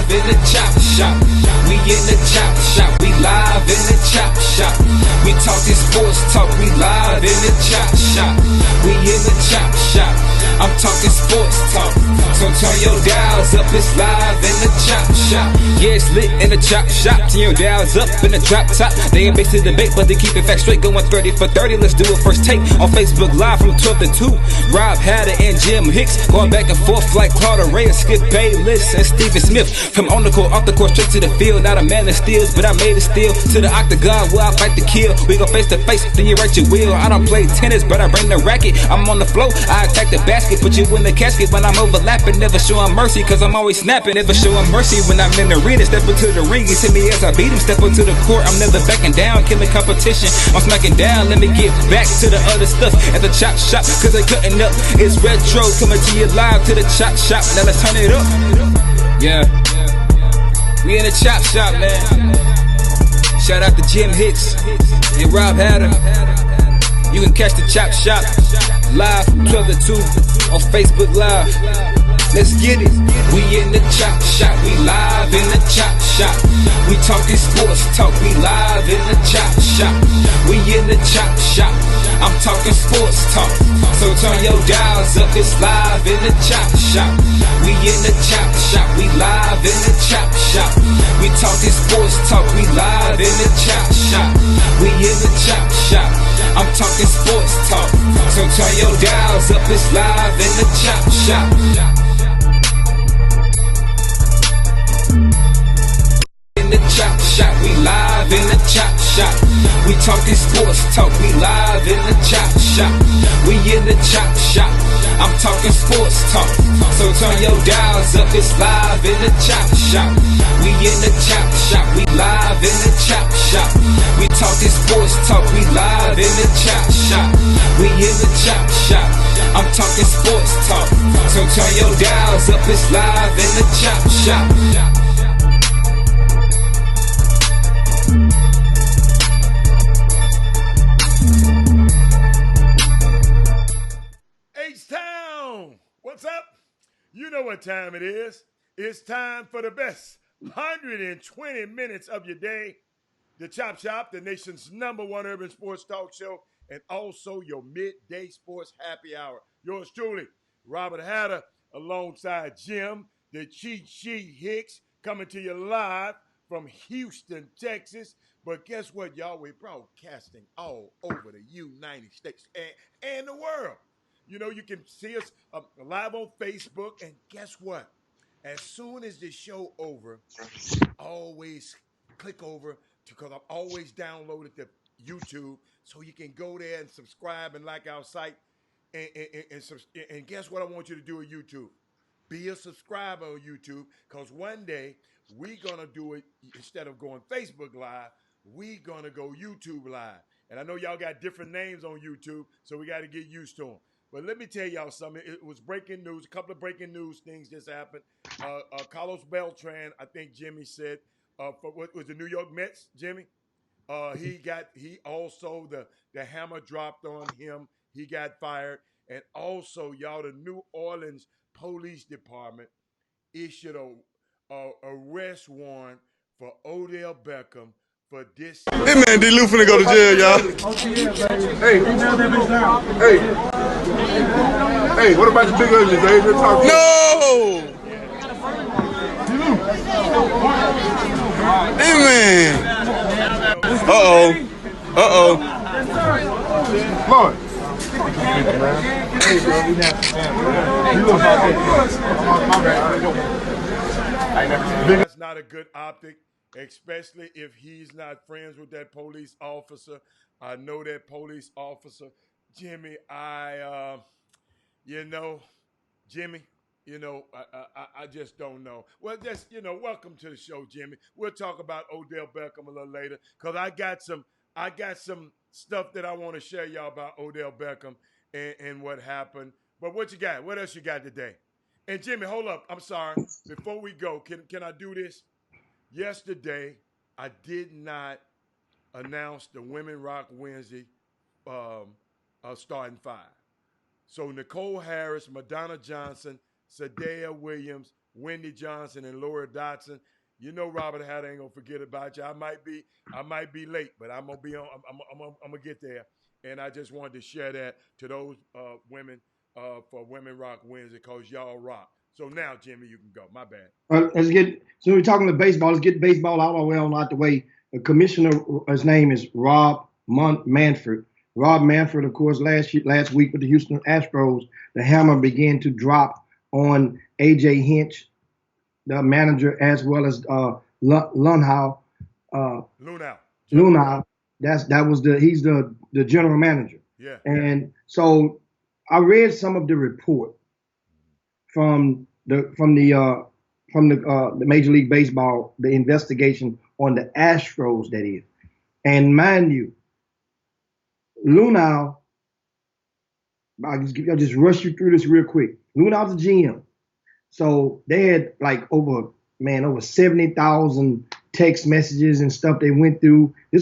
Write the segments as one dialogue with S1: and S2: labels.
S1: live in the chop shop. We in the chop shop. We live in the chop shop. We talking sports talk. We live in the chop shop. We in the chop shop. I'm talking sports talk. So turn your dials up. It's live in the chop shop. Yeah, it's lit in the chop shop. Turn your dials up in the drop top. They ain't based to debate, but they keep it fact straight. Going 30 for 30. Let's do a first take on Facebook Live from 12 to 2. Rob Hatter and Jim Hicks going back and forth like Carter Ray, Skip Bayless and Stephen Smith. From on the court, off the court, straight to the field. Not a man that steals, but I made it steal to the octagon where I fight to kill. We go face to face, then you write your will. I don't play tennis, but I bring the racket. I'm on the floor, I attack the basket, put you in the casket when I'm overlapping. Never showing mercy, cause I'm always snapping. Never showing mercy when I'm in the arena. Step into the ring, you see me as I beat him. Step into the court, I'm never backing down. Killing competition, I'm smacking down. Let me get back to the other stuff at the chop shop, cause they cutting up. It's retro, coming to you live to the chop shop. Now let's turn it up. Yeah, we in the chop shop, man. Shout out to Jim Hicks and Rob Hatter. You can catch the chop shop live from 12 to 2 on Facebook Live. Let's get it. We in the chop shop. We live in the chop shop. We talking sports talk. We live in the chop shop. We in the chop shop. I'm talking sports talk. So turn your dials up. It's live in the chop shop. We in the chop shop. We live in the chop shop. We talking sports talk. We live in the chop shop. We in the chop shop. I'm talking sports talk. So turn your dials up. It's live in the chop shop. In the chop shop, we live in the chop shop. We talking sports talk, we live in the chop shop. We in the chop shop. I'm talking sports talk. So turn your dials up, it's live in the chop shop. We in the chop shop, we live in the chop shop. We talking sports talk, we live in the chop shop. We in the chop shop. I'm talking sports talk. So turn your dials up, it's live in the chop shop.
S2: H-Town, what's up? You know what time it is. It's time for the best 120 minutes of your day. The Chop Shop, the nation's #1 urban sports talk show, and also your midday sports happy hour. Yours truly, Robert Hatter, alongside Jim, the Cheat Sheet Hicks, coming to you live from Houston, Texas. But guess what, y'all? We're broadcasting all over the United States and the world. You know, you can see us live on Facebook. And guess what? As soon as the show over, always click over because I'm always downloaded to YouTube. So you can go there and subscribe and like our site. And guess what I want you to do on YouTube? Be a subscriber on YouTube because one day we're going to do it instead of going Facebook Live. We're going to go YouTube Live. And I know y'all got different names on YouTube, so we got to get used to them. But let me tell y'all something. It was breaking news. A couple of breaking news things just happened. Carlos Beltran, I think Jimmy said, for what was the New York Mets, Jimmy? He also, the hammer dropped on him. He got fired. And also, y'all, the New Orleans Police Department issued a arrest warrant for Odell Beckham for this.
S3: Hey man, D. Lou finna go to jail, y'all. Hey, hey, what about the big ugly, Dave? No! Hey man. Uh-oh. Lord.
S2: That's not a good optic, especially if he's not friends with that police officer. I know that police officer. Jimmy, Jimmy, I just don't know. Well, just, welcome to the show, Jimmy. We'll talk about Odell Beckham a little later because I got some stuff that I want to share y'all about Odell Beckham and what happened. But what you got? What else you got today? And Jimmy, hold up. I'm sorry. Before we go, can I do this? Yesterday, I did not announce the Women Rock Wednesday starting five. So Nicole Harris, Madonna Johnson, Sadea Williams, Wendy Johnson and Laura Dotson. You know Robert Hatt ain't gonna forget about you. I might be late, but I'm gonna be on. I'm gonna get there. And I just wanted to share that to those women for Women Rock Wednesday because y'all rock. So now, Jimmy, you can go. My bad.
S4: Let's get. So we're talking about baseball. Let's get baseball out the way. The commissioner, his name is Rob Manfred. Rob Manfred, of course, last week with the Houston Astros, the hammer began to drop on AJ Hinch, the manager, as well as Lunau. Lunau. He's the general manager.
S2: Yeah.
S4: And so I read some of the report from the Major League Baseball, the investigation on the Astros, that is. And mind you, Lunau, I'll just rush you through this real quick. Lunau's a GM. So they had like over 70,000 text messages and stuff they went through. They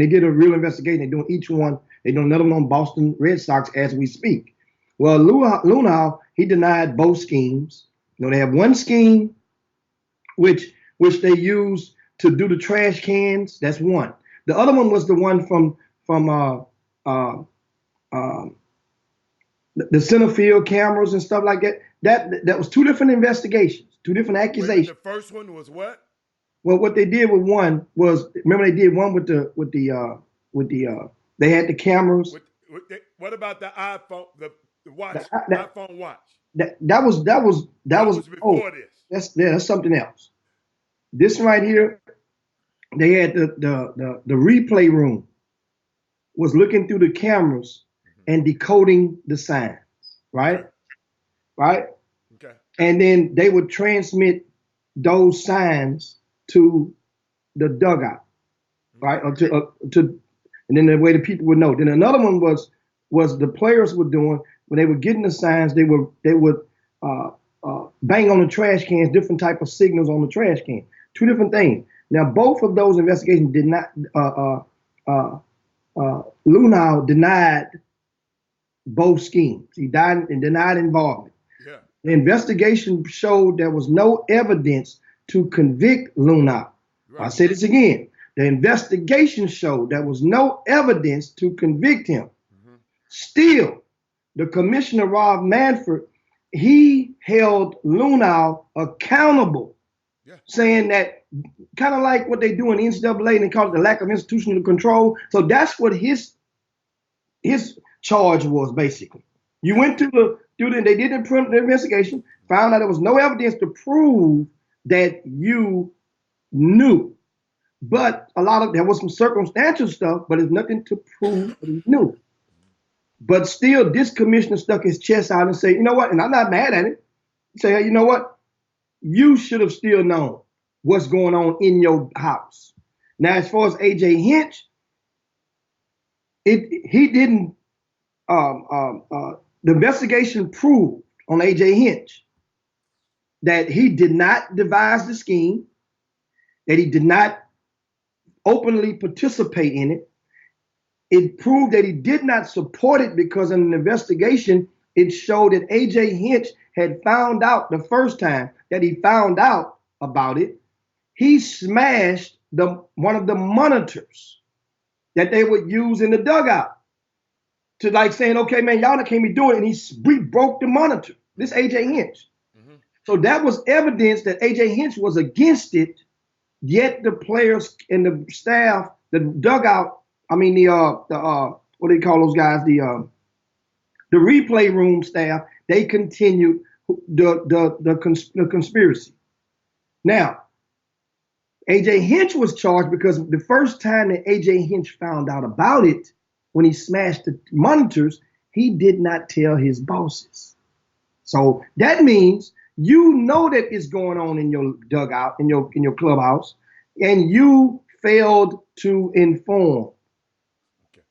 S4: did a real investigation. They're doing each one. They're doing another one on Boston Red Sox as we speak. Well, Lunau, he denied both schemes. They have one scheme which they use to do the trash cans. That's one. The other one was the one from the center field cameras and stuff like that. That was two different investigations, two different accusations.
S2: The first one was what?
S4: Well, what they did with one was, remember they did one with the they had the cameras.
S2: What about the iPhone, the watch, iPhone watch?
S4: That was
S2: before this.
S4: That's something else. This right here, they had the replay room was looking through the cameras and decoding the signs, right?
S2: Okay.
S4: Right?
S2: Okay.
S4: And then they would transmit those signs to the dugout, right? Or to and then the way the people would know. Then another one was the players were doing when they were getting the signs, they would bang on the trash cans, different type of signals on the trash can. Two different things. Now, both of those investigations did not. Lunau denied both schemes. He died and denied involvement.
S2: Yeah.
S4: The investigation showed there was no evidence to convict Lunau. Right. I say this again. The investigation showed there was no evidence to convict him. Mm-hmm. Still, the commissioner, Rob Manfred, he held Lunau accountable, saying that kind of like what they do in the NCAA, and they call it the lack of institutional control. So that's what his charge was, basically. You went to they did the investigation, found out there was no evidence to prove that you knew. But there was some circumstantial stuff, but it's nothing to prove that he knew. But still, this commissioner stuck his chest out and said, you know what? And I'm not mad at it. Say, hey, you know what? You should have still known what's going on in your house. Now, as far as AJ Hinch, he didn't. The investigation proved on AJ Hinch that he did not devise the scheme, that he did not openly participate in it. It proved that he did not support it because in an investigation, it showed that AJ Hinch had found out the first time that he found out about it. He smashed one of the monitors that they would use in the dugout to like saying, okay, man, y'all can't be doing it. And he broke the monitor. This AJ Hinch. Mm-hmm. So that was evidence that AJ Hinch was against it. Yet the players and the staff, the dugout, what do you call those guys? The replay room staff, they continued the conspiracy. Now, AJ Hinch was charged because the first time that AJ Hinch found out about it, when he smashed the monitors, he did not tell his bosses. So that means you know that it's going on in your dugout, in your clubhouse, and you failed to inform. Okay.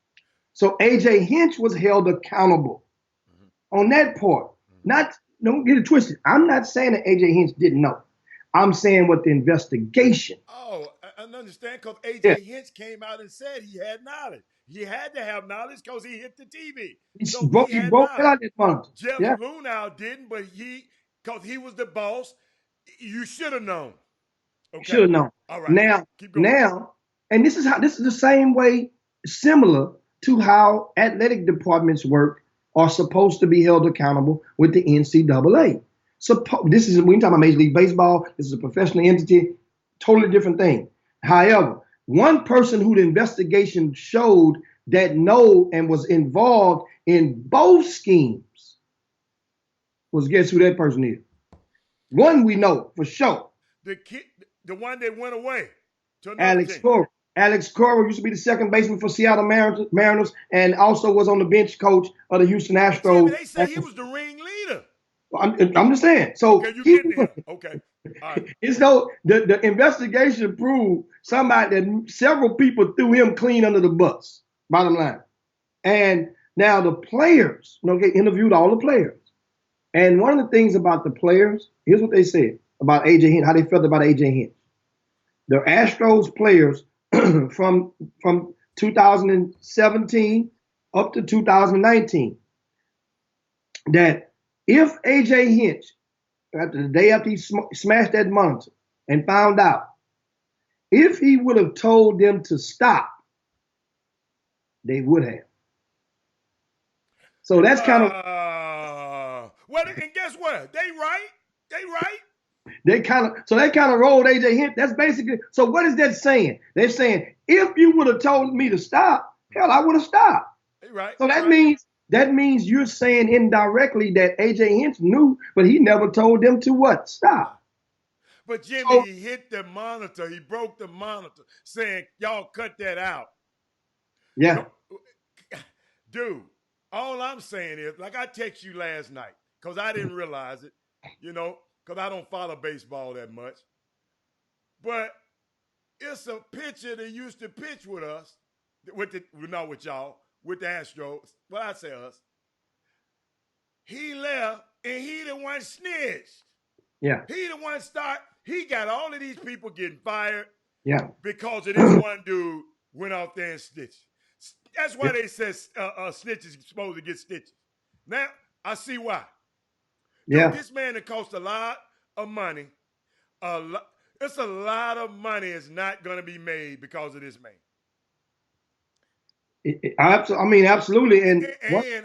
S4: So AJ Hinch was held accountable on that part. Don't get it twisted. I'm not saying that AJ Hinch didn't know. I'm saying what the investigation.
S2: Oh, I understand, because AJ Hinch came out and said he had knowledge. He had to have knowledge because he hit the TV.
S4: He broke it out this month.
S2: Jeff Lunau didn't, but because he was the boss, You should have known. Okay.
S4: Should have known.
S2: All right. Keep going.
S4: Now, and this is the same way, similar to how athletic departments work, are supposed to be held accountable with the NCAA. This is, when you talk about Major League Baseball, this is a professional entity, totally different thing. However, one person who the investigation showed that know and was involved in both schemes was, guess who that person is? One we know for sure.
S2: The one that went away to
S4: Alex Cora. Alex Cora used to be the second baseman for Seattle Mariners and also was on the bench coach of the Houston Astros.
S2: They say he was the ringleader.
S4: I'm just saying. So
S2: okay, you getting there. Okay. All right.
S4: It's no, the investigation proved somebody that several people threw him clean under the bus, bottom line. And now the players, interviewed all the players. And one of the things about the players, here's what they said about AJ Hinch, how they felt about AJ Hinch. The Astros players from 2017 up to 2019, that if AJ Hinch, after the day after he smashed that monitor and found out, if he would have told them to stop, they would have. So that's kind of.
S2: Well, and guess what? They right.
S4: They kind of rolled AJ Hinch. That's basically. So what is that saying? They're saying, if you would have told me to stop, hell, I would have stopped.
S2: They right.
S4: So that means you're saying indirectly that AJ Hinch knew, but he never told them to what? Stop.
S2: But Jimmy, he hit the monitor. He broke the monitor, saying, "Y'all cut that out."
S4: Yeah.
S2: Dude, all I'm saying is, like I text you last night, because I didn't realize it, because I don't follow baseball that much. But it's a pitcher that used to pitch with us, not with y'all, with the Astros. Well, I say us. He left, and he the one snitched.
S4: Yeah.
S2: He the one he got all of these people getting fired.
S4: Yeah.
S2: Because of this one dude went out there and snitched. That's why they said snitches supposed to get stitches. Now, I see why.
S4: Yeah.
S2: This man that cost a lot of money. It's a lot of money is not going to be made because of this man.
S4: Absolutely. And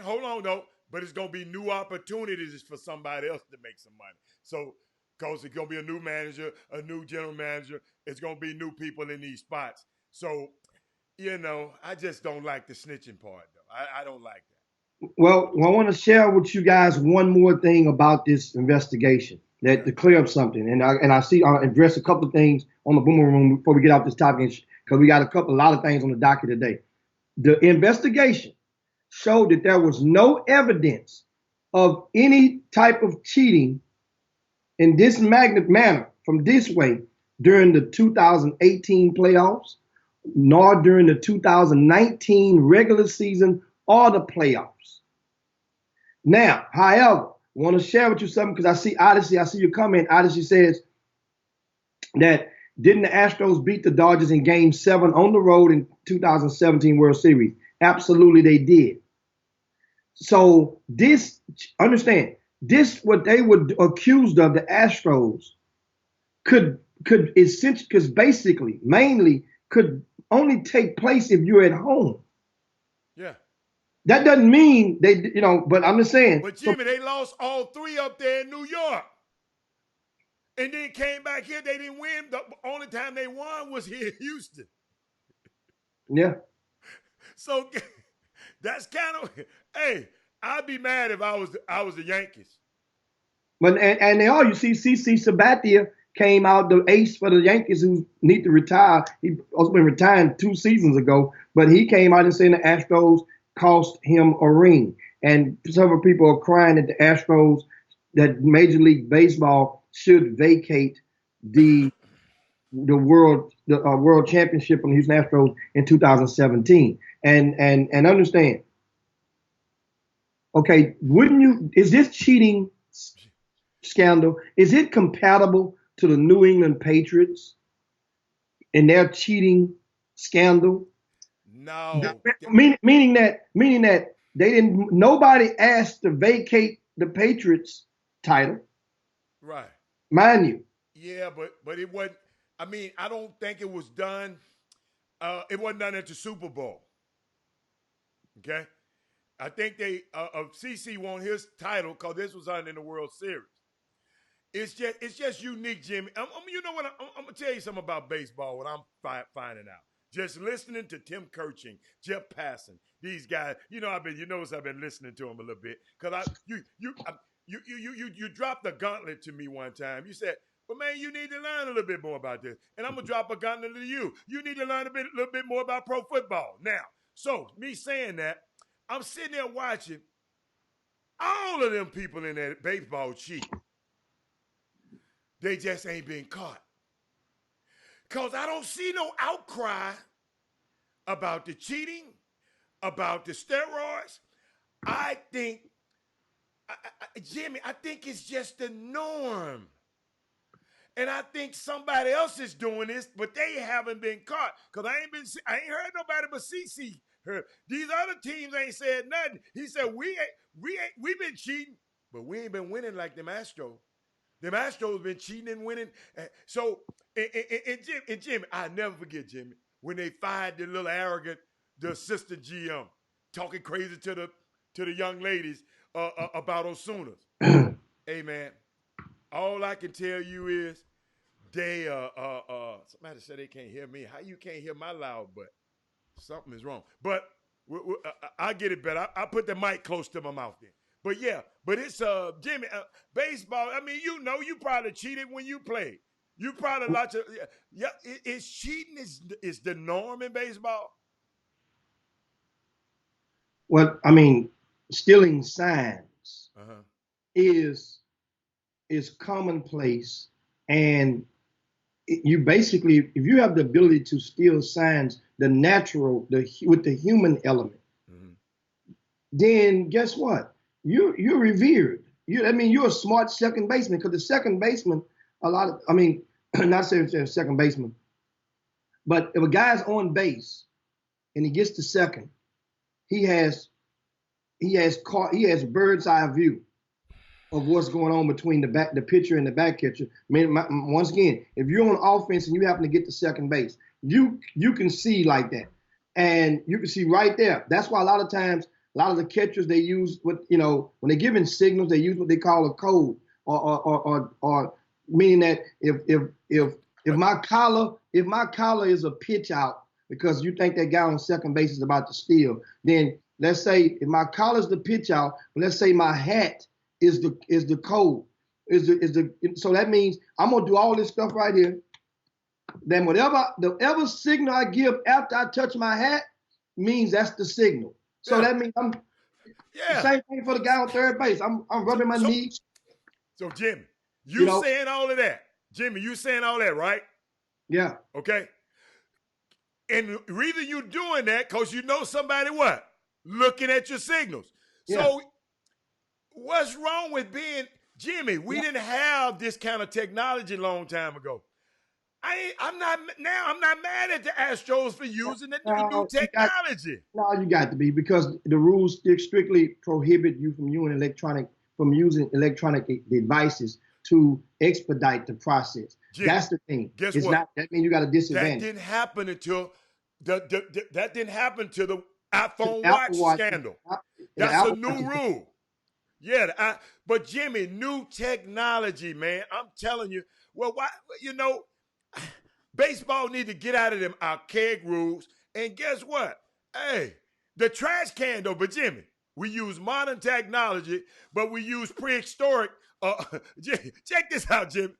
S2: hold on, though. But it's going to be new opportunities for somebody else to make some money. So, because it's going to be a new manager, a new general manager. It's going to be new people in these spots. So, I just don't like the snitching part, though. I don't like that.
S4: Well, I want to share with you guys one more thing about this investigation to clear up something. And I'll address a couple of things on the Boomer Room before we get off this topic, because we got a lot of things on the docket today. The investigation showed that there was no evidence of any type of cheating in this manner from this way during the 2018 playoffs, nor during the 2019 regular season or the playoffs. Now, however, I want to share with you something, because I see Odyssey, I see your comment. Odyssey says that didn't the Astros beat the Dodgers in Game 7 on the road in 2017 World Series? Absolutely, they did. So understand, what they were accused of, the Astros, could essentially, because basically, mainly, could only take place if you're at home.
S2: Yeah.
S4: That doesn't mean but I'm just saying.
S2: But Jimmy, they lost all three up there in New York. And then came back here, they didn't win. The only time they won was here in Houston.
S4: Yeah.
S2: So that's kind of, hey, I'd be mad if I was the Yankees.
S4: But and they are. You see, CC Sabathia came out, the ace for the Yankees, who need to retire. He also been retiring 2 seasons ago, but he came out and saying the Astros cost him a ring. And several people are crying that the Astros, that Major League Baseball should vacate the world championship on the Houston Astros in 2017. And understand, okay, is this cheating scandal, is it compatible to the New England Patriots and their cheating scandal?
S2: No.
S4: Meaning that nobody asked to vacate the Patriots title.
S2: Right.
S4: Mind you,
S2: Yeah, but it wasn't. I mean, I don't think it was done. It wasn't done at the Super Bowl. Okay, I think they CC won his title because this was on in the World Series. It's just unique, Jimmy. You know what? I'm gonna tell you something about baseball. What I'm finding out. Just listening to Tim Kirching, Jeff Passan, these guys. You notice I've been listening to them a little bit because you dropped a gauntlet to me one time. You said, "But man, you need to learn a little bit more about this." And I'm gonna drop a gauntlet to you. You need to learn a little bit more about pro football. Now, so me saying that, I'm sitting there watching all of them people in that baseball cheat. They just ain't been caught. Because I don't see no outcry about the cheating, about the steroids. I think, Jimmy, I think it's just the norm. And I think somebody else is doing this, but they haven't been caught. Because I ain't heard nobody but CC heard. These other teams ain't said nothing. He said, we been cheating, but we ain't been winning like them Astros. Them Astros been cheating and winning. So, and Jimmy, I never forget, Jimmy, when they fired the little arrogant, the assistant GM, talking crazy to the young ladies about Osunas. Hey, man, all I can tell you is they, somebody said they can't hear me. How you can't hear my loud butt? Something is wrong. But I get it better. I put the mic close to my mouth then. But yeah, but it's Jimmy, baseball. I mean, you probably cheated when you played. You probably lots of Is cheating is the norm in baseball?
S4: Well, I mean, stealing signs is commonplace, and you basically, if you have the ability to steal signs, with the human element, then guess what? You're revered. You're a smart second baseman, because the second baseman, not saying second baseman, but if a guy's on base and he gets to second, he has bird's eye view of what's going on between the pitcher and the back catcher. Once again, if you're on offense and you happen to get to second base, you can see like that, and you can see right there. That's why a lot of times, a lot of the catchers, they use when they're giving signals, they use what they call a code, or meaning that if my collar is a pitch out because you think that guy on second base is about to steal, then let's say if my collar is the pitch out, but let's say my hat is the code, so that means I'm gonna do all this stuff right here. Then whatever signal I give after I touch my hat means that's the signal. So that means same thing for the guy on third base. I'm rubbing my knee.
S2: So Jimmy, you saying all of that. Jimmy, you saying all that, right?
S4: Yeah.
S2: Okay. And the reason you doing that, because you know somebody what? Looking at your signals.
S4: Yeah.
S2: So what's wrong with being, Jimmy, we didn't have this kind of technology a long time ago. I'm not mad at the Astros for using the new technology.
S4: You got to be, because the rules strictly prohibit you from using electronic devices to expedite the process.
S2: Jim,
S4: that's the thing.
S2: Guess what?
S4: That means you got a disadvantage.
S2: That didn't happen until the iPhone Watch scandal. That's a new rule. Yeah, but Jimmy, new technology, man. I'm telling you. Well, why? Baseball need to get out of them archaic rules. And guess what? Hey, the trash can though, but Jimmy, we use modern technology, but we use prehistoric. Check this out, Jimmy.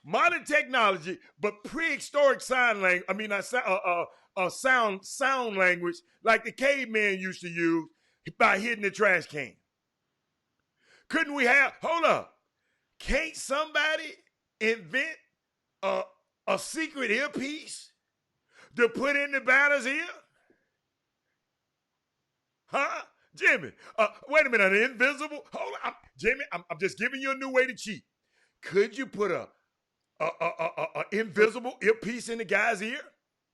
S2: Modern technology, but prehistoric sign language. Sound language like the caveman used to use by hitting the trash can. Couldn't we have? Hold up. Can't somebody invent a secret earpiece to put in the batter's ear? Huh? Jimmy, wait a minute, an invisible? Hold on, Jimmy, I'm just giving you a new way to cheat. Could you put a invisible earpiece in the guy's ear?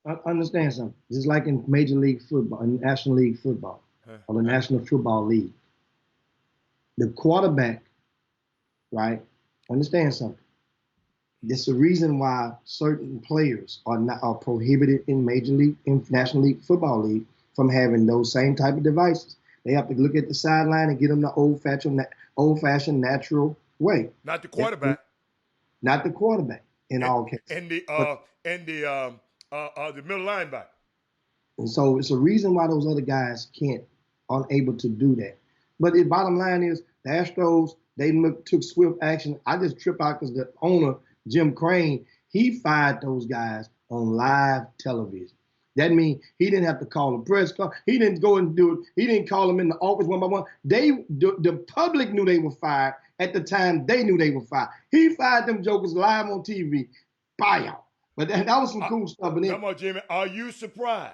S4: I understand something. Just like in Major League Football, in National League Football, or the National Football League. The quarterback, right? Understand something. There's a reason why certain players are prohibited in Major League, in National League Football League from having those same type of devices. They have to look at the sideline and get them the old-fashioned natural way.
S2: Not the quarterback.
S4: Not the quarterback in all cases.
S2: And the middle linebacker.
S4: And so it's a reason why those other guys aren't able to do that. But the bottom line is the Astros, they took swift action. I just trip out because the owner, Jim Crane, he fired those guys on live television. That means he didn't have to call a press call. He didn't go and do it. He didn't call them in the office one by one. The public knew they were fired at the time they knew they were fired. He fired them jokers live on TV. Buyout. But that was some cool stuff. And then,
S2: come on, Jimmy. Are you surprised?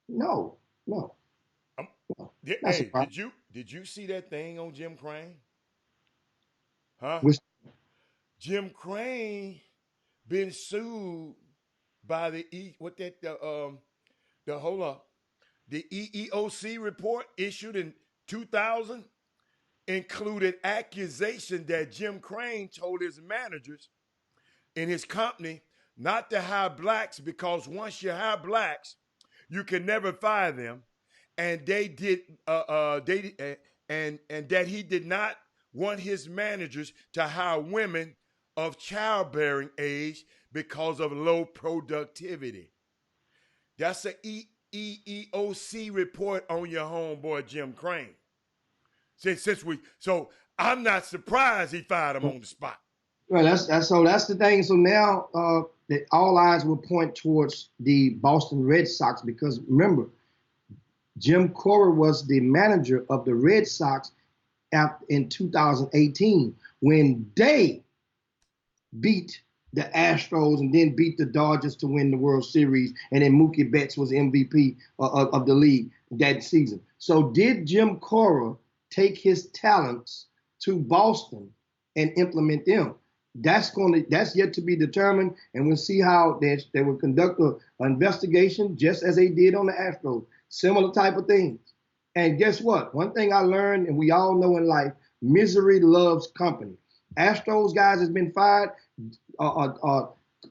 S4: No.
S2: Hey, did you see that thing on Jim Crane? Huh? Jim Crane been sued by the EEOC report issued in 2000 included accusation that Jim Crane told his managers in his company not to hire blacks because once you hire blacks, you can never fire them, and and that he did not want his managers to hire women of childbearing age because of low productivity. That's a EEOC report on your homeboy Jim Crane. So I'm not surprised he fired him on the spot.
S4: Well, that's the thing. So now all eyes will point towards the Boston Red Sox because remember, Jim Cora was the manager of the Red Sox in 2018 when they beat the Astros and then beat the Dodgers to win the World Series, and then Mookie Betts was MVP of the league that season. So did Jim Cora take his talents to Boston and implement them? That's yet to be determined, and we'll see how they will conduct an investigation just as they did on the Astros. Similar type of things. And guess what? One thing I learned, and we all know in life, misery loves company. Astros guys has been fired.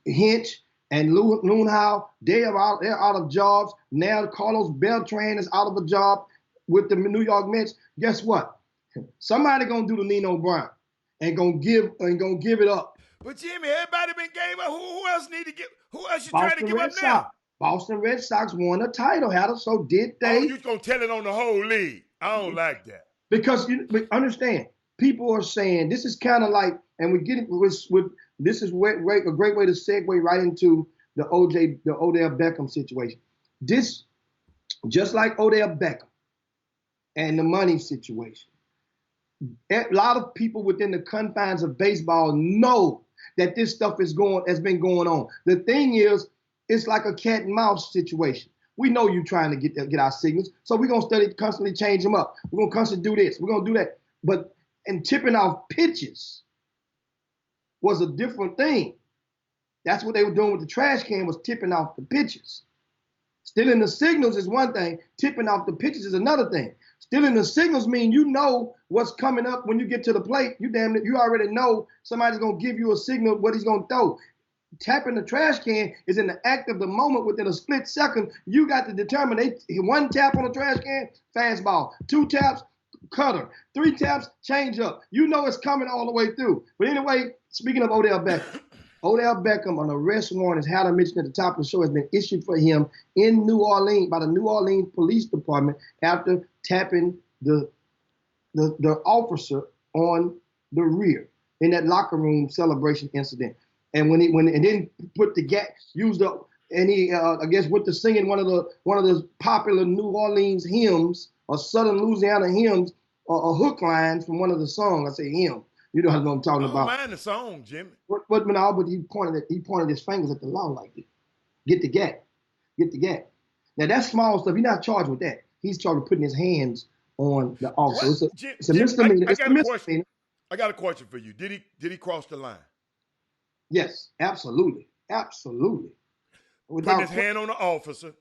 S4: Hinch and Loonhow, they're out of jobs. Now Carlos Beltran is out of a job with the New York Mets. Guess what? Somebody gonna do the Nino Brown and gonna give it up.
S2: But Jimmy, everybody been gave up. Who else need to give? Who else you trying to give up now?
S4: Boston Red Sox won a title, Haddle. So did they?
S2: Oh, you gonna tell it on the whole league? I don't like that.
S4: Because understand, people are saying this is kind of like, and we get it with this is a great way to segue right into the Odell Beckham situation. This, just like Odell Beckham and the money situation, a lot of people within the confines of baseball know that this stuff has been going on. The thing is, it's like a cat and mouse situation. We know you're trying to get our signals, so we're gonna constantly change them up. We're gonna constantly do this. We're gonna do that. And tipping off pitches was a different thing. That's what they were doing with the trash can, was tipping off the pitches. Stealing the signals is one thing. Tipping off the pitches is another thing. Stealing the signals mean you know what's coming up when you get to the plate. You already know somebody's gonna give you a signal what he's gonna throw. Tapping the trash can is in the act of the moment within a split second. You got to determine one tap on the trash can, fastball. 2 taps, cutter. 3 taps, change up. You know it's coming all the way through. But anyway, speaking of Odell Beckham, an arrest warrant, as Haddle mentioned at the top of the show, has been issued for him in New Orleans by the New Orleans Police Department after tapping the officer on the rear in that locker room celebration incident. And when then put the gap, used up, and he I guess went to singing one of the popular New Orleans hymns or Southern Louisiana hymns, or hook lines from one of the songs. I say hymn. You know what I'm talking about.
S2: I don't mind the song, Jimmy.
S4: But he pointed his fingers at the law like this. Get the gap. Now that's small stuff. He's not charged with that. He's charged with putting his hands on the officer. It's a misdemeanor.
S2: I got a question for you. Did he cross the line?
S4: Yes, absolutely.
S2: Putting his hand on the officer.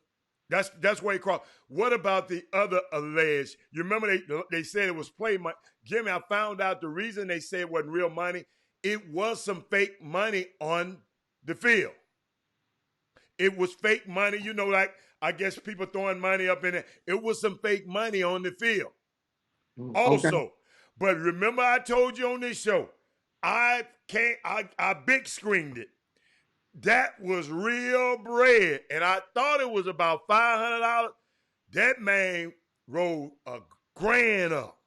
S2: That's where he crossed. What about the other alleged? You remember they said it was play money. Jimmy, I found out the reason they said it wasn't real money it was some fake money on the field. It was fake money, like I guess people throwing money up in it. It was some fake money on the field
S4: Okay.
S2: also. But remember I told you on this show, I big screened it. That was real bread. And I thought it was about $500. That man rolled $1,000 up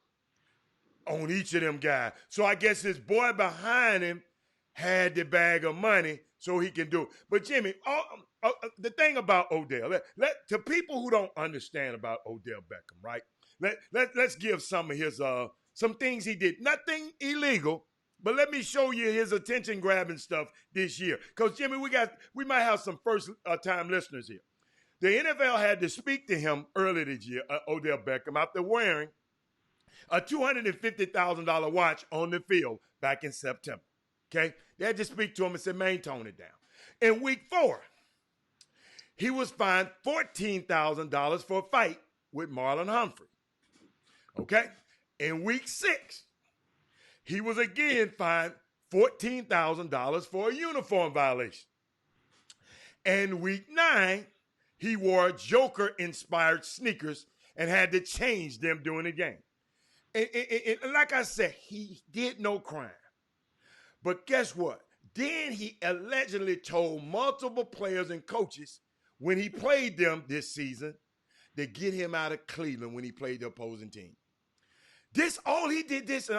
S2: on each of them guys. So I guess his boy behind him had the bag of money so he can do it. But Jimmy, the thing about Odell, to people who don't understand about Odell Beckham, right? Let's give some of his some things he did. Nothing illegal, but let me show you his attention grabbing stuff this year. Because Jimmy, we might have some first time listeners here. The NFL had to speak to him earlier this year, Odell Beckham, after wearing a $250,000 watch on the field back in September. Okay? They had to speak to him and said, man, tone it down. In week 4, he was fined $14,000 for a fight with Marlon Humphrey. Okay? In week 6, he was again fined $14,000 for a uniform violation. And week 9, he wore Joker-inspired sneakers and had to change them during the game. And like I said, he did no crime. But guess what? Then he allegedly told multiple players and coaches when he played them this season to get him out of Cleveland when he played the opposing team. All he did this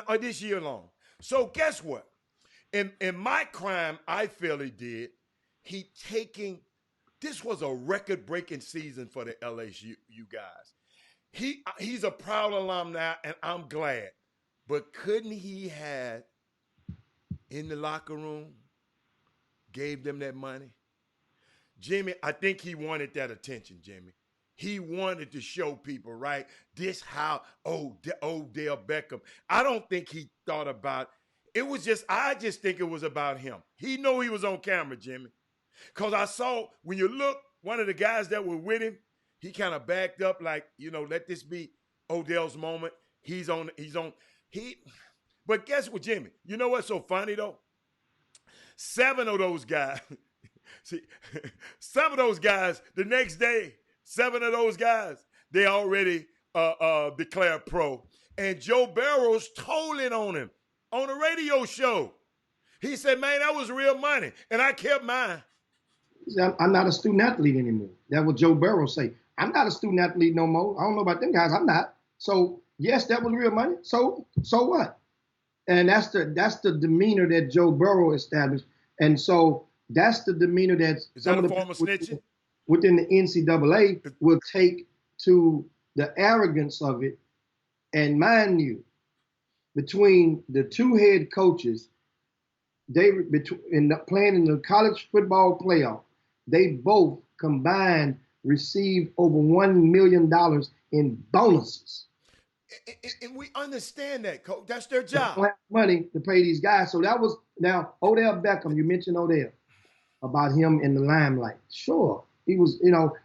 S2: year long. So guess what? In my crime, I feel he did. This was a record-breaking season for the LSU guys. He's a proud alumni, and I'm glad. But couldn't he have, in the locker room, gave them that money? Jimmy, I think he wanted that attention, Jimmy. He wanted to show people, right, this how Odell Beckham. I don't think he thought about it. I just think it was about him. He knew he was on camera, Jimmy. Because I saw, when you look, one of the guys that were with him, he kind of backed up like, let this be Odell's moment. But guess what, Jimmy? You know what's so funny, though? 7 of those guys, some of those guys, the next day, 7 of those guys, they already declared pro. And Joe Barrows told it on him on a radio show. He said, man, that was real money. And I kept mine.
S4: I'm not a student athlete anymore. That's what Joe Burrow say. I'm not a student athlete no more. I don't know about them guys. I'm not. So yes, that was real money. So what? And that's the demeanor that Joe Burrow established. And so that's the demeanor that some of the
S2: form of snitching
S4: within the NCAA will take to the arrogance of it. And mind you, between the 2 head coaches, playing in the college football playoff, they both combined received over $1 million in bonuses.
S2: And we understand that, Coach. That's their job.
S4: Money to pay these guys. So that was, now, Odell Beckham, you mentioned Odell, about him in the limelight. Sure, he was,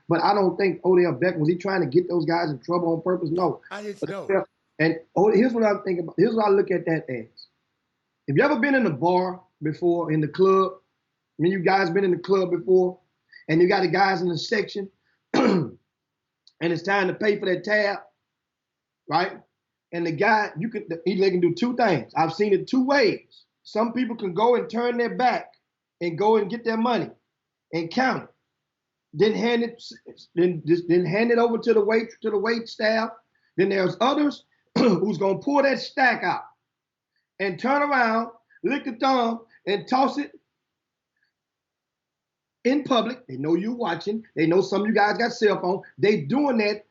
S4: but I don't think Odell Beckham, was he trying to get those guys in trouble on purpose? No.
S2: I didn't know.
S4: And here's what I'm thinking about. Here's what I look at that as. Have you ever been in a bar before, in the club? I mean, you guys been in the club before, and you got the guys in the section, and it's time to pay for that tab, right? And the guy, they can do 2 things. I've seen it 2 ways. Some people can go and turn their back and go and get their money and count it. Then hand it over to the wait staff. Then there's others who's gonna pull that stack out and turn around, lick the thumb, and toss it in public. They know you watching. They know some of you guys got cell phone. They doing that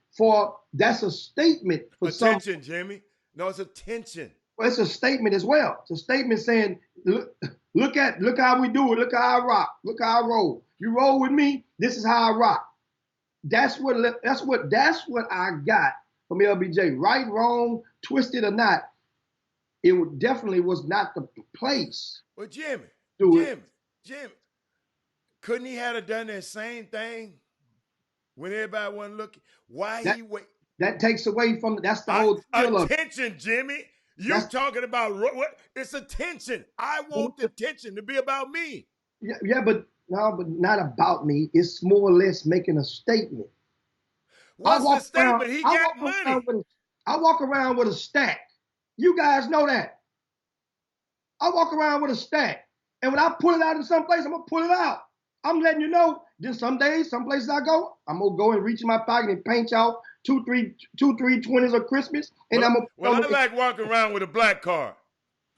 S4: that's a statement for
S2: attention, Jimmy. No, it's attention.
S4: Well, it's a statement as well. It's a statement saying, look how we do it. Look how I rock. Look how I roll. You roll with me. This is how I rock. That's what I got from LBJ. Right, wrong, twisted or not, it definitely was not the place.
S2: Well, Jimmy, couldn't he have done that same thing when everybody wasn't looking? Why he wait?
S4: That takes away from that's the whole skill of
S2: attention, Jimmy. You talking about what? It's attention. I want the attention to be about me.
S4: Yeah, but no, but not about me. It's more or less making a statement.
S2: What's the statement? He got money.
S4: I walk around with a stack. You guys know that. I walk around with a stack. And when I pull it out in some place, I'm going to pull it out. I'm letting you know. Then some days, some places I go, I'm going to go and reach in my pocket and paint y'all two, three 20s of Christmas. And
S2: I like walking around with a black card.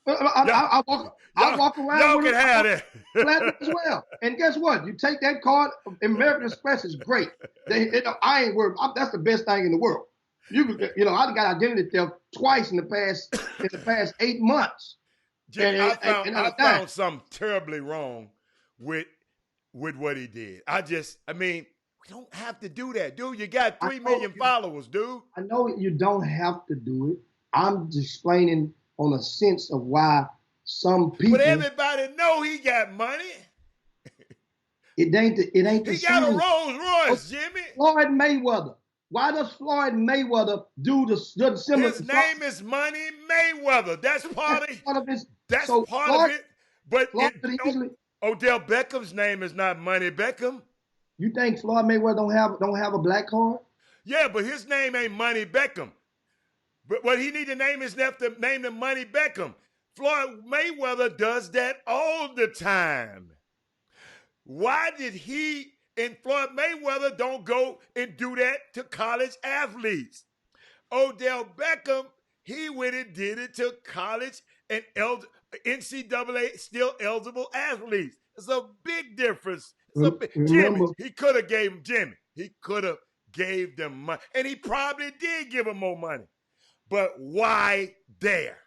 S4: I walk around
S2: y'all
S4: with
S2: can have that.
S4: Platinum as well. And guess what? You take that card, American Express is great. I ain't worried. That's the best thing in the world. I got identity theft twice in the past 8 months.
S2: Jim, I found something terribly wrong with what he did. We don't have to do that, dude. You got 3 million followers, dude.
S4: I know you don't have to do it. I'm just explaining on a sense of why some people.
S2: But everybody know he got money.
S4: It ain't the
S2: He got a Rolls Royce, Jimmy.
S4: Floyd Mayweather. Why does Floyd Mayweather do the similar?
S2: His name is Money Mayweather. That's part of his. That's
S4: so
S2: part
S4: Floyd,
S2: of it. But
S4: easily,
S2: Odell Beckham's name is not Money Beckham.
S4: You think Floyd Mayweather don't have a black card?
S2: Yeah, but his name ain't Money Beckham. But what he need to name is to name the Money Beckham. Floyd Mayweather does that all the time. Why did he and Floyd Mayweather don't go and do that to college athletes? Odell Beckham, he went and did it to college and NCAA still eligible athletes. It's a big difference. Jimmy, he could have gave him Jimmy. He could have gave them money. And he probably did give him more money. But why there?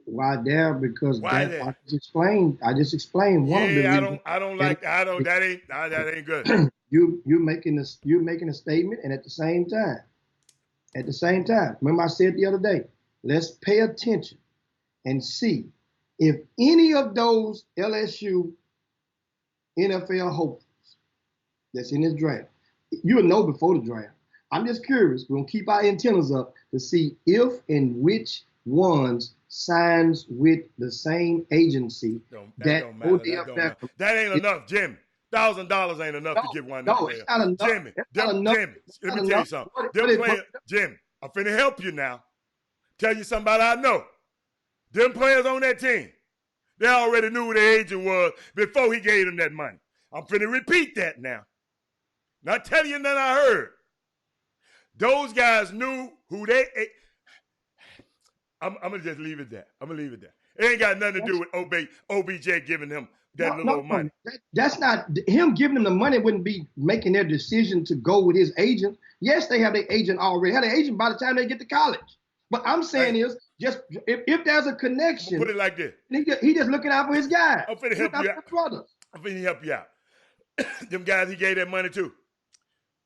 S4: Why there? Because I just explained one of the reasons.
S2: That ain't good.
S4: You're making a statement, and at the same time, remember I said the other day, let's pay attention and see if any of those LSU NFL hopefuls that's in this draft, you'll know before the draft. I'm just curious. We're going to keep our antennas up to see if and which ones signs with the same agency that Odell Beckham.
S2: That ain't enough, Jimmy. $1,000 ain't enough to give one.
S4: No, it's not enough.
S2: Jimmy, let me tell you something. Jimmy, I'm finna help you now. Tell you somebody I know. Them players on that team, they already knew who the agent was before he gave them that money. I'm finna repeat that now. Not tell you that I heard. Those guys knew who they. I'm gonna just leave it there. It ain't got nothing to do with OBJ giving him that little money.
S4: That's not him giving them the money. Wouldn't be making their decision to go with his agent. Yes, they have their agent already. Have their agent by the time they get to college. But I'm saying is just if there's a connection.
S2: Put it like this.
S4: He just looking out for his guy.
S2: I'm finna help you out. I'm finna help you out. Them guys he gave that money to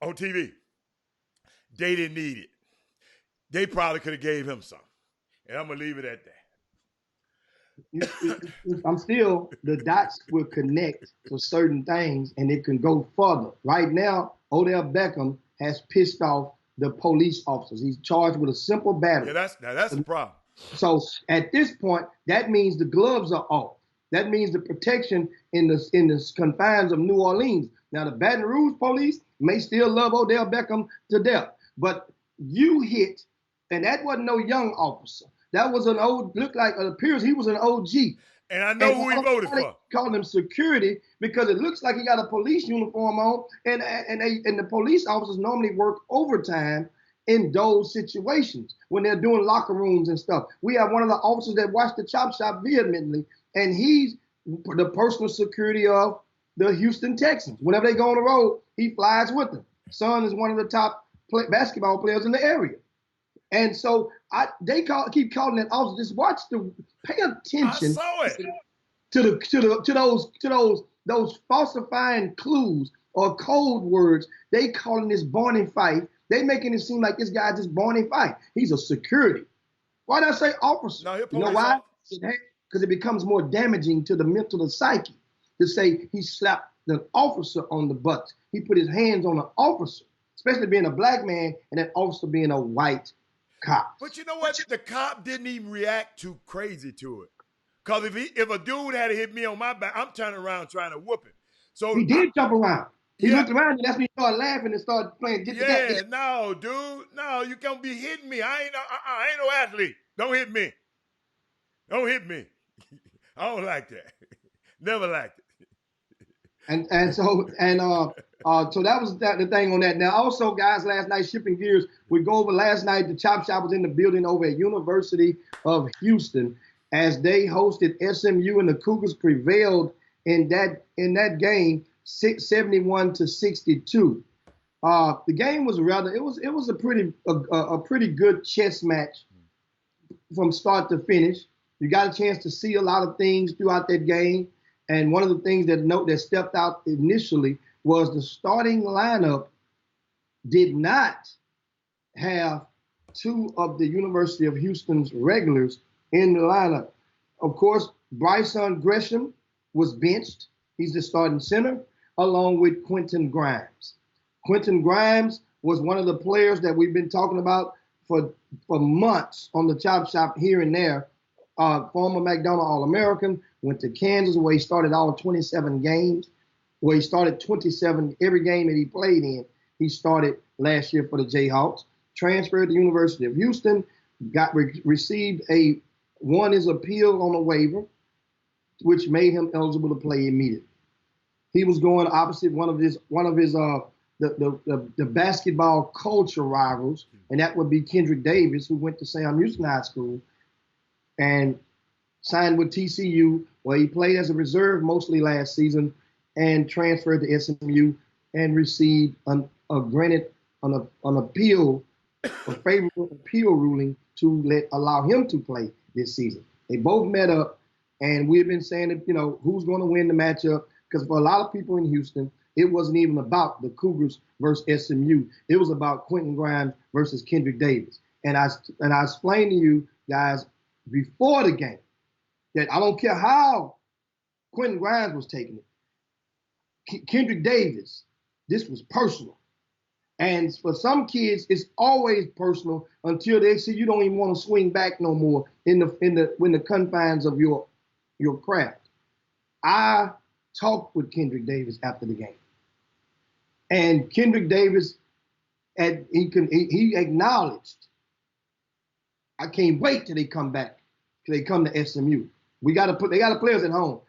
S2: on TV. They didn't need it. They probably could have gave him some. And I'm going to leave it at that.
S4: The dots will connect to certain things and it can go further. Right now, Odell Beckham has pissed off the police officers. He's charged with a simple battery.
S2: Yeah, that's the problem.
S4: So at this point, that means the gloves are off. That means the protection in the confines of New Orleans. Now, the Baton Rouge police may still love Odell Beckham to death, but you hit, and that wasn't no young officer. That was an old, looked like, it appears he was an OG.
S2: And I know who he voted for.
S4: Called him security because it looks like he got a police uniform on, and the police officers normally work overtime in those situations when they're doing locker rooms and stuff. We have one of the officers that watched the Chop Shop vehemently, and he's the personal security of the Houston Texans. Whenever they go on the road, he flies with them. Son is one of the top basketball players in the area. And so keep calling that officer. Just pay attention to those falsifying clues or code words. They calling this Barney Fife. They making it seem like this guy just Barney Fife. He's a security. Why did I say officer?
S2: No,
S4: you know why? Because it becomes more damaging to the mental, the psyche, to say he slapped the officer on the butt. He put his hands on the officer, especially being a black man and that officer being a white cops.
S2: But you know what? The cop didn't even react too crazy to it. Because if a dude had hit me on my back, I'm turning around trying to whoop him. So
S4: He did jump around. He
S2: Yeah.
S4: looked around and that's when he started laughing and started playing.
S2: yeah, no, dude, no, you can't be hitting me. I ain't no athlete. Don't hit me. Don't hit me. I don't like that. Never liked it.
S4: So that was the thing on that. Now also, guys, last night, shifting gears, we go over last night. The Chop Shop was in the building over at University of Houston as they hosted SMU, and the Cougars prevailed in that game 71-62. The game was it was a pretty good chess match from start to finish. You got a chance to see a lot of things throughout that game. And one of the things that stepped out initially was the starting lineup did not have two of the University of Houston's regulars in the lineup. Of course, Bryson Gresham was benched. He's the starting center, along with Quentin Grimes. Quentin Grimes was one of the players that we've been talking about for months on the Chop Shop here and there. Former McDonald All-American, went to Kansas where he started all 27 games, where he started 27 every game that he played in. He started last year for the Jayhawks, transferred to the University of Houston, received won his appeal on a waiver, which made him eligible to play immediately. He was going opposite one of his the basketball culture rivals, and that would be Kendrick Davis, who went to Sam Houston High School and signed with TCU, where he played as a reserve mostly last season, and transferred to SMU and received an appeal, a favorable appeal ruling to allow him to play this season. They both met up, and we've been saying that, who's going to win the matchup, because for a lot of people in Houston, it wasn't even about the Cougars versus SMU. It was about Quentin Grimes versus Kendrick Davis. And I explained to you guys before the game that I don't care how Quentin Grimes was taking it. Kendrick Davis, this was personal. And for some kids, it's always personal until they see you don't even want to swing back no more in the confines of your craft. I talked with Kendrick Davis after the game, and Kendrick Davis, he acknowledged, I can't wait till they come back, till they come to SMU. They got players at home.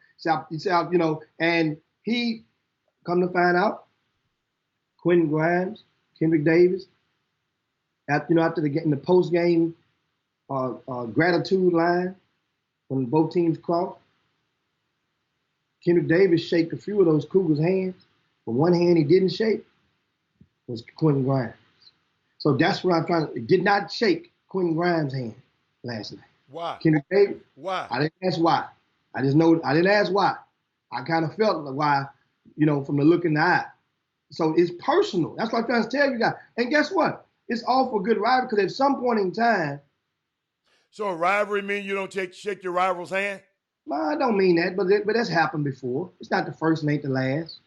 S4: And he come to find out, Quentin Grimes, Kendrick Davis, after the post game gratitude line when both teams crossed, Kendrick Davis shaked a few of those Cougars' hands, but one hand he didn't shake was Quentin Grimes. So that's what I'm trying to. It did not shake Quentin Grimes' hand last night.
S2: Why?
S4: Kendrick Davis.
S2: Why?
S4: I didn't ask why. I didn't ask why. I kind of felt why, from the look in the eye. So it's personal. That's what I'm trying to tell you guys. And guess what? It's all for good rivalry, because at some point in time.
S2: So a rivalry mean you don't shake your rival's hand?
S4: No, I don't mean that, but that's happened before. It's not the first and ain't the last.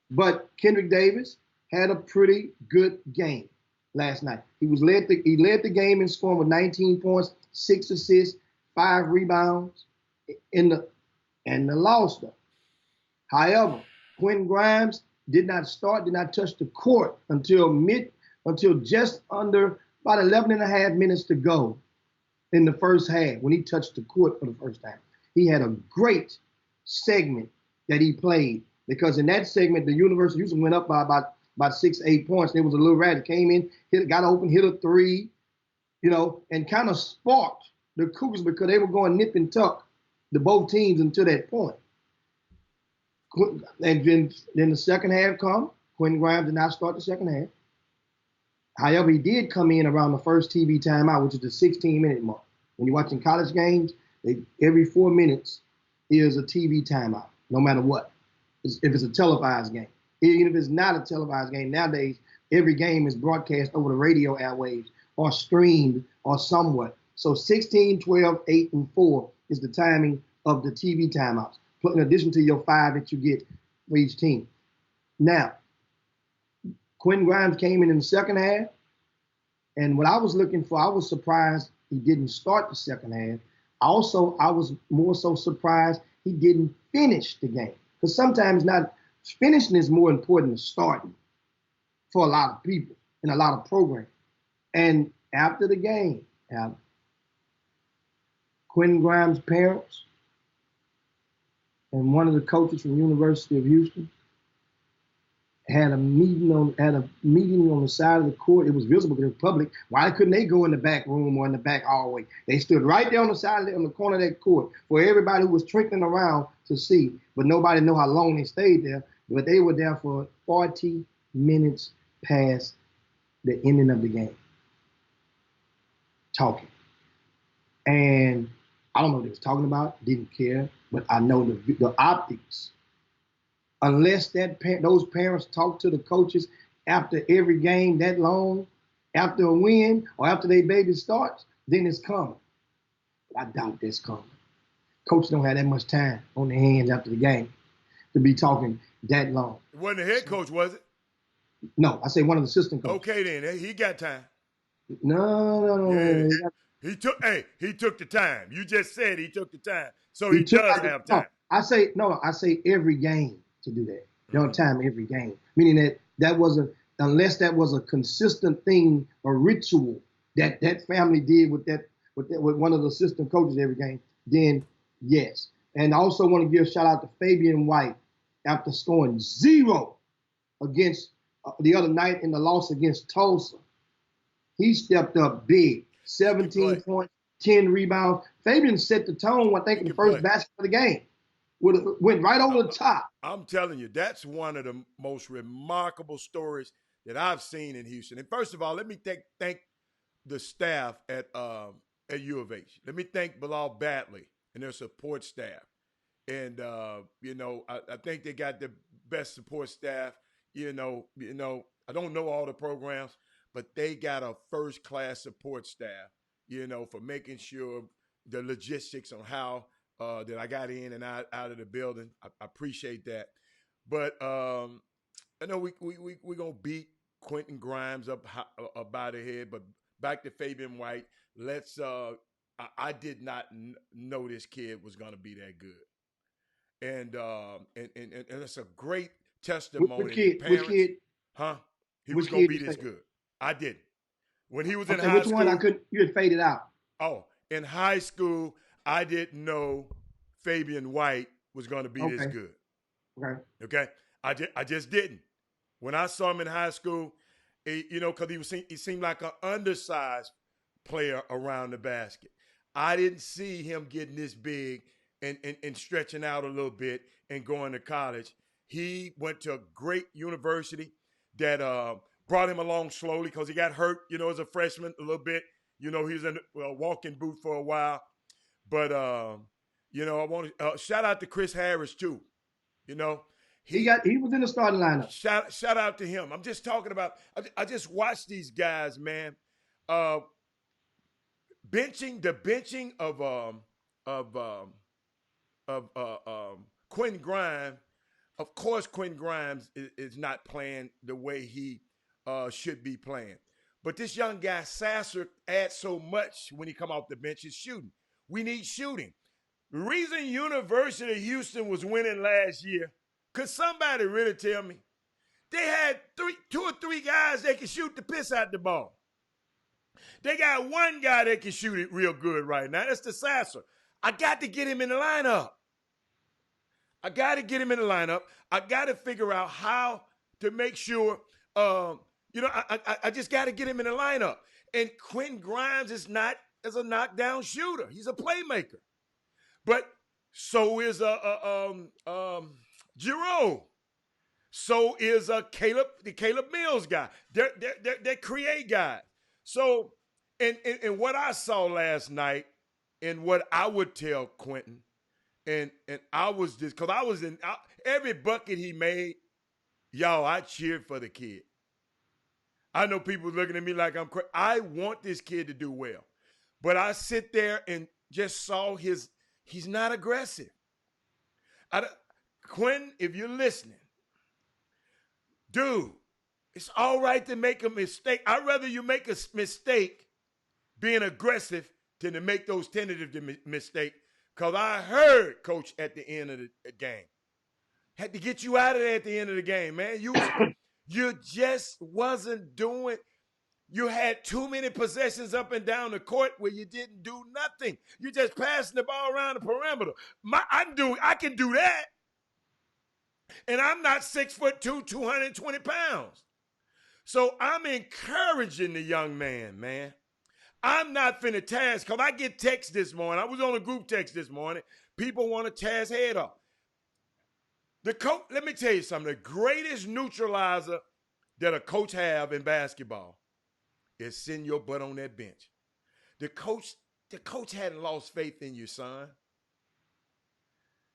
S4: But Kendrick Davis had a pretty good game last night. He led the game in scoring with 19 points, 6 assists, 5 rebounds in the loss though. However, Quentin Grimes did not touch the court until just under about 11 and a half minutes to go in the first half, when he touched the court for the first time. He had a great segment that he played, because in that segment, the University of Houston went up by about 6-8 points. There was a little rat came in, got open, hit a three, and kind of sparked the Cougars, because they were going nip and tuck both teams until that point. And then the second half come. Quentin Grimes did not start the second half. However, he did come in around the first TV timeout, which is the 16-minute mark. When you're watching college games, every 4 minutes is a TV timeout, no matter what. If it's a televised game. Even if it's not a televised game, nowadays, every game is broadcast over the radio airwaves or streamed or somewhat. So 16, 12, 8, and 4 is the timing of the TV timeouts, in addition to your 5 that you get for each team. Now, Quentin Grimes came in the second half, And what I was looking for, I was surprised he didn't start the second half. Also, I was more so surprised he didn't finish the game. Because sometimes not finishing is more important than starting for a lot of people in a lot of programs. And after the game, Quentin Grimes' parents and one of the coaches from University of Houston had a meeting on the side of the court. It was visible to the public. Why couldn't they go in the back room or in the back hallway? They stood right there on the side on the corner of that court for everybody who was trickling around to see. But nobody knew how long they stayed there. But they were there for 40 minutes past the ending of the game, talking. And I don't know what they was talking about. Didn't care. But I know the optics. Unless those parents talk to the coaches after every game that long, after a win or after their baby starts, then it's coming. But I doubt that's coming. Coaches don't have that much time on their hands after the game to be talking that long.
S2: It wasn't the head coach, was it?
S4: No, I say one of the assistant coaches.
S2: Okay, then he got time.
S4: No.
S2: Yeah. He took the time. You just said he took the time, so he does have time.
S4: I say every game to do that. They don't time every game, meaning unless that was a consistent thing, a ritual that family did with one of the assistant coaches every game, then yes. And I also want to give a shout out to Fabian White after scoring 0 against the other night in the loss against Tulsa. He stepped up big, 17 points, 10 rebounds. Fabian set the tone, I think, in the first basket of the game. Went right over the top.
S2: I'm telling you, that's one of the most remarkable stories that I've seen in Houston. And first of all, let me thank the staff at U of H. Let me thank Bilal Batley and their support staff. And I think they got the best support staff. I don't know all the programs, but they got a first-class support staff, for making sure the logistics on how that I got in and out of the building. I appreciate that. But I know we're going to beat Quentin Grimes up by the head, but back to Fabian White. I did not know this kid was going to be that good. And it's a great testimony.
S4: Which kid?
S2: Huh? He was going to be this good. I didn't. When he was in high school.
S4: Which one you had faded out?
S2: Oh, in high school, I didn't know Fabian White was going to be this good. Okay. I just didn't. When I saw him in high school, because he seemed like an undersized player around the basket. I didn't see him getting this big and stretching out a little bit and going to college. He went to a great university that brought him along slowly because he got hurt, as a freshman a little bit. He was in a walking boot for a while. But, I want to shout out to Chris Harris, too. He
S4: was in the starting lineup.
S2: Shout out to him. I'm just talking about, I just watched these guys, man. The benching of Quentin Grimes. Of course, Quentin Grimes is not playing the way he should be playing. But this young guy, Sasser, adds so much when he come off the bench is shooting. We need shooting. The reason University of Houston was winning last year, could somebody really tell me? They had 2 or 3 guys that can shoot the piss out the ball. They got one guy that can shoot it real good right now. That's the Sasser. I got to get him in the lineup. I got to figure out how to make sure, I just got to get him in the lineup. And Quentin Grimes is not as a knockdown shooter. He's a playmaker. But so is Jerome. So is the Caleb Mills guy. They're create guys. So, and what I saw last night, and what I would tell Quentin, and I was just, because I was in every bucket he made, y'all, I cheered for the kid. I know people looking at me like I'm crazy. I want this kid to do well. But I sit there and just saw he's not aggressive. Quentin, if you're listening, dude, It's all right to make a mistake. I'd rather you make a mistake being aggressive than to make those tentative mistakes. Because I heard, Coach, at the end of the game, had to get you out of there at the end of the game, man. You just wasn't doing. You had too many possessions up and down the court where you didn't do nothing. You just passing the ball around the perimeter. I can do that. And I'm not 6'2", 220 pounds. So I'm encouraging the young man. I'm not finna task, because I get texts this morning. I was on a group text this morning. People want to tear his head off. The coach, let me tell you something. The greatest neutralizer that a coach have in basketball is send your butt on that bench. The coach hadn't lost faith in you, son.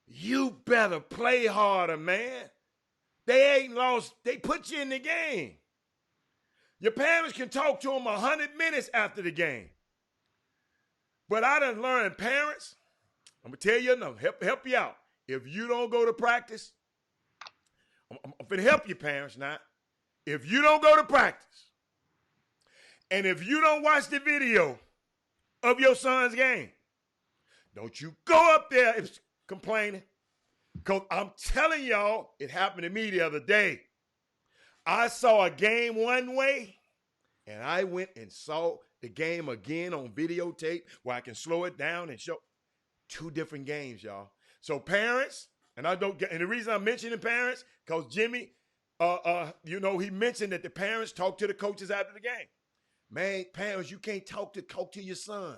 S2: You better play harder, man. They ain't lost. They put you in the game. Your parents can talk to them 100 minutes after the game. But I done learned, parents, I'm going to tell you enough, help you out. If you don't go to practice, I'm going to help you, parents, now. If you don't go to practice, and if you don't watch the video of your son's game, don't you go up there complaining. Because I'm telling y'all, it happened to me the other day. I saw a game one way, and I went and saw the game again on videotape where I can slow it down and show two different games, y'all. So parents, and the reason I'm mentioning parents, because Jimmy, he mentioned that the parents talk to the coaches after the game. Man, parents, you can't talk to your son.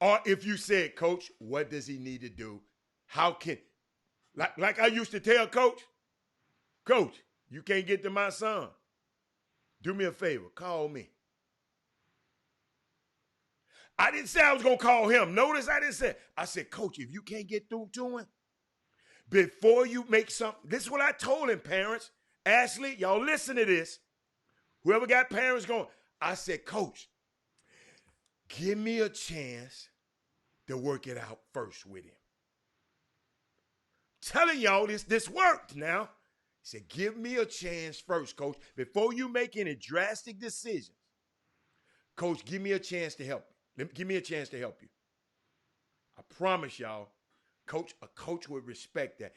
S2: Or if you said, Coach, what does he need to do? How can, like I used to tell Coach, you can't get to my son. Do me a favor, call me. I didn't say I was going to call him. Notice I didn't say, I said, Coach, if you can't get through to him, before you make something, this is what I told him, parents. Ashley, y'all listen to this. Whoever got parents going, I said, Coach, give me a chance to work it out first with him. Telling y'all this worked now. He said, give me a chance first, Coach. Before you make any drastic decisions, Coach, give me a chance to help you. Give me a chance to help you. I promise y'all, a coach would respect that.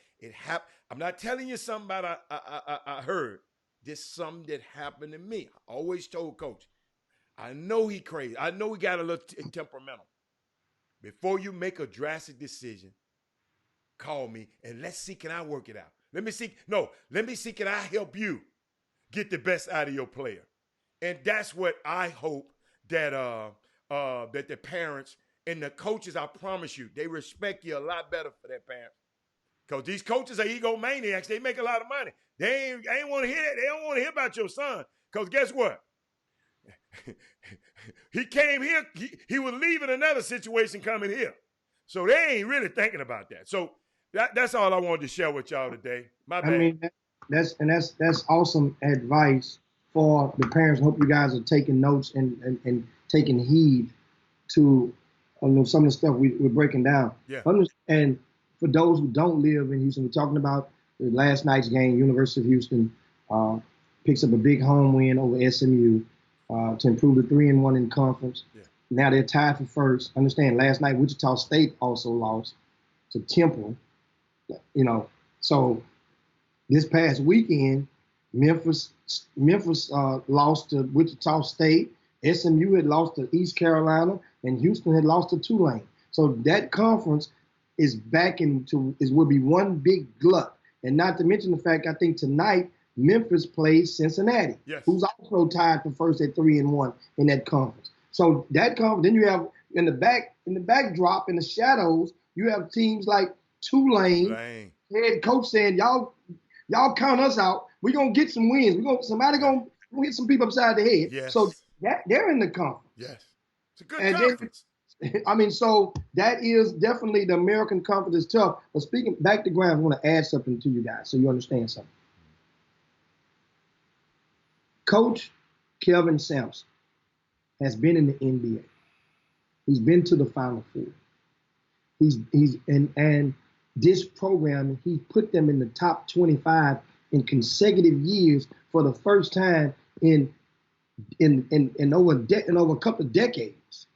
S2: I'm not telling you something about I heard. This is something that happened to me. I always told Coach, I know he crazy. I know he got a little temperamental. Before you make a drastic decision, call me and let's see, can I work it out? Let me see, can I help you get the best out of your player? And that's what I hope that that the parents and the coaches, I promise you, they respect you a lot better for their parents. Because these coaches are egomaniacs. They make a lot of money. They ain't want to hear that. They don't want to hear about your son. Because guess what? He came here. He was leaving another situation coming here. So they ain't really thinking about that. So that's all I wanted to share with y'all today. My bad.
S4: I mean, that's awesome advice for the parents. I hope you guys are taking notes and taking heed to some of the stuff we're breaking down.
S2: Yeah.
S4: And for those who don't live in Houston, we're talking about the last night's game. University of Houston picks up a big home win over SMU to improve to 3-1 in conference. Yeah. Now they're tied for first. Understand, last night Wichita State also lost to Temple. So this past weekend, Memphis lost to Wichita State. SMU had lost to East Carolina, and Houston had lost to Tulane. So that conference is will be one big glut. And not to mention the fact, I think tonight Memphis plays Cincinnati,
S2: yes,
S4: who's also tied for first at 3-1 in that conference. So that conference, then you have in the backdrop, in the shadows, you have teams like Tulane. Head coach saying, y'all count us out. We're gonna get some wins. Somebody gonna hit some people upside the head.
S2: Yes.
S4: So they're in the conference.
S2: Yes. It's a good conference.
S4: So that is definitely the American Conference is tough. But speaking back to ground, I want to add something to you guys so you understand something. Coach Kelvin Sampson has been in the NBA. He's been to the Final Four. And this program, he put them in the top 25 in consecutive years for the first time in over a couple of decades,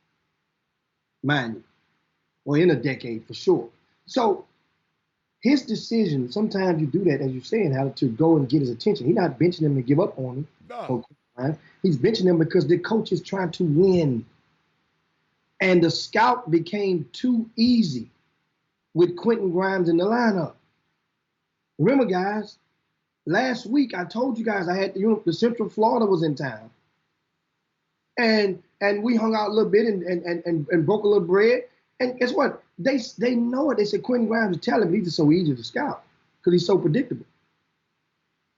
S4: mind you, or in a decade for sure. So his decision, sometimes you do that, as you're saying, how to go and get his attention. He's not benching him to give up on him.
S2: No.
S4: Okay, he's benching him because the coach is trying to win. And the scout became too easy with Quentin Grimes in the lineup. Remember, guys, last week I told you guys I had the Central Florida was in town. And we hung out a little bit and broke a little bread. And guess what? They know it. They said Quentin Grimes is telling, but he's just so easy to scout because he's so predictable.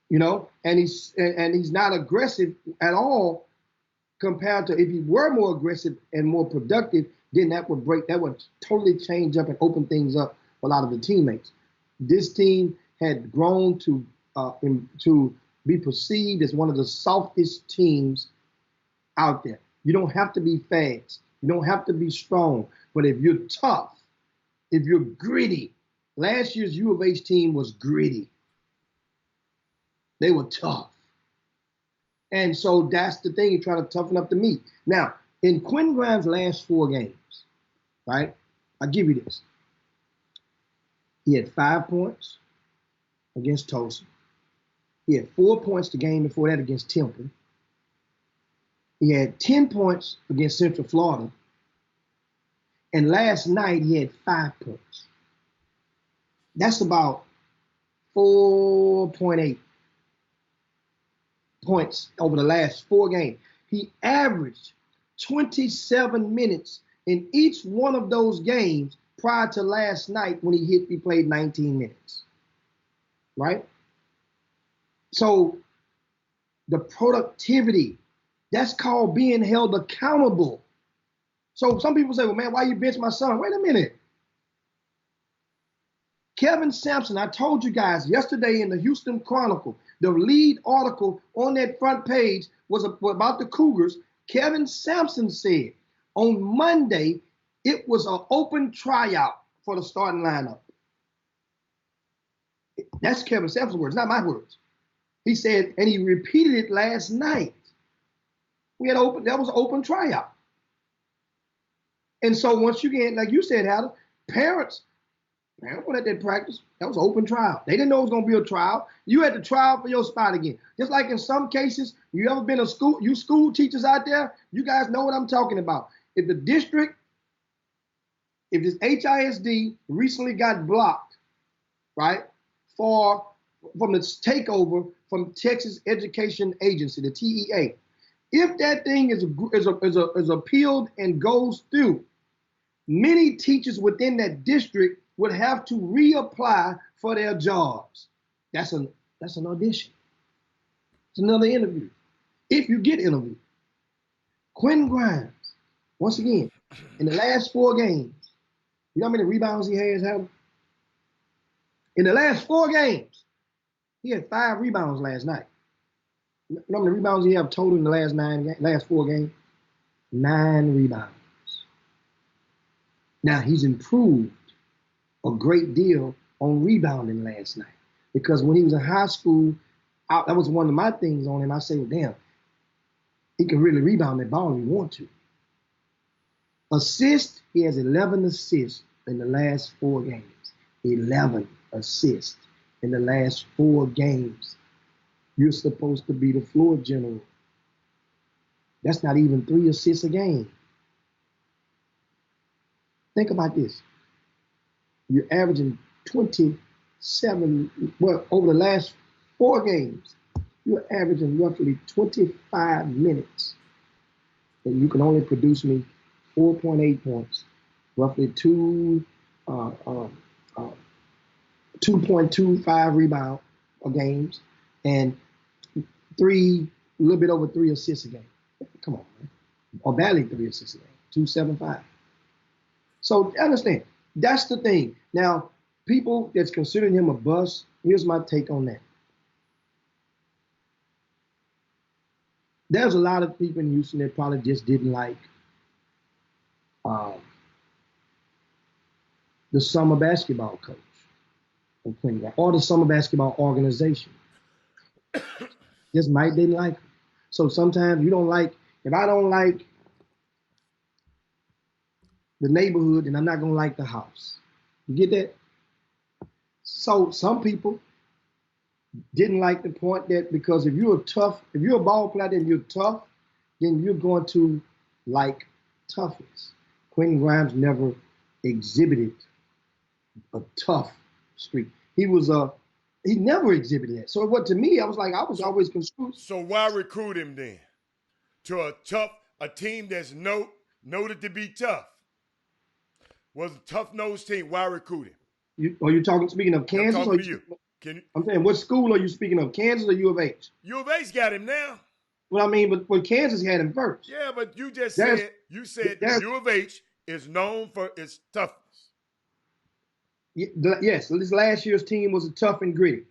S4: You know, and he's not aggressive at all compared to if he were more aggressive and more productive, then that would totally change up and open things up for a lot of the teammates. This team had grown to be perceived as one of the softest teams out there. You don't have to be fast. You don't have to be strong. But if you're tough, if you're gritty, last year's U of H team was gritty. They were tough. And so that's the thing, you're trying to toughen up the meat. Now, in Quentin Grimes' last 4 games, right, I'll give you this. He had 5 points against Tulsa. He had 4 points the game before that against Temple. He had 10 points against Central Florida. And last night, he had 5 points. That's about 4.8 points over the last 4 games. He averaged 27 minutes in each one of those games prior to last night when he played 19 minutes. Right? So the productivity, that's called being held accountable. So some people say, well, man, why you bench my son? Wait a minute. Kevin Sampson, I told you guys yesterday in the Houston Chronicle, the lead article on that front page was about the Cougars. Kevin Sampson said on Monday, it was an open tryout for the starting lineup. That's Kevin Sampson's words, not my words. He said, and he repeated it last night. That was an open tryout. And so once you get, like you said, Howard, parents went at that practice. That was an open trial. They didn't know it was going to be a trial. You had to trial for your spot again. Just like in some cases, you ever been you school teachers out there, you guys know what I'm talking about. If this HISD recently got blocked, right, from the takeover from Texas Education Agency, the TEA, if that thing is appealed and goes through, many teachers within that district would have to reapply for their jobs. That's an audition. It's another interview. If you get interviewed. Quentin Grimes, once again, in the last 4 games, you know how many rebounds he has, Howard? In the last 4 games, he had 5 rebounds last night. You know how many rebounds he have total in the last 4 games? 9 rebounds. Now, he's improved a great deal on rebounding last night. Because when he was in high school, that was one of my things on him. I said, well, damn, he can really rebound that ball if he wants to. Assists, he has 11 assists in the last 4 games. 11 assists in the last 4 games. You're supposed to be the floor general. That's not even 3 assists a game. Think about this. You're averaging 27, well, over the last 4 games, you're averaging roughly 25 minutes. And you can only produce me 4.8 points, roughly 2.25 rebound games, and a little bit over 3 assists a game. Come on, man. Or barely 3 assists a game, 2.75. So understand, that's the thing. Now, people that's considering him a bust, here's my take on that. There's a lot of people in Houston that probably just didn't like the summer basketball coach or the summer basketball organization. Just might didn't like him. So sometimes you don't like, if I don't like the neighborhood, then I'm not gonna like the house. You get that? So some people didn't like the point that because if you're a ball player and you're tough, then you're going to like toughness. Quentin Grimes never exhibited a tough streak. He never exhibited that. So what to me, I was always confused.
S2: So why recruit him then to a team that's noted to be tough? Was a tough-nosed team. Why recruit him?
S4: Are you speaking of Kansas?
S2: I'm talking to you.
S4: I'm saying, what school are you speaking of, Kansas or U of H?
S2: U of H got him now.
S4: Well, I mean, but Kansas had him first.
S2: Yeah, but you just said U of H is known for its toughness.
S4: Yes, this last year's team was a tough and gritty.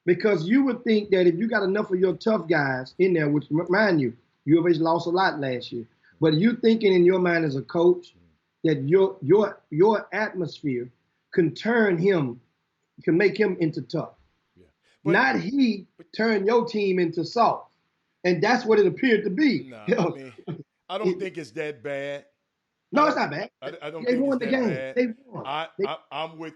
S4: Because you would think that if you got enough of your tough guys in there, which, mind you, U of H lost a lot last year, but you thinking in your mind as a coach that your atmosphere can make him into tough. Yeah. But, not he turn your team into soft. And that's what it appeared to be.
S2: No, I don't think it's that bad.
S4: No, it's not bad.
S2: I don't
S4: they
S2: think
S4: won
S2: it's
S4: the
S2: that
S4: game.
S2: bad.
S4: They won.
S2: I'm with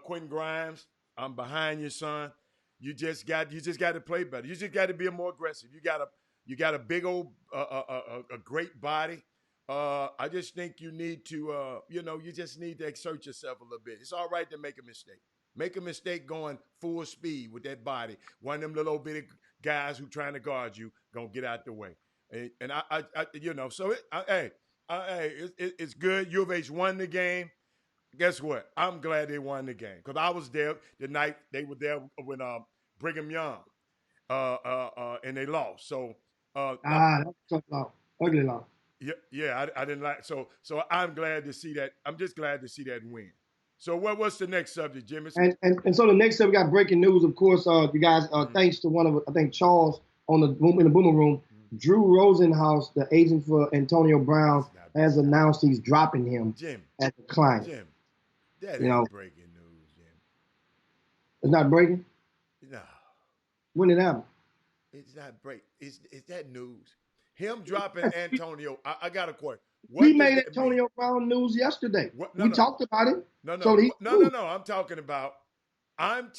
S2: Quentin Grimes. I'm behind you, son. You just got to play better. You just got to be more aggressive. You got a big old a great body. I just think you need to you just need to exert yourself a little bit. It's all right to make a mistake. Make a mistake going full speed with that body. One of them little bitty guys who trying to guard you gonna get out the way. And it's good. U of H won the game. Guess what? I'm glad they won the game because I was there the night they were there when Brigham Young and they lost. So
S4: that's a loss, ugly loss.
S2: Yeah, I didn't like so I'm glad to see that. I'm just glad to see that win. So what's the next subject, Jimmy?
S4: And so the next subject, we got breaking news. Of course, you guys, thanks to one of I think Charles in the Boomer Room, Drew Rosenhaus, the agent for Antonio Brown, has announced he's dropping him at the client.
S2: Jim, that ain't breaking news, Jim.
S4: It's not breaking?
S2: No.
S4: When did it happen?
S2: It's not break. Is that news? Him dropping Antonio. I got a question.
S4: We made Antonio Brown news yesterday. We talked about it.
S2: No. I'm talking about. I'm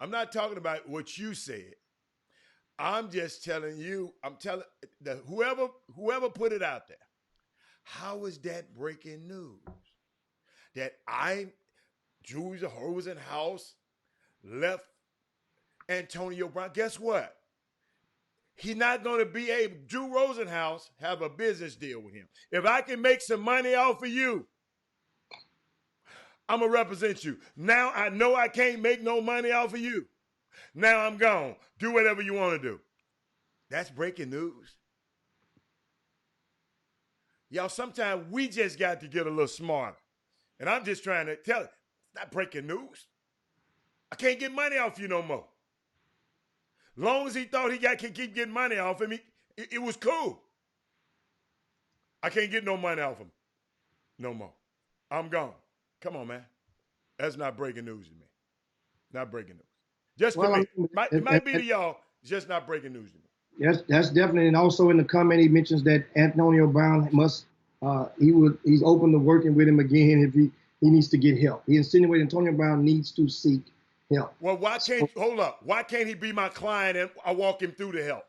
S2: not talking about what you said. I'm just telling you. I'm telling that whoever put it out there. How is that breaking news? That Drew Rosenhaus left Antonio Brown. Guess what? He's not going to be able. Drew Rosenhaus have a business deal with him. If I can make some money off of you, I'm going to represent you. Now I know I can't make no money off of you. Now I'm gone. Do whatever you want to do. That's breaking news. Y'all, sometimes we just got to get a little smarter. And I'm just trying to tell it. It's not breaking news. I can't get money off you no more. Long as he thought he could keep getting money off him, it was cool. I can't get no money off him no more. I'm gone. Come on, man. That's not breaking news to me. Not breaking news. Just to me. It might be to y'all. It's just not breaking news to me.
S4: Yes, that's definitely. And also in the comment, he mentions that Antonio Brown he's open to working with him again if he needs to get help. He insinuated Antonio Brown needs to seek help.
S2: Well, why can't he be my client and I walk him through the help?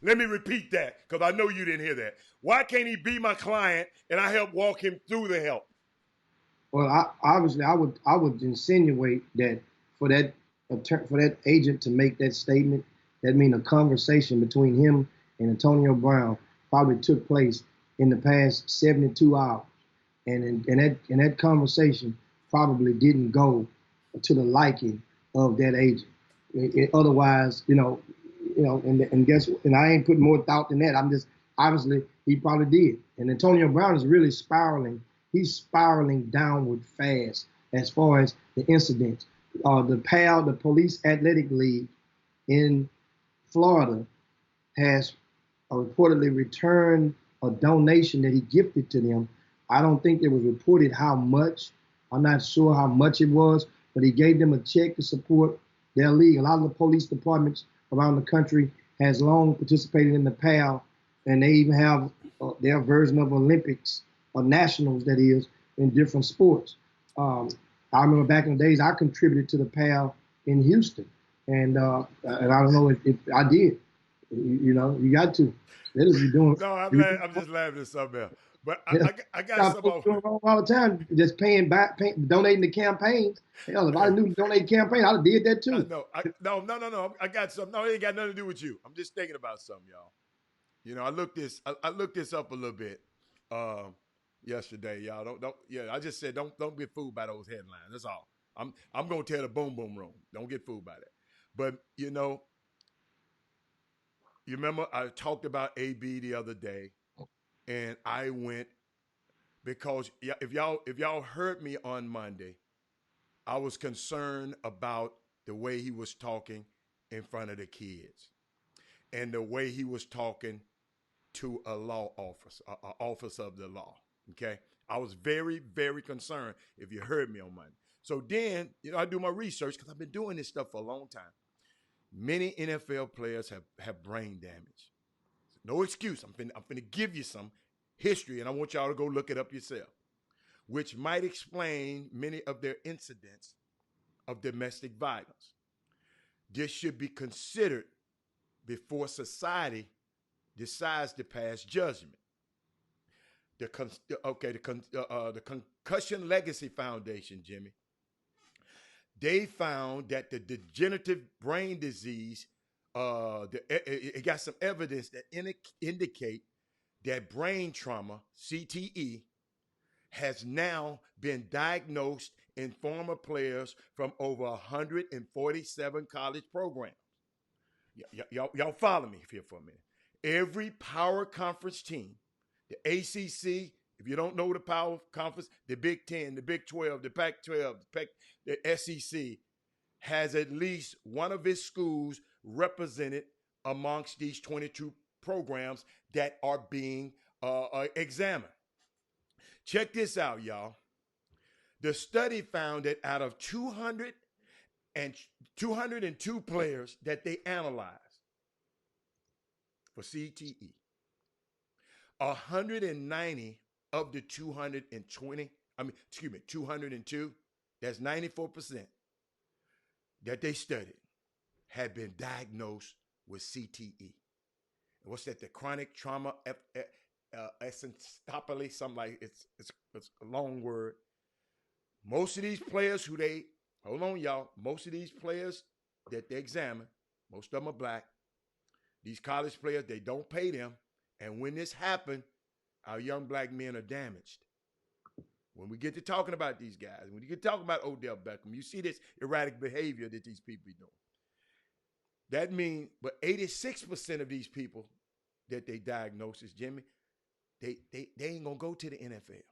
S2: Let me repeat that because I know you didn't hear that. Why can't he be my client and I help walk him through the help?
S4: Well, I would insinuate that for that agent to make that statement, that means a conversation between him and Antonio Brown probably took place in the past 72 hours, and that conversation probably didn't go to the liking of that agent. Otherwise, and guess, and I ain't putting more thought than that. I'm just, obviously he probably did. And Antonio Brown is really spiraling. He's spiraling downward fast as far as the incidents. The Police Athletic League in Florida has reportedly returned a donation that he gifted to them. I don't think it was reported how much. I'm not sure how much it was, but he gave them a check to support their league. A lot of the police departments around the country has long participated in the PAL, and they even have their version of Olympics or nationals, that is, in different sports. I remember back in the days I contributed to the PAL in Houston, and I don't know if I did. You know, you got to. That is you doing.
S2: No, I'm just laughing at something else. But I got some of
S4: doing wrong all the time, just donating to campaigns. Hell, if I knew to donate campaign, I'd have did that too.
S2: No, I got something. No, it ain't got nothing to do with you. I'm just thinking about something, y'all. You know, I looked this up a little bit yesterday, y'all. I just said don't get fooled by those headlines. That's all. I'm gonna tell the boom boom room. Don't get fooled by that. But you know, you remember I talked about AB the other day, and I went because if y'all heard me on Monday, I was concerned about the way he was talking in front of the kids and the way he was talking to a law officer, an officer of the law. Okay. I was very, very concerned if you heard me on Monday. So then, you know, I do my research because I've been doing this stuff for a long time. Many NFL players have brain damage. No excuse. I'm finna give you some history, and I want y'all to go look it up yourself, which might explain many of their incidents of domestic violence. This should be considered before society decides to pass judgment. The Concussion Legacy Foundation, Jimmy, they found that the degenerative brain disease, it got some evidence that indicate that brain trauma, CTE, has now been diagnosed in former players from over 147 college programs. Y'all follow me here for a minute. Every power conference team, the ACC, if you don't know the power conference, the Big 10, the Big 12, the Pac-12, the SEC, has at least one of its schools represented amongst these 22 programs that are being examined. Check this out, y'all. The study found that out of 202 players that they analyzed for CTE, 190 of the 202, that's 94% that they studied, had been diagnosed with CTE. And what's that? The chronic trauma encephalopathy, something like it's a long word. Most of these players most of these players that they examine, most of them are black. These college players, they don't pay them. And when this happened, our young black men are damaged. When we get to talking about these guys, when you get talking about Odell Beckham, you see this erratic behavior that these people are doing. That means, but 86% of these people that they diagnose as Jimmy, they ain't gonna go to the NFL.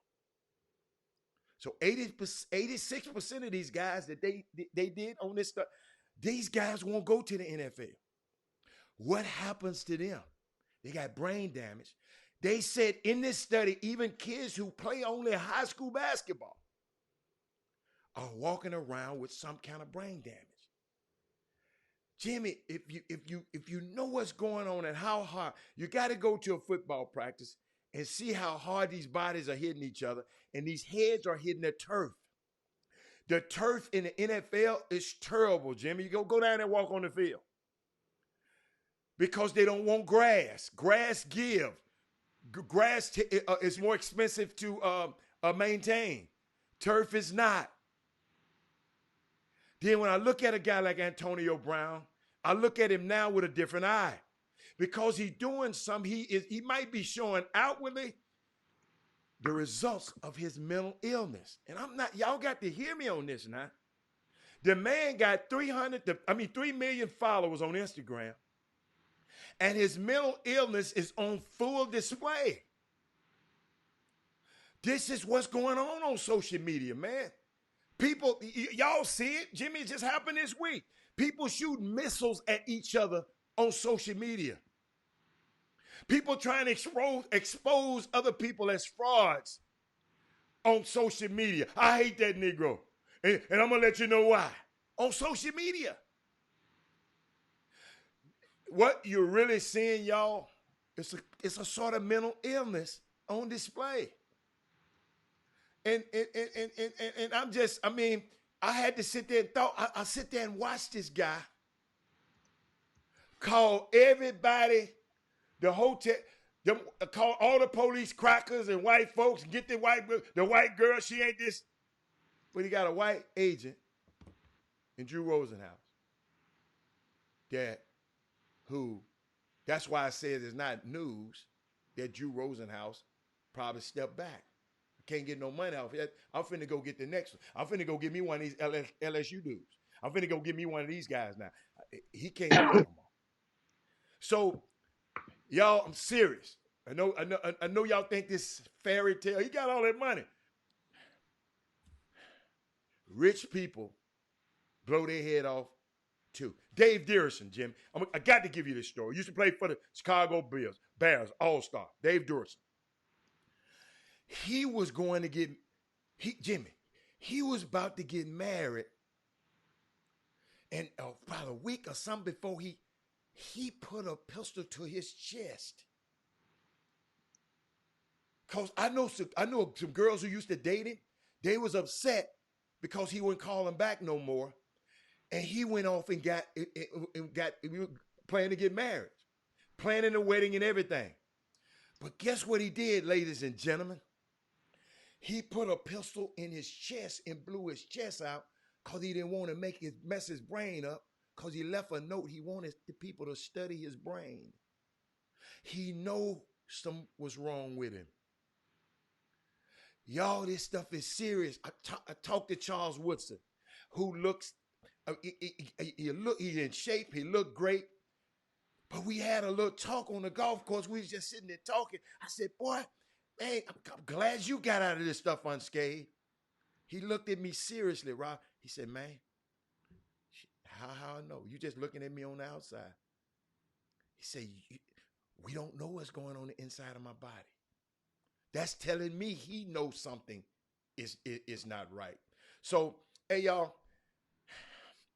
S2: So 86% of these guys that they did on this stuff, these guys won't go to the NFL. What happens to them? They got brain damage. They said in this study, even kids who play only high school basketball are walking around with some kind of brain damage. Jimmy, if you know what's going on and how hard, you got to go to a football practice and see how hard these bodies are hitting each other, and these heads are hitting the turf. The turf in the NFL is terrible, Jimmy. You go down and walk on the field because they don't want grass. Grass gives. Grass is more expensive to maintain. Turf is not. Then when I look at a guy like Antonio Brown, I look at him now with a different eye because he's doing something. He might be showing outwardly the results of his mental illness. And y'all got to hear me on this now. The man got 3 million followers on Instagram. And his mental illness is on full display. This is what's going on social media, man. People, y'all see it? Jimmy, it just happened this week. People shooting missiles at each other on social media. People trying to expose other people as frauds on social media. I hate that Negro. And I'm going to let you know why. On social media. what you're really seeing, y'all, it's a sort of mental illness on display. And I'm just, I mean, I had to sit there and I sit there and watch this guy call everybody, the hotel, call all the police crackers and white folks and get the white girl, she ain't this. But he got a white agent in Drew Rosenhaus that's why I said it's not news that Drew Rosenhaus probably stepped back. Can't get no money off it. I'm finna go get the next one. I'm finna go get me one of these LSU dudes. I'm finna go get me one of these guys now. He can't do it no more. So, y'all, I'm serious. I know y'all think this fairy tale. He got all that money. Rich people blow their head off too. Dave Durison, Jim. I got to give you this story. Used to play for the Chicago Bears, All-Star. Dave Durison. He was going to get, he was about to get married. And about a week or something before he put a pistol to his chest. Cause I know some girls who used to date him. They was upset because he wouldn't call them back no more. And he went off and got planning to get married, planning a wedding and everything. But guess what he did, ladies and gentlemen? He put a pistol in his chest and blew his chest out because he didn't want to mess his brain up, because he left a note. He wanted the people to study his brain. He know something was wrong with him. Y'all, this stuff is serious. I talked to Charles Woodson, who looks, he's in shape. He looked great. But we had a little talk on the golf course. We was just sitting there talking. I said, boy, man, I'm glad you got out of this stuff unscathed. He looked at me seriously, Rob. He said, man, how I know? You just looking at me on the outside. He said, we don't know what's going on the inside of my body. That's telling me he knows something is not right. So, hey, y'all,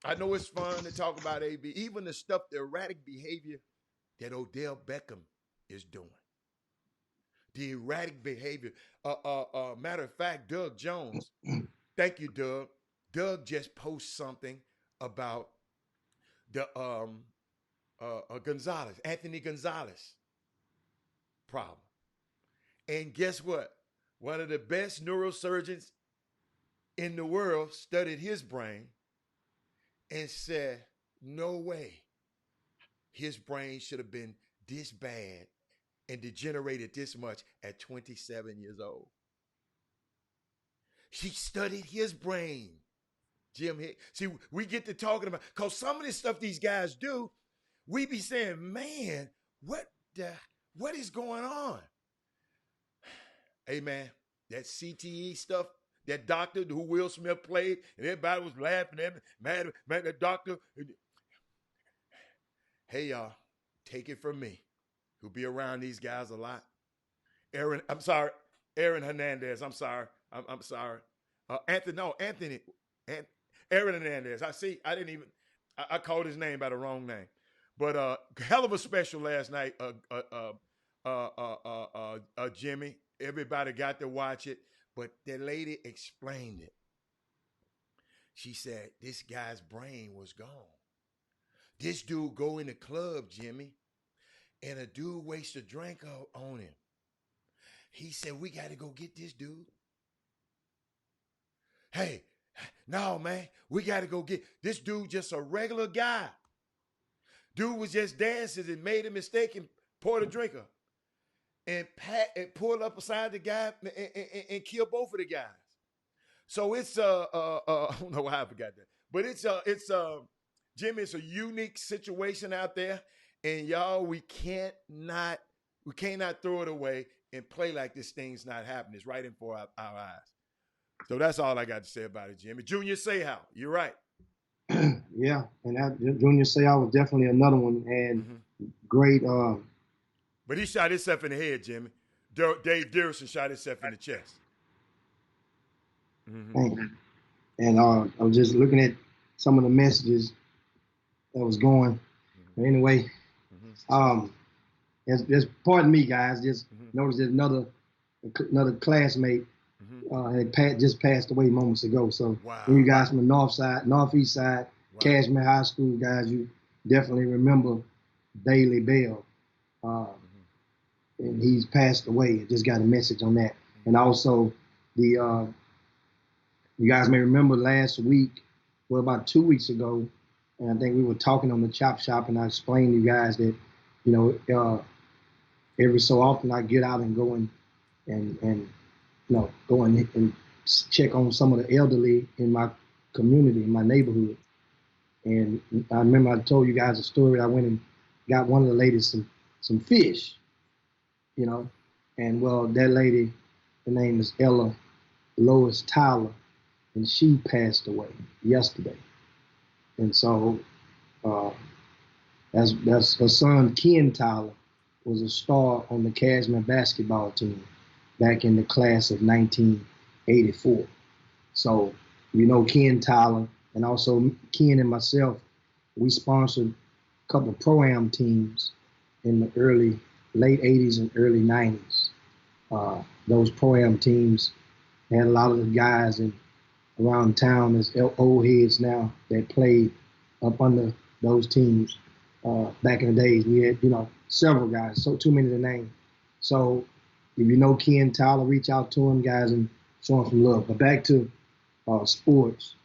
S2: I know it's fun to talk about AB, even the stuff, the erratic behavior that Odell Beckham is doing. The erratic behavior. Matter of fact, Doug Jones, thank you, Doug. Doug just posted something about the Anthony Gonzalez problem. And guess what? One of the best neurosurgeons in the world studied his brain and said, no way his brain should have been this bad and degenerated this much at 27 years old. She studied his brain, Jim Hicks. See, we get to talking about, because some of this stuff these guys do, we be saying, man, what is going on? Hey, man, that CTE stuff, that doctor who Will Smith played, and everybody was laughing at me, man, the doctor. Hey, y'all, take it from me, who be around these guys a lot. Aaron Hernandez, I'm sorry. Aaron Hernandez. I called his name by the wrong name. But hell of a special last night, Jimmy. Everybody got to watch it, but the lady explained it. She said, this guy's brain was gone. This dude go in the club, Jimmy, and a dude wastes a drink on him. He said, we got to go get this dude. Hey, no, man, we got to go get this dude, just a regular guy. Dude was just dancing and made a mistake and poured a drink up. And pulled up beside the guy and killed both of the guys. So it's I don't know why I forgot that, but it's Jimmy, it's a unique situation out there, and y'all, we cannot throw it away and play like this thing's not happening. It's right in for our eyes. So that's all I got to say about it, Jimmy. Junior Seau, you're right.
S4: Yeah, and Junior Seau was definitely another one, and great.
S2: But he shot himself in the head, Jimmy. Dave Durison shot himself in the chest.
S4: Mm-hmm. And I was just looking at some of the messages that was going. Anyway, Just pardon me, guys. Just noticed that another classmate just passed away moments ago. So when you guys from the northeast side, Cashmere High School guys, you definitely remember Bailey Bell. And he's passed away. I just got a message on that. And also you guys may remember last week, well, about 2 weeks ago, and I think we were talking on the Chop Shop, and I explained to you guys that, every so often I get out and go and check on some of the elderly in my community, in my neighborhood. And I remember I told you guys a story. I went and got one of the ladies some fish, and well, that lady, her name is Ella Lois Tyler, and she passed away yesterday. And so that's her son, Ken Tyler, was a star on the Cashmere basketball team back in the class of 1984. So, Ken Tyler, and also Ken and myself, we sponsored a couple of Pro-Am teams in the late 80s and early 90s. Those Pro-Am teams had a lot of the guys around town as old heads now that played up under those teams back in the days. We had, several guys, so too many to name. So if you know Ken Tyler, reach out to him, guys, and show him some love. But back to sports.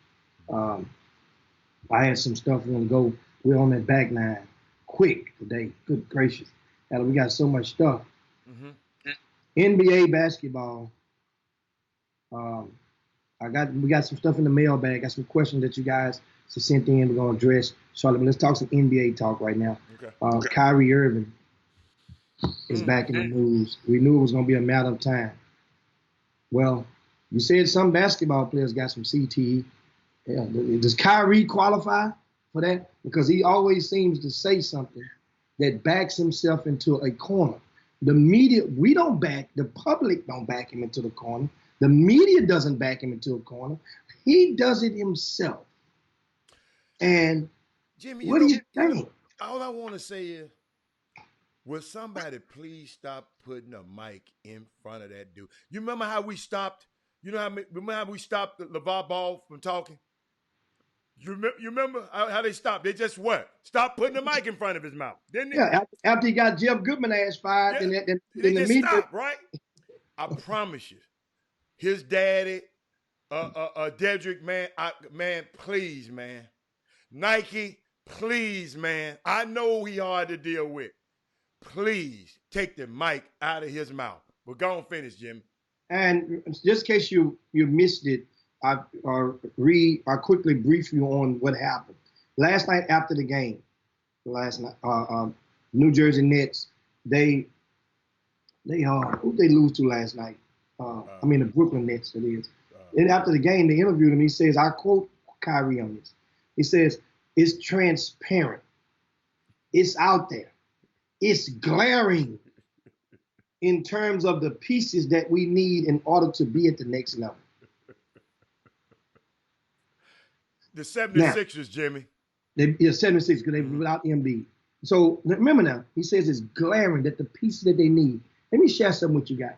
S4: I had some stuff we're going to go. We're on that back line quick today. Good gracious. We got so much stuff. NBA basketball. We got some stuff in the mailbag. Got some questions that you guys sent in. We're going to address shortly. But let's talk some NBA talk right now. Okay. Kyrie Irving is back in the news. We knew it was going to be a matter of time. Well, you said some basketball players got some CTE. Yeah, does Kyrie qualify for that? Because he always seems to say something that backs himself into a corner. The media, the public don't back him into the corner. The media doesn't back him into a corner. He does it himself. And
S2: Jimmy,
S4: what do you think?
S2: All I want to say is, will somebody please stop putting a mic in front of that dude? You remember how we stopped? Remember how we stopped LeVar Ball from talking? You remember how they stopped? They just stopped putting the mic in front of his mouth, didn't they?
S4: Yeah, after he got Jeff Goodman ass fired,
S2: yeah.
S4: then
S2: they
S4: the
S2: just
S4: media
S2: stopped, right? I promise you, his daddy, Dedrick, man, please, man. Nike, please, man. I know he hard to deal with. Please take the mic out of his mouth. But go on, finish, Jimmy.
S4: And just in case you missed it, I quickly brief you on what happened last night after the game. New Jersey Nets. Who they lose to last night? The Brooklyn Nets. It is. And after the game, they interviewed him. He says, I quote Kyrie on this. He says, "It's transparent. It's out there. It's glaring in terms of the pieces that we need in order to be at the next level."
S2: The 76ers, Jimmy.
S4: 76 because they were without Embiid. So remember now, he says it's glaring that the pieces that they need. Let me share something with you guys.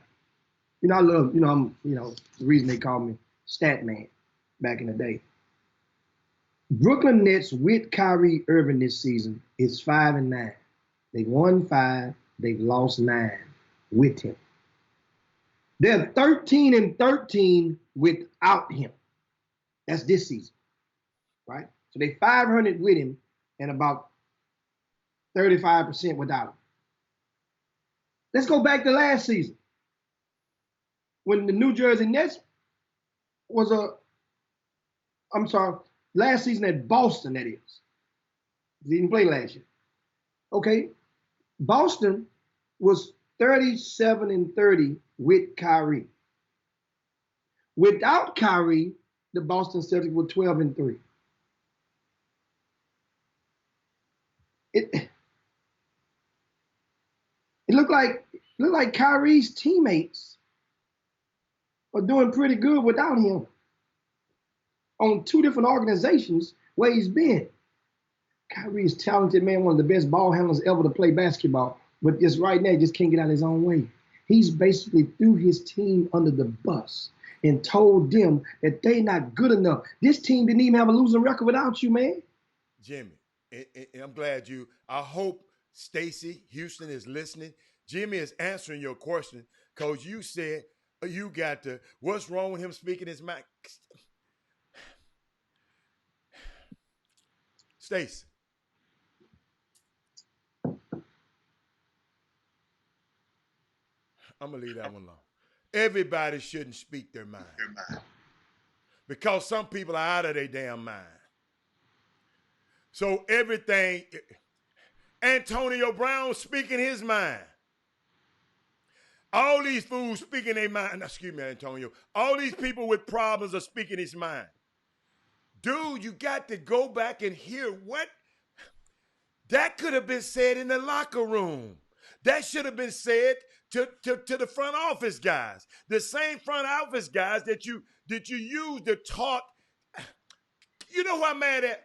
S4: I love, the reason they call me Stat Man back in the day. Brooklyn Nets with Kyrie Irving this season is 5-9. They won 5, they've lost 9 with him. They're 13-13 without him. That's this season, right? So they 500 with him and about 35% without him. Let's go back to last season when the New Jersey Nets last season at Boston, that is. He didn't play last year. Okay, Boston was 37-30 with Kyrie. Without Kyrie, the Boston Celtics were 12-3. It looked like Kyrie's teammates are doing pretty good without him on 2 different organizations where he's been. Kyrie is talented, man, one of the best ball handlers ever to play basketball. But just right now, he just can't get out of his own way. He's basically threw his team under the bus and told them that they not good enough. This team didn't even have a losing record without you, man.
S2: Jimmy, and I'm glad I hope Stacy Houston is listening. Jimmy is answering your question because you said you got to, what's wrong with him speaking his mind? Stacy. I'm going to leave that one alone. Everybody shouldn't speak their mind because some people are out of their damn mind. So everything, Antonio Brown speaking his mind. All these fools speaking their mind. Excuse me, Antonio. All these people with problems are speaking his mind. Dude, you got to go back and hear what that could have been said in the locker room. That should have been said to the front office guys. The same front office guys that you use to talk. You know what I'm mad at?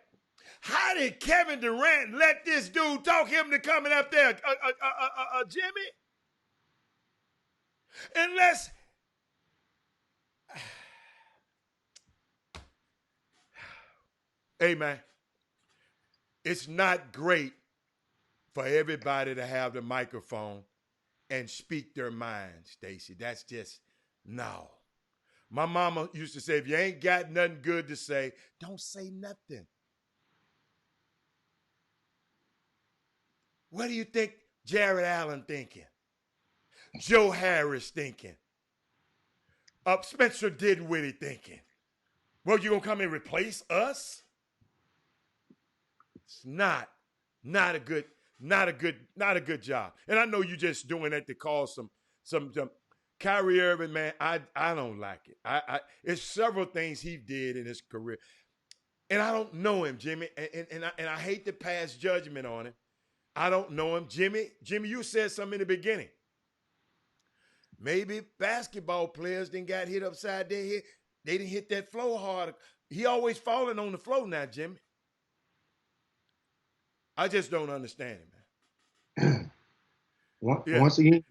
S2: How did Kevin Durant let this dude talk him to coming up there, Jimmy? Unless, hey man, it's not great for everybody to have the microphone and speak their mind, Stacy. That's just, no. My mama used to say, if you ain't got nothing good to say, don't say nothing. What do you think Jared Allen thinking? Joe Harris thinking? Spencer Dinwiddie thinking? Well, you gonna come and replace us? It's not a good job. And I know you just doing that to cause some Kyrie Irving, man. I don't like it. It's several things he did in his career, and I don't know him, Jimmy. And I hate to pass judgment on him. I don't know him, Jimmy. Jimmy, you said something in the beginning. Maybe basketball players didn't got hit upside their head. They didn't hit that floor hard. He always falling on the floor now, Jimmy. I just don't understand it, man.
S4: Once again,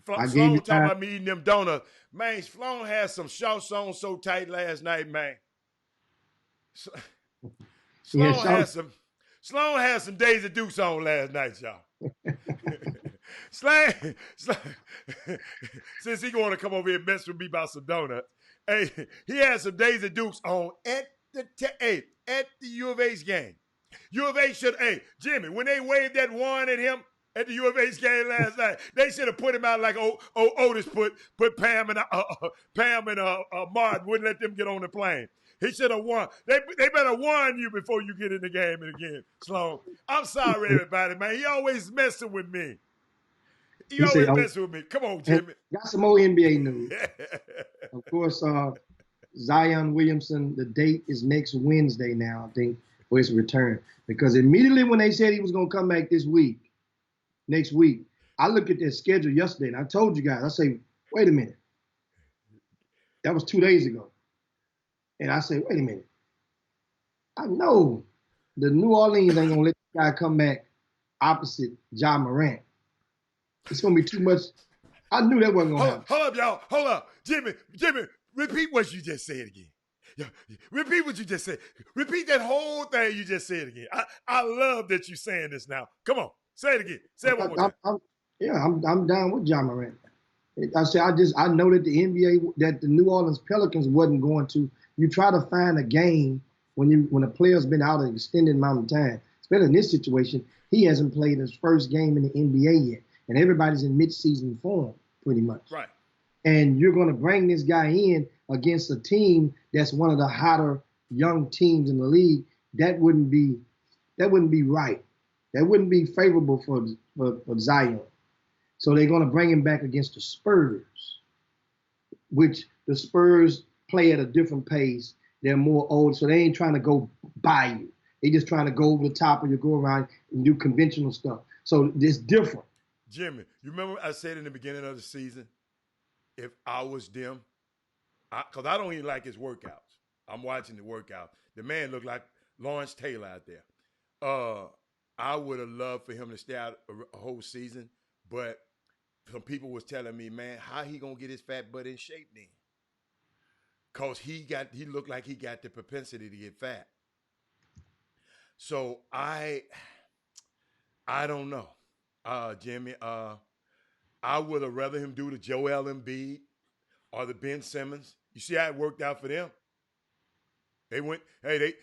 S4: I gave
S2: Sloan
S4: you
S2: talking
S4: time.
S2: about me eating them donuts. Man, Sloan had some shorts on so tight last night, man. Sloan had some Days of Dukes on last night, y'all. Slang, since he going to come over here and mess with me about some donuts, hey, he had some Days of Dukes on at the U of H game. U of H should, Jimmy, when they waved that one at him at the U of H game last night, they should have put him out like Otis put Pam and Martin, wouldn't let them get on the plane. He should have won. They better warn you before you get in the game again, Sloan. I'm sorry, everybody, man. He always messing with me. He always messing with me. Come on, Jimmy.
S4: Got some more NBA news. Of course, Zion Williamson, the date is next Wednesday now, I think, for his return. Because immediately when they said he was going to come back next week, I looked at their schedule yesterday, and I told you guys, I say, wait a minute. That was 2 days ago. And I say, wait a minute. I know the New Orleans ain't going to let this guy come back opposite Ja Morant. It's going to be too much. I knew that wasn't going to happen.
S2: Hold up, y'all. Hold up. Jimmy, repeat what you just said again. Yeah, repeat what you just said. Repeat that whole thing you just said again. I love that you're saying this now. Come on. Say it again. Say it one more time.
S4: I'm down with Ja Morant. I know that the NBA, that the New Orleans Pelicans wasn't going to. You try to find a game when a player's been out an extended amount of time. Especially in this situation, he hasn't played his first game in the NBA yet. And everybody's in mid-season form, pretty much. Right. And you're going to bring this guy in against a team that's one of the hotter young teams in the league. That wouldn't be right. That wouldn't be favorable for Zion. So they're going to bring him back against the Spurs, which the Spurs play at a different pace. They're more old, so they ain't trying to go by you. They just trying to go over the top of you, go around and do conventional stuff. So it's different.
S2: Jimmy, you remember I said in the beginning of the season, if I was them, because I don't even like his workouts. I'm watching the workout. The man looked like Lawrence Taylor out there. I would have loved for him to stay out a whole season, but some people was telling me, man, how he gonna get his fat butt in shape then? Cause he looked like he got the propensity to get fat. So I don't know, Jimmy. I would have rather him do the Joel Embiid or the Ben Simmons. You see how it worked out for them? They went, hey,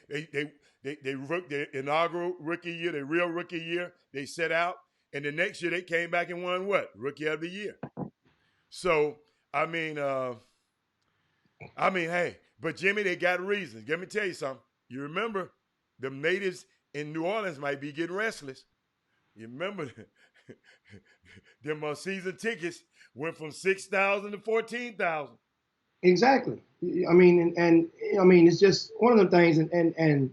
S2: they worked their inaugural rookie year, their real rookie year. They set out, and the next year they came back and won what? Rookie of the year. So hey, but Jimmy, they got reasons. Let me tell you something. You remember, the natives in New Orleans might be getting restless. You remember, them season tickets went from 6,000 to 14,000.
S4: Exactly. I mean, and I mean, it's just one of the things. And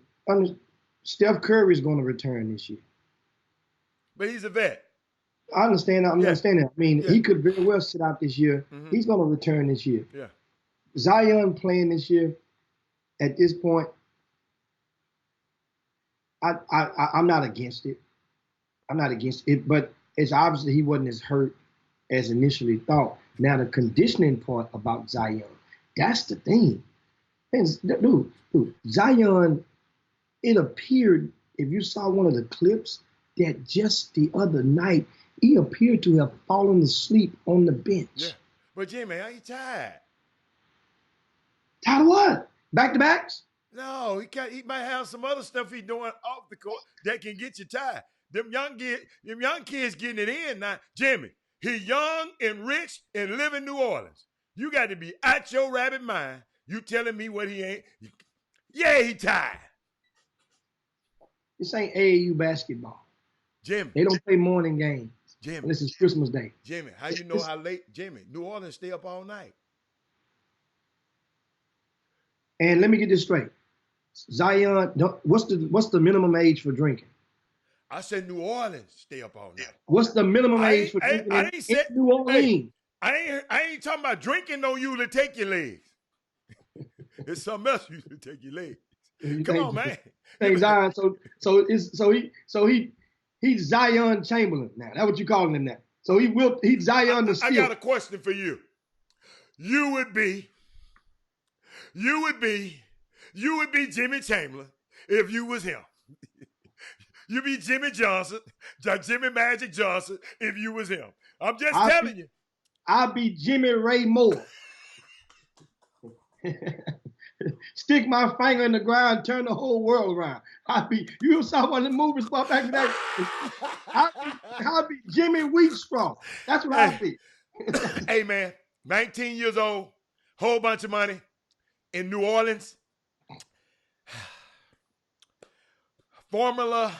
S4: Steph Curry is going to return this year.
S2: But he's a vet.
S4: I understand. I understand that. I mean,
S2: Yeah.
S4: he could very well sit out this year.
S2: Mhm.
S4: He's going to return this year.
S2: Yeah.
S4: Zion playing this year. At this point, I'm not against it. I'm not against it, but it's obviously he wasn't as hurt as initially thought. Now the conditioning part about Zion, that's the thing. And dude, Zion, it appeared, if you saw one of the clips, that just the other night, he appeared to have fallen asleep on the bench.
S2: Yeah. But Jimmy, how you tired?
S4: Tired of what? Back to backs?
S2: No, he might have some other stuff he's doing off the court that can get you tired. Them young kids getting it in now. Jimmy, he young and rich and live in New Orleans. You got to be out your rabbit mind. You telling me what he ain't? Yeah, he tired.
S4: This ain't AAU basketball.
S2: Jimmy.
S4: They don't play morning games.
S2: Jimmy.
S4: This is Christmas Day.
S2: Jimmy, how you know how late? Jimmy, New Orleans stay up all night.
S4: And let me get this straight. Zion, what's the minimum age for drinking?
S2: I said New Orleans stay up all night.
S4: What's the minimum age for drinking in New Orleans?
S2: I ain't talking about drinking on you to take your legs. It's something else you to take your legs. Come on, man.
S4: Hey, Zion. He's Zion Chamberlain now. That's what you calling him now. So he's Zion the Steel.
S2: I got a question for you. You would be Jimmy Chamberlain if you was him. You be Jimmy Johnson, Jimmy Magic Johnson if you was him. I'm just telling you.
S4: I'll be Jimmy Ray Moore. Stick my finger in the ground, turn the whole world around. You saw one of the movies back in that. I'll be Jimmy Wheatstraw. That's what I'll be.
S2: Hey man, 19 years old, whole bunch of money in New Orleans. Formula,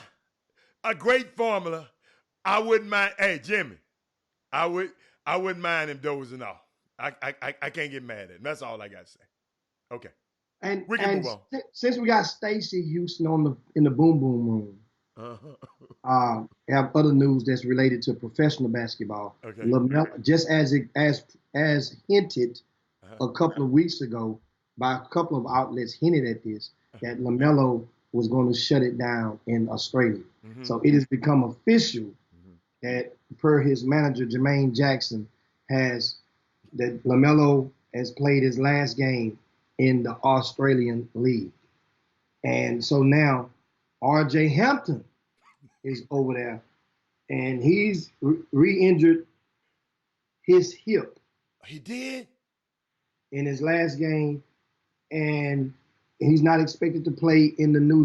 S2: a great formula. I wouldn't mind. Hey Jimmy, I wouldn't mind him dozing off. I can't get mad at him. That's all I got to say. Okay.
S4: And
S2: we can move on.
S4: Since we got Stacey Houston in the boom boom room, have other news that's related to professional basketball.
S2: Okay.
S4: LaMelo, just as hinted a couple of weeks ago by a couple of outlets hinted at this, that LaMelo was going to shut it down in Australia. Mm-hmm. So it has become official that, per his manager Jermaine Jackson, that LaMelo has played his last game in the Australian League. And so now R.J. Hampton is over there, and he's re-injured his hip.
S2: He did?
S4: In his last game, and he's not expected to play in the New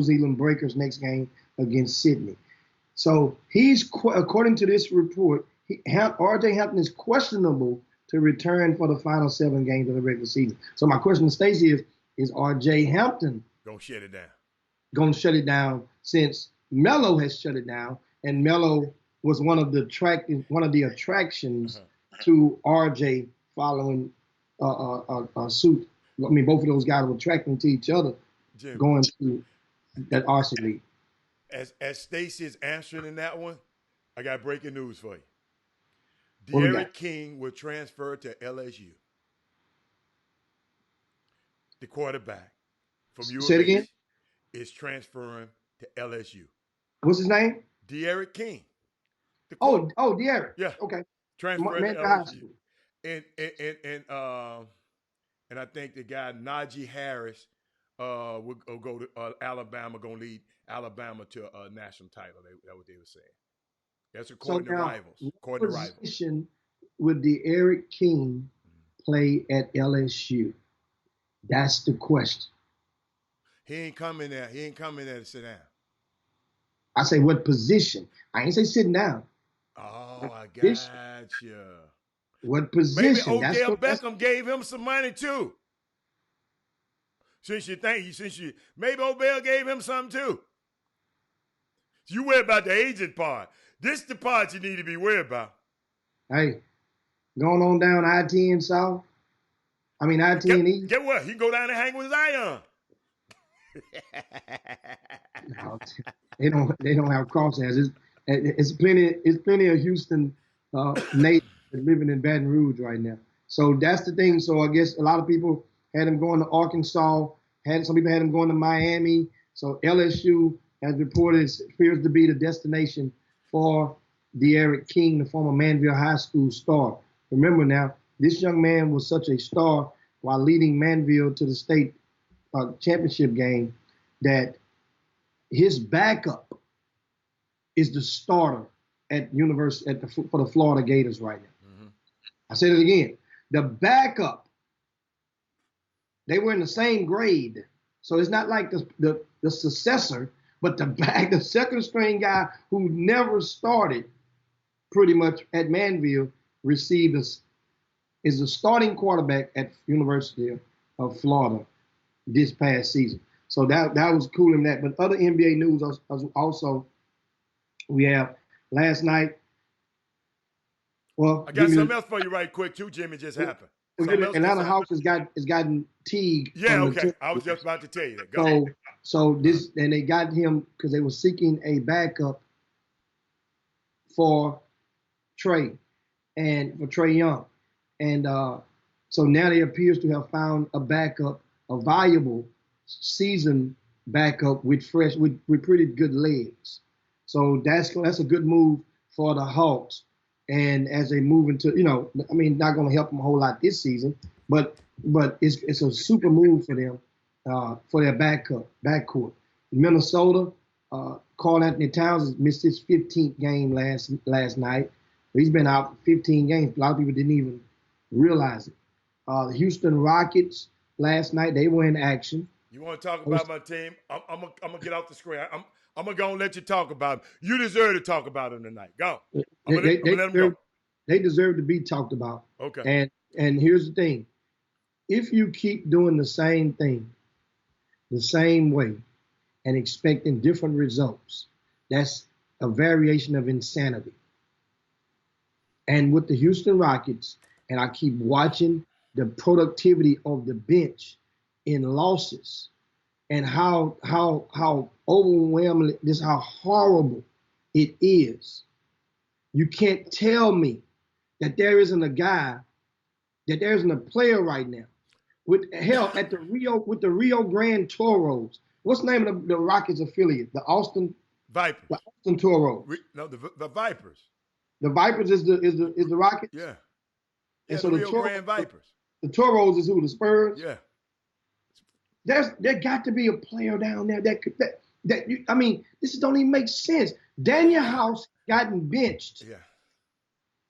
S4: Zealand Breakers next game against Sydney. So according to this report, R.J. Hampton is questionable to return for the final 7 games of the regular season. So my question to Stacey is R.J. Hampton
S2: gonna shut it down?
S4: Gonna shut it down since Melo has shut it down, and Melo was one of the attractions to R.J. following a suit. I mean, both of those guys were attracting to each other, Jim, going to that Arsenal League.
S2: As Stacey is answering in that one, I got breaking news for you. De'Aaron King will transfer to LSU. The quarterback from UNC is transferring to LSU.
S4: What's his name?
S2: De'Aaron King.
S4: De'Aaron.
S2: Yeah.
S4: Okay.
S2: Transferred to
S4: Man, high
S2: LSU.
S4: school.
S2: And I think the guy Najee Harris will go to Alabama, going to lead Alabama to a national title. That's what they were saying. That's according to rivals. According to
S4: what
S2: rivals.
S4: position would De'Aaron King play at LSU? That's the question.
S2: He ain't coming there. He ain't coming there to sit down.
S4: I say what position? I ain't say sitting down.
S2: Oh, I got you.
S4: What position?
S2: Maybe Odell Beckham gave him some money too. Maybe Odell gave him some too. You worry about the agent part. This the part you need to be worried about.
S4: Hey, going on down I-10 South. I mean I-10 East.
S2: Get what? He can go down and hang with Zion.
S4: No, they don't have crosshairs. It's plenty of Houston natives living in Baton Rouge right now. So that's the thing. So I guess a lot of people had him going to Arkansas. Some people had him going to Miami. So LSU, as reported, appears to be the destination for De'Aaron King, the former Manville High School star. Remember now, this young man was such a star while leading Manville to the state championship game that his backup is the starter at for the Florida Gators right now. Mm-hmm. I said it again. The backup, they were in the same grade, so it's not like the successor, but the second string guy who never started pretty much at Manville is the starting quarterback at University of Florida this past season. So that was cool in that. But other NBA news also, we have last night. Well,
S2: I got something else for you right quick too, Jimmy. Just happened.
S4: Atlanta Hawks has gotten Teague.
S2: Yeah, okay. I was just about to tell you that.
S4: So they got him because they were seeking a backup for Trae Young, and so now they appears to have found a backup, a viable season backup with pretty good legs. So that's a good move for the Hawks. And as they move into, not going to help them a whole lot this season, but it's a super move for them for their backcourt. Minnesota, Karl Anthony Towns missed his 15th game last night. He's been out for 15 games. A lot of people didn't even realize it. The Houston Rockets last night, they were in action.
S2: You want to talk about my team? I'm gonna get off the screen. I'm gonna go and let you talk about them. You deserve to talk about them tonight. Go. I'm gonna let them go.
S4: They deserve to be talked about.
S2: Okay.
S4: And here's the thing: if you keep doing the same thing, the same way, and expecting different results, that's a variation of insanity. And with the Houston Rockets, and I keep watching the productivity of the bench in losses, and how overwhelming how horrible it is. You can't tell me that there isn't a player right now with the Rio Grande Toros. What's the name of the Rockets affiliate? The Austin
S2: Vipers.
S4: The Austin Toros.
S2: No, the Vipers.
S4: The Vipers is the Rockets.
S2: Yeah.
S4: And so
S2: the Rio Grande Vipers.
S4: The Toros is who? The Spurs.
S2: Yeah.
S4: There got to be a player down there this don't even make sense. Daniel House gotten benched.
S2: Yeah.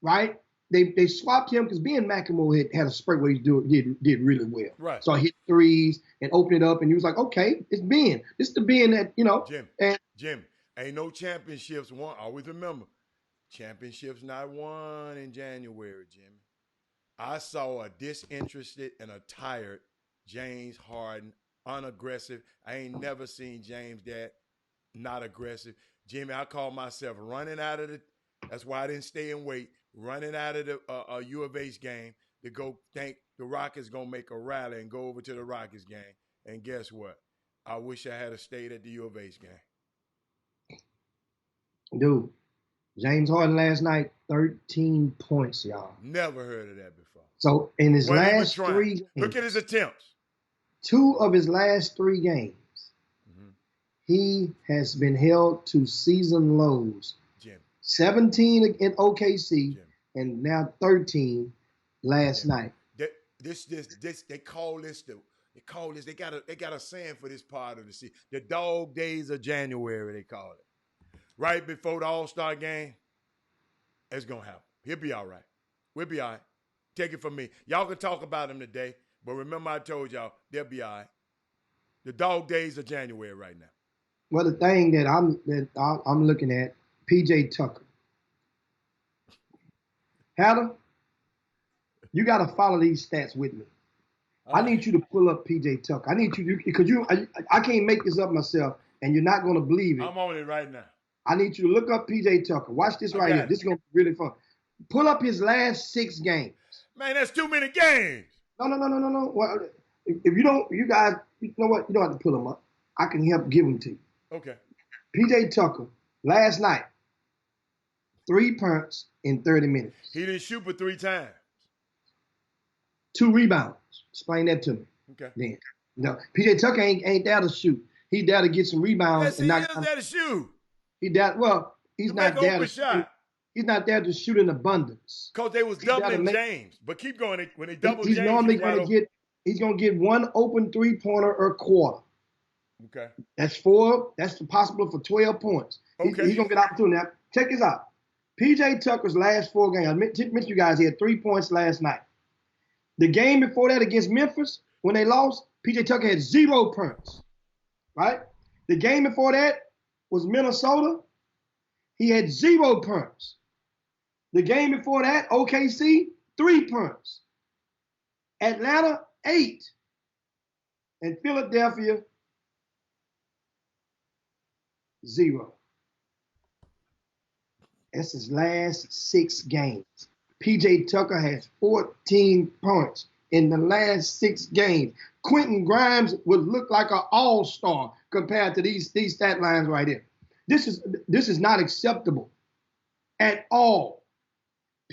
S4: Right? They swapped him because Ben McLemore had a spurt where he did really well.
S2: Right.
S4: So I hit threes and opened it up, and he was like, okay, it's Ben. This is the Ben that,
S2: Jim, ain't no championships won. Always remember, championships not won in January, Jimmy. I saw a disinterested and a tired James Harden, unaggressive. I ain't never seen James that not aggressive. Jimmy, I call myself running out of that's why I didn't stay and wait, running out of the U of H game to go think the Rockets going to make a rally and go over to the Rockets game. And guess what? I wish I had stayed at the U of H game.
S4: Dude, James Harden last night, 13 points, y'all.
S2: Never heard of that before.
S4: So in his last 3 games,
S2: look at his attempts.
S4: 2 of his last 3 games, he has been held to season lows.
S2: Jim.
S4: 17 in OKC
S2: Jim.
S4: and now 13 last night.
S2: They call this they got a saying for this part of the season. The dog days of January, they call it. Right before the All-Star game, it's gonna happen. He'll be all right. We'll be all right. Take it from me. Y'all can talk about him today, but remember I told y'all they'll be all right. The dog days of January right now.
S4: Well, the thing that I'm looking at, PJ Tucker. Hatter, you got to follow these stats with me. I need you to pull up PJ Tucker. I need you because I can't make this up myself, and you're not going to believe it.
S2: I'm on it right now.
S4: I need you to look up PJ Tucker. Watch this right here. This is going to be really fun. Pull up his last 6 games.
S2: Man, that's too many games.
S4: No. Well, if you don't, you guys, you know what? You don't have to pull them up. I can help give them to you.
S2: Okay.
S4: PJ Tucker, last night, 3 punts in 30 minutes.
S2: He didn't shoot but 3 times.
S4: 2 rebounds. Explain that to me.
S2: Okay.
S4: Then. No, PJ Tucker ain't there to shoot. He there to get some rebounds.
S2: Yes, he is there to shoot.
S4: He's not there to
S2: shot.
S4: He's not there to shoot in abundance.
S2: Because they was doubling James. But keep going. When they double
S4: he's
S2: James,
S4: normally going to get 1 open 3-pointer a quarter.
S2: Okay.
S4: That's possible for 12 points. Okay. He's going to get opportunity. Now, check this out. PJ Tucker's last 4 games, I mentioned you guys, he had 3 points last night. The game before that against Memphis, when they lost, PJ Tucker had 0 points. Right? The game before that was Minnesota. He had 0 points. The game before that, OKC, 3 points. Atlanta, 8. And Philadelphia, 0. That's his last 6 games. PJ Tucker has 14 points in the last 6 games. Quentin Grimes would look like an all-star compared to these stat lines right here. This is not acceptable at all.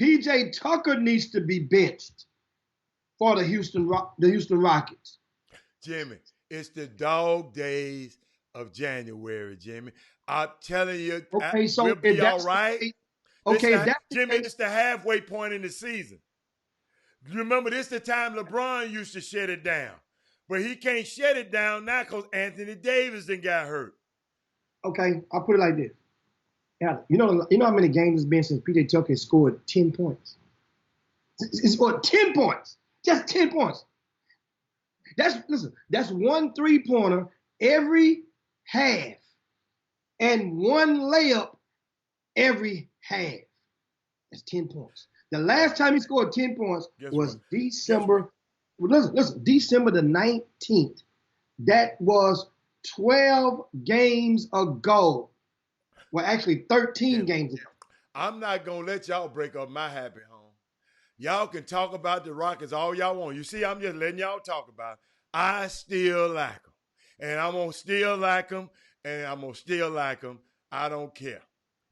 S4: PJ Tucker needs to be benched for the Houston Rockets.
S2: Jimmy, it's the dog days of January, Jimmy. I'm telling you,
S4: okay, so
S2: we'll be all right.
S4: Jimmy,
S2: it's the halfway point in the season. Remember, this is the time LeBron used to shut it down. But he can't shut it down now because Anthony Davis done got hurt.
S4: Okay, I'll put it like this. Yeah, you know how many games it's been since PJ Tucker has scored 10 points? He's scored 10 points. Just 10 points. That's 1 3-pointer every half and 1 layup every half. That's 10 points. The last time he scored 10 points was December. Listen, December the 19th. That was 12 games ago. Well, actually 13 games ago.
S2: I'm not going to let y'all break up my happy home. Y'all can talk about the Rockets all y'all want. You see, I'm just letting y'all talk about it. I still like them. And I'm going to still like them. And I'm going to still like them. I don't care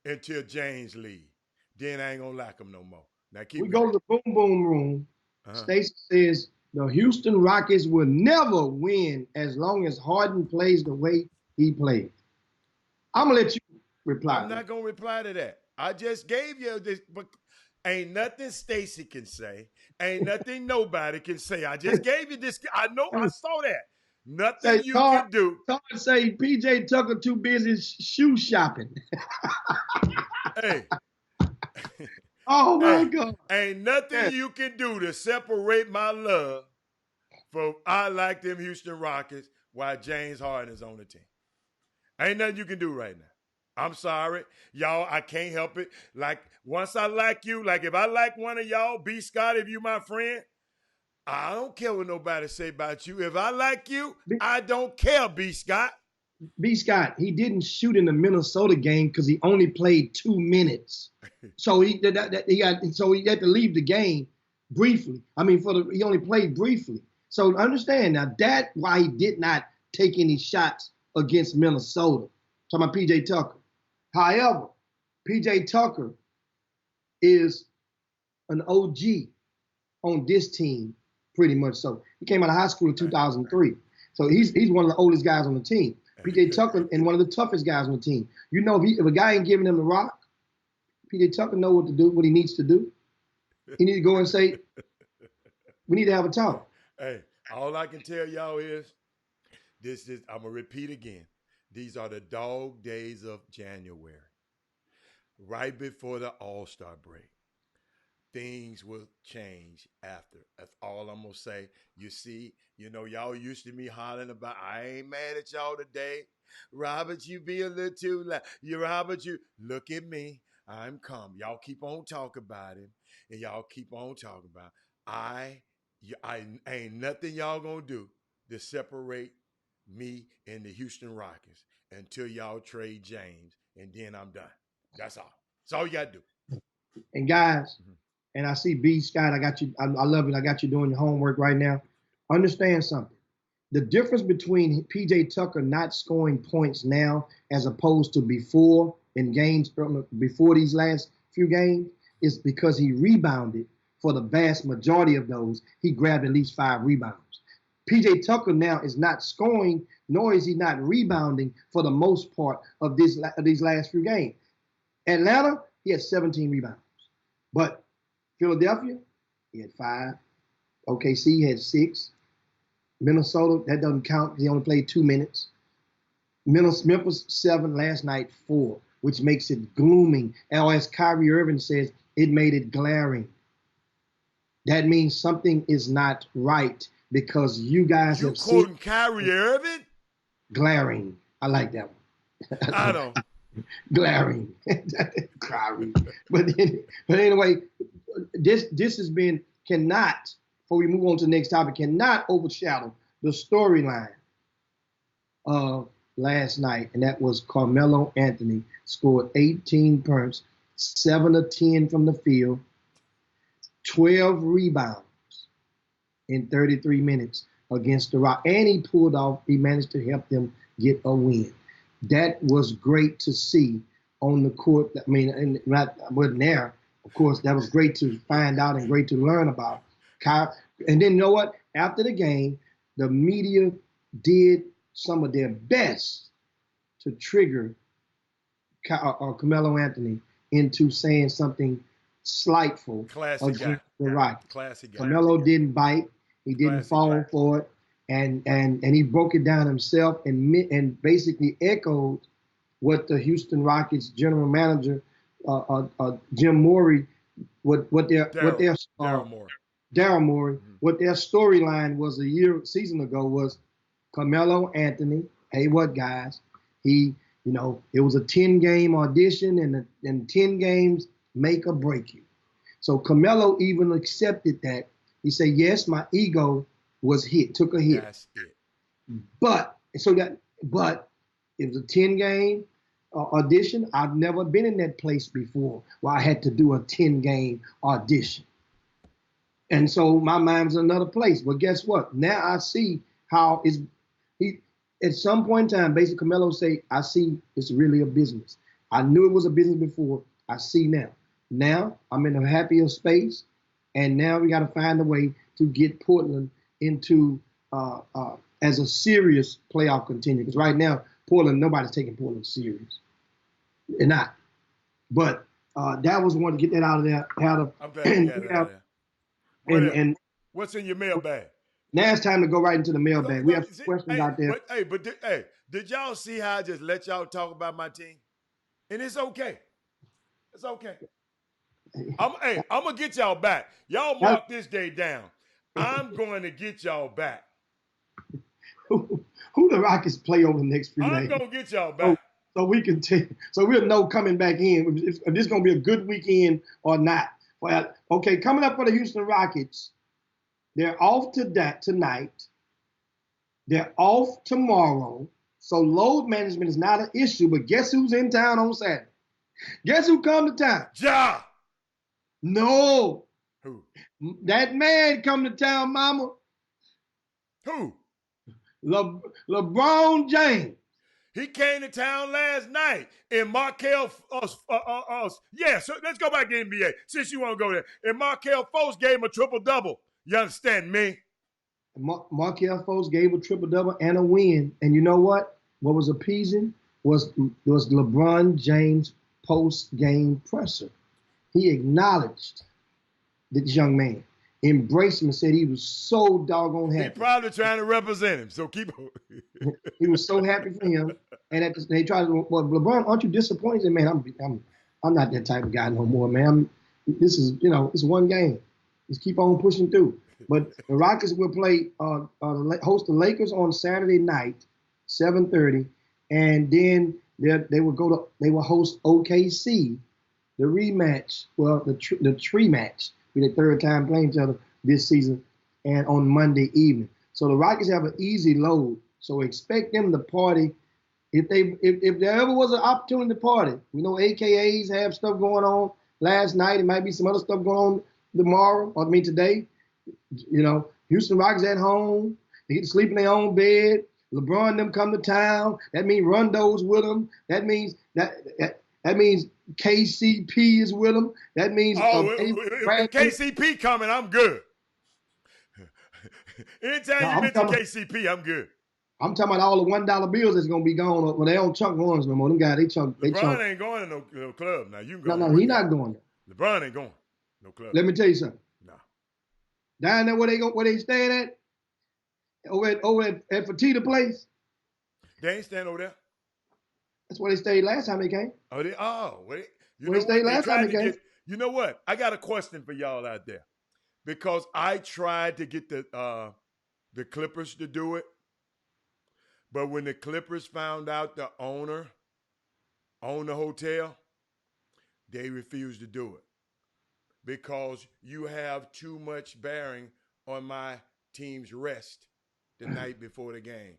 S2: until James leaves. Then I ain't going to like them no more. Now keep
S4: go to the boom boom room. Stacey says the Houston Rockets will never win as long as Harden plays the way he plays. I'm going to let you reply.
S2: I'm not going to reply to that. I just gave you this, but ain't nothing Stacey can say. Ain't nothing nobody can say. I just gave you this. I know. I saw that. Nothing you can do.
S4: Todd say PJ Tucker too busy shoe shopping.
S2: Hey.
S4: Oh, my God.
S2: Ain't nothing you can do to separate my love from I like them Houston Rockets while James Harden is on the team. Ain't nothing you can do right now. I'm sorry. Y'all, I can't help it. Like, once I like you, like if I like one of y'all, B. Scott, if you my friend, I don't care what nobody say about you. If I like you, I don't care, B. Scott.
S4: B. Scott, he didn't shoot in the Minnesota game because he only played 2 minutes. So he had to leave the game briefly. I mean, he only played briefly. So understand now that's why he did not take any shots against Minnesota. Talking about PJ Tucker. However, PJ Tucker is an OG on this team, pretty much so. He came out of high school in 2003. So he's one of the oldest guys on the team. PJ Tucker and one of the toughest guys on the team. You know, if a guy ain't giving him the rock, PJ Tucker know what to do, what he needs to do. He need to go and say, we need to have a talk.
S2: Hey, all I can tell y'all is, I'm going to repeat again. These are the dog days of January, right before the All-Star break. Things will change after. That's all I'm going to say. You see, y'all used to me hollering about, I ain't mad at y'all today. Robert, you be a little too loud. Robert, you look at me. I'm calm. Y'all keep on talking about him, and y'all keep on talking about him. I ain't nothing y'all going to do to separate me and the Houston Rockets until y'all trade James, and then I'm done. That's all. That's all you got to do.
S4: And guys, and I see B. Scott, I got you. I love it. I got you doing your homework right now. Understand something. The difference between PJ Tucker not scoring points now as opposed to before in games, before these last few games, is because he rebounded for the vast majority of those. He grabbed at least 5 rebounds. PJ Tucker now is not scoring, nor is he not rebounding for the most part of these last few games. Atlanta, he had 17 rebounds. But Philadelphia, he had 5. OKC had 6. Minnesota, that doesn't count. He only played 2 minutes. Memphis, 7. Last night, 4, which makes it glooming. Or as Kyrie Irving says, it made it glaring. That means something is not right because you guys have seen.
S2: You quoting Kyrie Irving?
S4: Glaring. I like that one.
S2: I don't.
S4: Glaring. Kyrie. But anyway, this has been, cannot, before we move on to the next topic, cannot overshadow the storyline of last night, and that was Carmelo Anthony scored 18 points, 7 of 10 from the field, 12 rebounds in 33 minutes against the Rock, and he managed to help them get a win. That was great to see on the court. I mean, and I wasn't there, of course. That was great to find out and great to learn about. And then you know what? After the game, the media did some of their best to trigger Carmelo Anthony into saying something slightful
S2: Classic guy.
S4: the Rockets.
S2: Classic guy.
S4: Carmelo didn't bite. He didn't fall for it. And he broke it down himself and basically echoed what the Houston Rockets general manager, Jim Morey, Daryl Morey, what their storyline was season ago was Carmelo Anthony. Hey, what guys? It was a 10-game audition, and 10 games make or break you. So Carmelo even accepted that. He said, yes, my ego was hit, took a hit.
S2: That's it.
S4: But it was a 10-game audition. I've never been in that place before where I had to do a 10-game audition. And so my mind's in another place. But guess what? Now I see how at some point in time, basically Carmelo say, I see it's really a business. I knew it was a business before. I see now. Now I'm in a happier space. And now we got to find a way to get Portland into as a serious playoff contender. Because right now, nobody's taking Portland serious. They're not. But that was one to get that out of there.
S2: I'm glad you got that out of there.
S4: And
S2: what's in your mailbag?
S4: Now it's time to go right into the mailbag. We have questions out there.
S2: Did y'all see how I just let y'all talk about my team? And it's okay. It's okay. I'm gonna get y'all back. Y'all mark this day down. I'm going to get y'all back.
S4: Who the Rockets play over the next few days?
S2: I'm gonna get y'all back.
S4: So we can so we'll know coming back in if this is gonna be a good weekend or not. Well, okay, coming up for the Houston Rockets, they're off tonight. They're off tomorrow. So load management is not an issue. But guess who's in town on Saturday? Guess who come to town?
S2: Ja.
S4: No.
S2: Who?
S4: That man come to town, mama.
S2: Who?
S4: LeBron James.
S2: He came to town last night in Markelle. Yeah, so let's go back to NBA since you want to go there. And Markelle Fultz gave him a triple-double. You understand me?
S4: Markelle Fultz gave a triple-double and a win. And you know what? what was appeasing was LeBron James' post-game presser. He acknowledged this young man, embraced him, and said he was so doggone happy.
S2: He probably trying to represent him, so keep on.
S4: He was so happy for him. And they tried to, well, LeBron, aren't you disappointed? He said, man, I'm not that type of guy no more, man. This is one game. Just keep on pushing through. But the Rockets will play, host the Lakers on Saturday night, 7:30, and then they will host OKC, the rematch, the tree match, be the third time playing each other this season, and on Monday evening. So the Rockets have an easy load. So expect them to party. If there ever was an opportunity to party, AKAs have stuff going on last night. It might be some other stuff going on tomorrow, today. Houston Rockets at home. They get to sleep in their own bed. LeBron and them come to town. That means Rondo's with them. That means KCP is with them. That means
S2: if KCP coming, I'm good. Anytime you mention KCP, I'm good.
S4: I'm talking about all the $1 bills that's gonna be gone. Well, they don't chunk ones no more. Them guys, they chunk.
S2: LeBron ain't going to no club now. You can go.
S4: No, he's not going there.
S2: LeBron ain't going no club.
S4: Let me tell you something.
S2: No.
S4: Down there where they staying at, over at Fertitta Place.
S2: They ain't staying over there.
S4: That's where they stayed last time they came.
S2: Wait.
S4: Where they stayed last time they came.
S2: You know what? I got a question for y'all out there, because I tried to get the Clippers to do it. But when the Clippers found out the owner owned the hotel, they refused to do it because you have too much bearing on my team's rest the night before the game.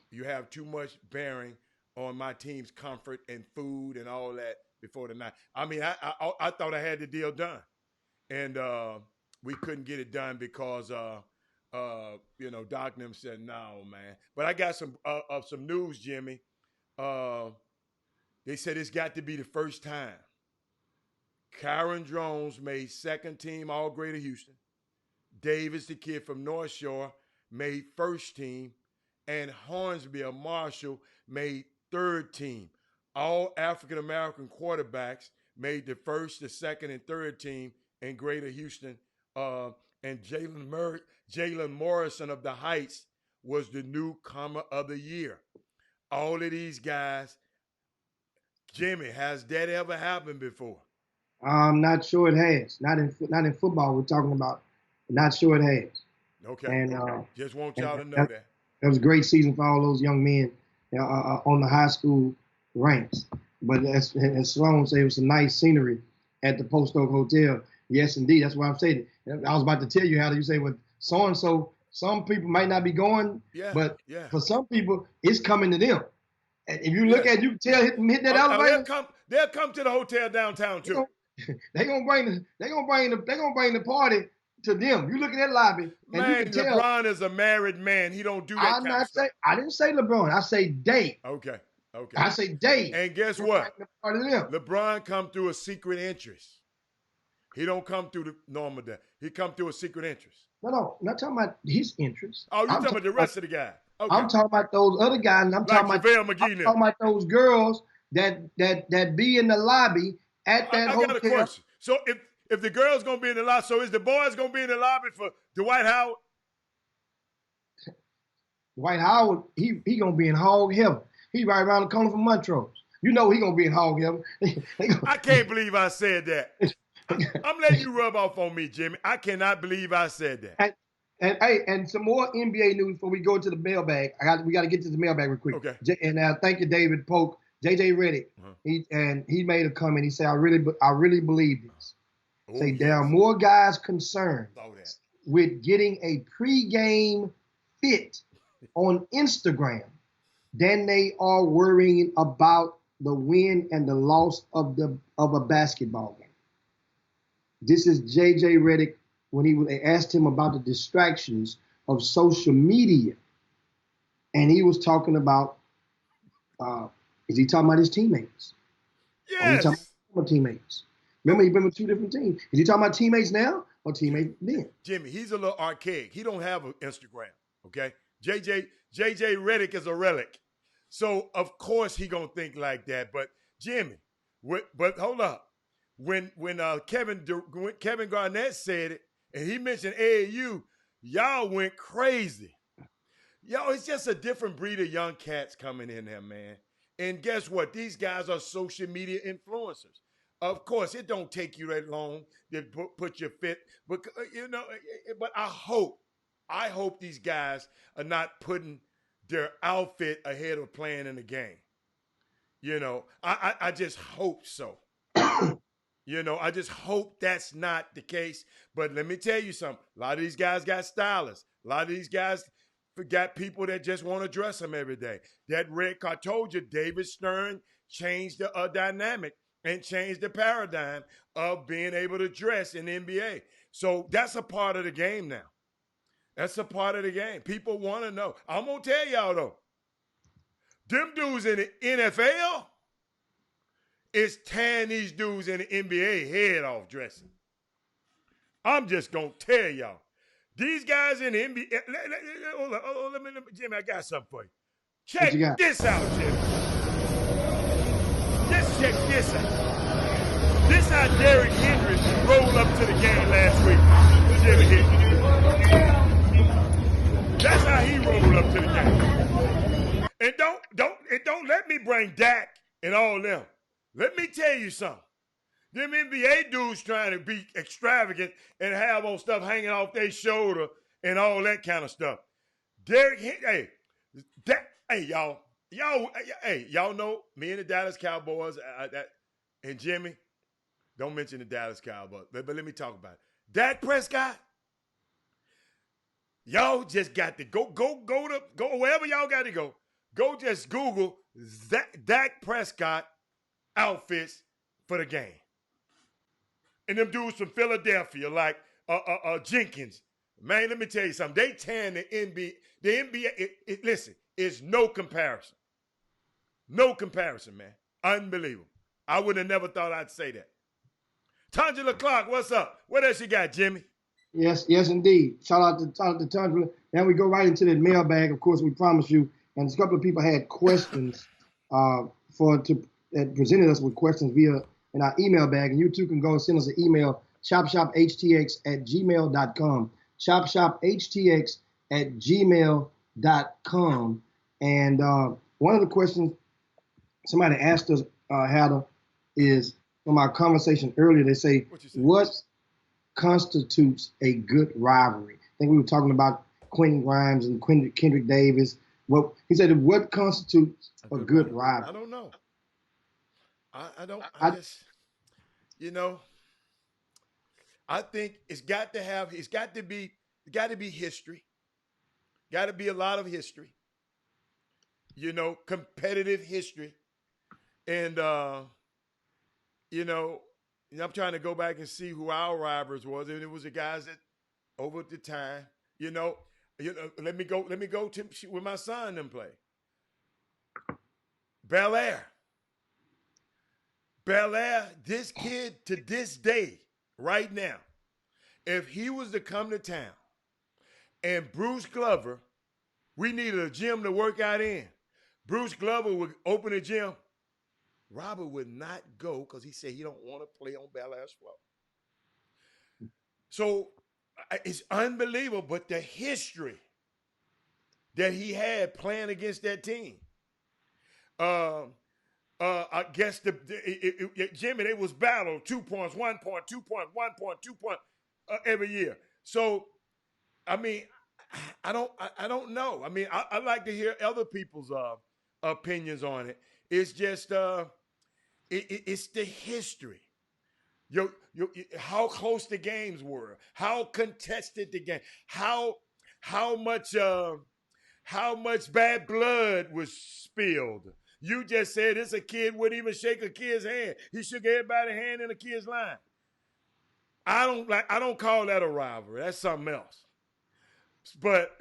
S2: You have too much bearing on my team's comfort and food and all that before the night. I mean, I thought I had the deal done, and we couldn't get it done because Doc and them said, no, man. But I got some news, Jimmy. They said it's got to be the first time. Kyron Jones made second team All Greater Houston. Davis, the kid from North Shore, made first team. And Hornsby of Marshall made third team. All African-American quarterbacks made the first, the second, and third team in Greater Houston. And Jalen Morrison of the Heights was the newcomer of the year. All of these guys, Jimmy, has that ever happened before?
S4: I'm not sure it has. Not in football. We're talking about. Not sure it has.
S2: Okay.
S4: And
S2: just want y'all to know that.
S4: That was a great season for all those young men on the high school ranks. But as Sloan said, it was some nice scenery at the Post Oak Hotel. Yes, indeed. That's what I'm saying. I was about to tell you how you say with so-and-so, some people might not be going, but for some people, it's coming to them. And if you look at it, you can tell him hit that elevator.
S2: They'll come to the hotel downtown too.
S4: They're gonna bring the party to them. You look at that lobby, and
S2: man,
S4: you can tell.
S2: LeBron is a married man. He don't do that.
S4: I didn't say LeBron. I say Dave.
S2: Okay.
S4: I say Dave.
S2: And guess what? LeBron come through a secret interest. He don't come through the normal day. He come through a secret interest.
S4: No, I'm not talking about his interest.
S2: Oh, you're talking about the rest of the guys. Okay.
S4: I'm talking about those other guys, and I'm talking about those girls that be in the lobby at that hotel.
S2: I got a question. So if the girl's gonna be in the lobby, so is the boys gonna be in the lobby for Dwight Howard?
S4: Dwight Howard, he gonna be in hog heaven. He right around the corner from Montrose. You know he gonna be in hog heaven.
S2: I can't believe I said that. I'm letting you rub off on me, Jimmy. I cannot believe I said that.
S4: And some more NBA news before we go to the mailbag. We got to get to the mailbag real quick.
S2: Okay.
S4: And thank you, David Polk, JJ Redick. He made a comment. He said, "I really believe this." There are more guys concerned with getting a pregame fit on Instagram than they are worrying about the win and the loss of a basketball game. This is JJ Redick when they asked him about the distractions of social media. And he was talking about, is he talking about his teammates?
S2: Yes.
S4: Or is he talking about teammates? Remember, he's been with two different teams. Is he talking about teammates now or teammates then?
S2: Jimmy, he's a little archaic. He don't have an Instagram, okay? JJ Redick is a relic. So of course he gonna think like that. But Jimmy, but hold up. When Kevin Garnett said it and he mentioned AAU, y'all went crazy. Yo, it's just a different breed of young cats coming in there, man. And guess what? These guys are social media influencers. Of course, it don't take you that long to put your fit, but but I hope these guys are not putting their outfit ahead of playing in the game. I just hope so. I just hope that's not the case. But let me tell you something. A lot of these guys got stylists. A lot of these guys got people that just want to dress them every day. That red car, I told you, David Stern changed the dynamic and changed the paradigm of being able to dress in the NBA. So that's a part of the game now. That's a part of the game. People want to know. I'm going to tell y'all, though. Them dudes in the NFL is tearing these dudes in the NBA head off dressing. I'm just going to tell y'all. These guys in the NBA, Jimmy, I got something for you. Check this out, Jimmy. Just check this out. This how Derrick Henry rolled up to the game last week. Jimmy hit. That's how he rolled up to the game. And don't let me bring Dak and all them. Let me tell you something. Them NBA dudes trying to be extravagant and have on stuff hanging off their shoulder and all that kind of stuff. Derrick, y'all know me and the Dallas Cowboys and Jimmy. Don't mention the Dallas Cowboys, but let me talk about it. Dak Prescott. Y'all just got to go wherever y'all got to go. Go just Google Dak Prescott outfits for the game. And them dudes from Philadelphia, like Jenkins, man, let me tell you something. They tearing the NBA. The NBA, listen, it's no comparison. No comparison, man. Unbelievable. I would have never thought I'd say that. Tangela Clark, what's up? What else you got, Jimmy?
S4: Yes, indeed. Shout out to Tangela. Now we go right into the mailbag. Of course, we promised you, and a couple of people had questions that presented us with questions via in our email bag, and you too can go send us an email, chopshophtx@gmail.com, chopshophtx@gmail.com. And one of the questions somebody asked us, Hatter, is from our conversation earlier. They say, what constitutes a good rivalry? I think we were talking about Quentin Grimes and Kendrick Davis. Well, he said, what constitutes a good rivalry?
S2: I don't know. I think it's got to be history. Got to be a lot of history. Competitive history. And, I'm trying to go back and see who our rivals was. And it was the guys that over at the time, let me go to where my son them play. Bel Air, this kid to this day, right now, if he was to come to town and Bruce Glover, we needed a gym to work out in. Bruce Glover would open a gym. Robert would not go because he said he don't want to play on Bel Air's floor. So it's unbelievable, but the history that he had playing against that team. I guess Jimmy, they was battled 2 points, 1 point, 2 point, 1 point, 2 point every year. So, I mean, I don't know. I mean, I like to hear other people's opinions on it. It's just it's the history. How close the games were, how contested the game, how much bad blood was spilled. You just said it's a kid wouldn't even shake a kid's hand. He shook everybody's hand in a kid's line. I don't call that a rivalry. That's something else. But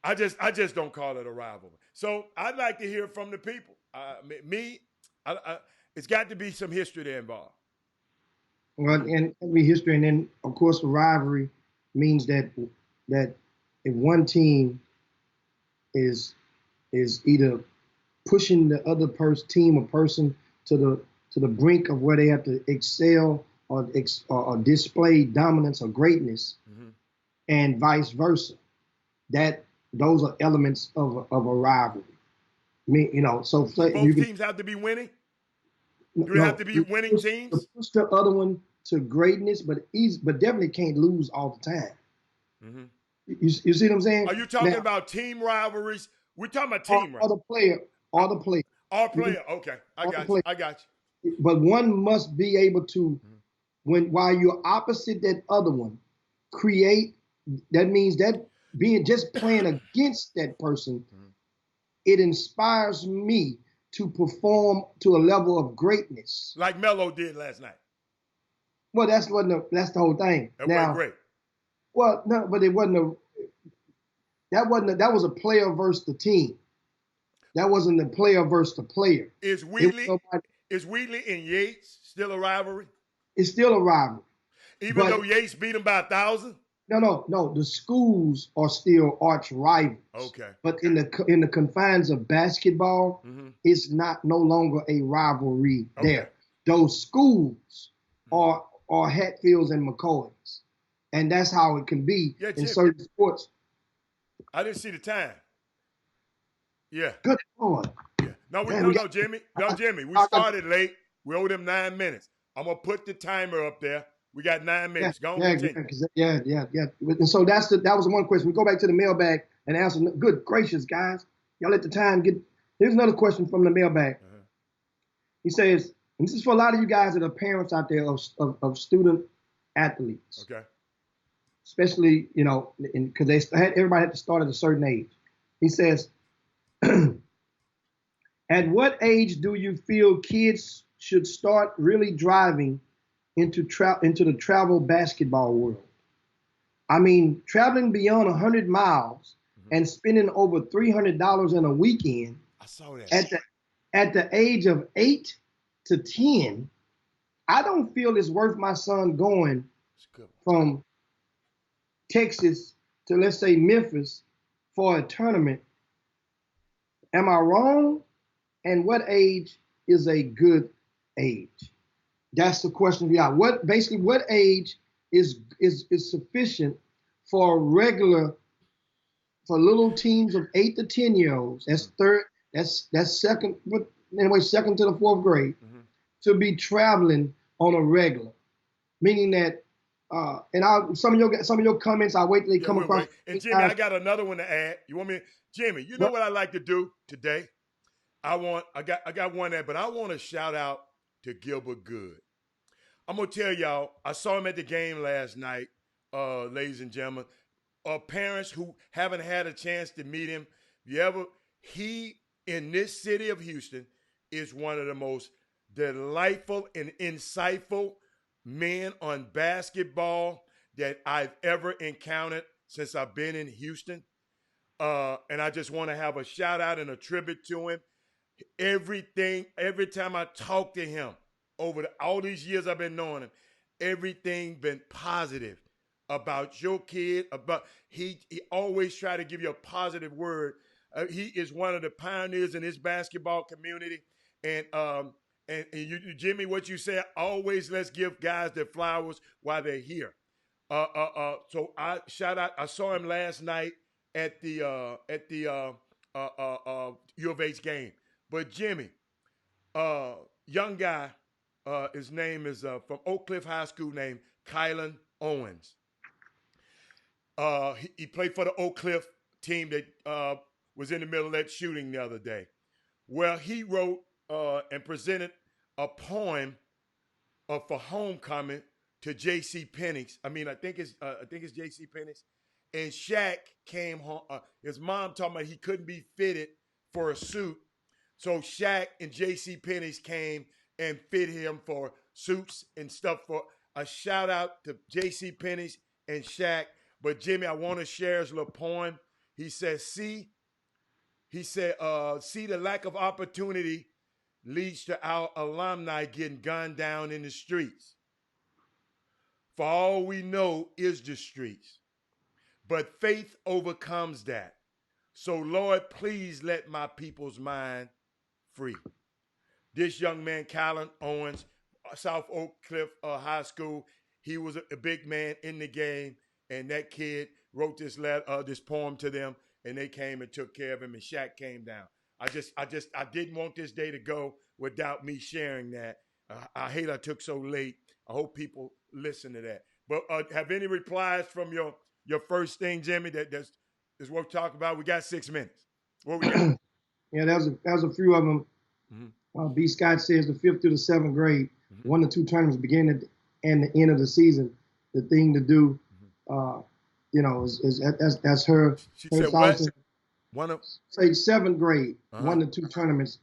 S2: I just don't call it a rivalry. So I'd like to hear from the people. It's got to be some history there involved.
S4: Well, and be history, and then of course the rivalry means that if one team is either pushing the other team or person to the brink of where they have to excel or display dominance or greatness, and vice versa. Those are elements of a rivalry. I mean, so
S2: Both teams have to be winning. Do they have to be winning teams?
S4: To push the other one to greatness, but definitely can't lose all the time. You see what I'm saying?
S2: Are you talking about team rivalries? We're talking about team rivalries.
S4: All the player.
S2: All player. Okay, I got you.
S4: But one must be able to, while you're opposite that other one, create. That means that just playing against that person, it inspires me to perform to a level of greatness,
S2: like Melo did last night.
S4: Well, that's the whole thing.
S2: That wasn't great.
S4: Well, no, but it wasn't that was a player versus the team. That wasn't the player versus the player.
S2: Is Wheatley and Yates still a rivalry?
S4: It's still a rivalry.
S2: Even though Yates beat him by 1,000?
S4: No. The schools are still arch rivals.
S2: Okay.
S4: But in the confines of basketball, it's no longer a rivalry there. Those schools are Hatfields and McCoys. And that's how it can be in certain sports.
S2: I didn't see the time. Yeah.
S4: Good Lord.
S2: Yeah. No, Jimmy. No, Jimmy. We started late. We owe them 9 minutes. I'm going to put the timer up there. We got 9 minutes. Go on, continue.
S4: Yeah. And so that was one question. We go back to the mailbag and answer. Good gracious, guys. Y'all let the time get. Here's another question from the mailbag. He says, and this is for a lot of you guys that are parents out there of student athletes.
S2: Okay.
S4: Especially, because everybody had to start at a certain age. He says, at what age do you feel kids should start really driving into the travel basketball world? I mean, traveling beyond 100 miles and spending over $300 in a weekend.
S2: I saw that.
S4: At the age of 8 to 10, I don't feel it's worth my son going from Texas to, let's say, Memphis for a tournament. Am I wrong? And what age is a good age? That's the question we got. What age is sufficient for little teams of 8 to 10 year olds? That's second to the 4th grade to be traveling on a regular, meaning that. Some of your comments, I'll wait till they come across.
S2: Wait. And Jimmy, I got another one to add. You want me, Jimmy? You know what I like to do today? I got one there, but I want to shout out to Gilbert Good. I'm gonna tell y'all, I saw him at the game last night, ladies and gentlemen. Parents who haven't had a chance to meet him, he in this city of Houston is one of the most delightful and insightful men on basketball that I've ever encountered since I've been in Houston. And I just want to have a shout out and a tribute to him. Every time I talk to him over all these years I've been knowing him, everything been positive about your kid. He always try to give you a positive word. He is one of the pioneers in his basketball community. And you, Jimmy, what you said, always let's give guys their flowers while they're here. So I shout out. I saw him last night at the U of H game. But Jimmy, young guy, his name is from Oak Cliff High School, named Kylan Owens. He played for the Oak Cliff team that was in the middle of that shooting the other day. Well, he wrote and presented a poem for homecoming to J.C. Penney's. I think it's J.C. Penney's. And Shaq came home. His mom told me he couldn't be fitted for a suit, so Shaq and J.C. Penney's came and fit him for suits and stuff. For a shout out to J.C. Penney's and Shaq. But Jimmy, I want to share his little poem. He says, see the lack of opportunity leads to our alumni getting gunned down in the streets. For all we know is the streets. But faith overcomes that. So Lord, please let my people's mind free. This young man, Callan Owens, South Oak Cliff High School, he was a big man in the game, and that kid wrote this letter, this poem to them, and they came and took care of him, and Shaq came down. I didn't want this day to go without me sharing that. I hate I took so late. I hope people listen to that. But have any replies from your first thing, Jimmy? That's worth talking about. We got 6 minutes. What we got?
S4: Yeah, that was a few of them.
S2: Mm-hmm.
S4: B. Scott says the 5th through the 7th grade, 1 to 2 tournaments beginning at the end of the season. The thing to do, that's her.
S2: She
S4: her
S2: said what? One of
S4: say 7th grade, 1 to 2 tournaments.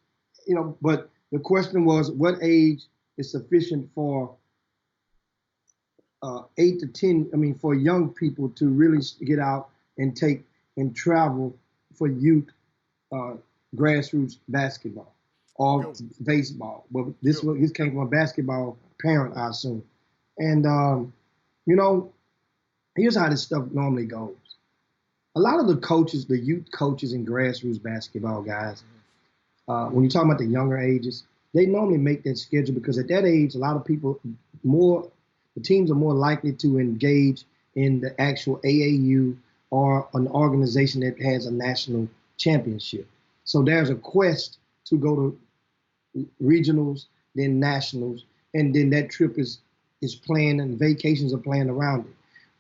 S4: But the question was, what age is sufficient for 8 to 10? I mean, for young people to really get out and take and travel for youth grassroots basketball or baseball. But this came from a basketball parent, I assume. And here's how this stuff normally goes. A lot of the coaches, the youth coaches and grassroots basketball guys, when you're talking about the younger ages, they normally make that schedule because at that age, a lot of people the teams are more likely to engage in the actual AAU or an organization that has a national championship. So there's a quest to go to regionals, then nationals, and then that trip is planned and vacations are planned around it.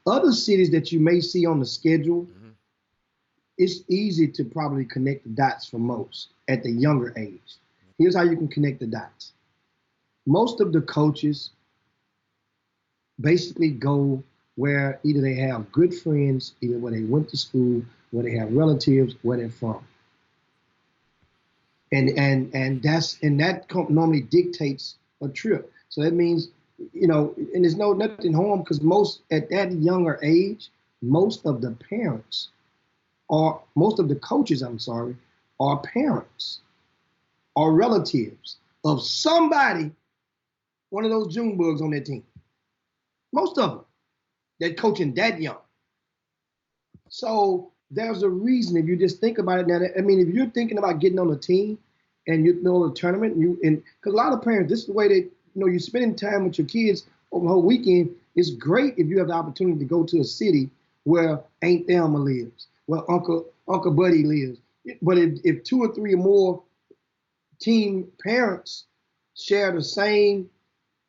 S4: Other cities that you may see on the schedule, it's easy to probably connect the dots for most at the younger age. Here's how you can connect the dots. Most of the coaches basically go where either they have good friends, either where they went to school, where they have relatives, where they're from. And that normally dictates a trip. So that means, and there's nothing wrong because most at that younger age, most of the parents or most of the coaches, are parents or relatives of somebody, one of those June bugs on their team. Most of them that coaching that young. So there's a reason if you just think about it now. I mean, if you're thinking about getting on a team and you know the tournament, because a lot of parents, this is the way they, you're spending time with your kids over the whole weekend. It's great if you have the opportunity to go to a city where Aunt Thelma lives, where Uncle Buddy lives. But if 2 or 3 or more team parents share the same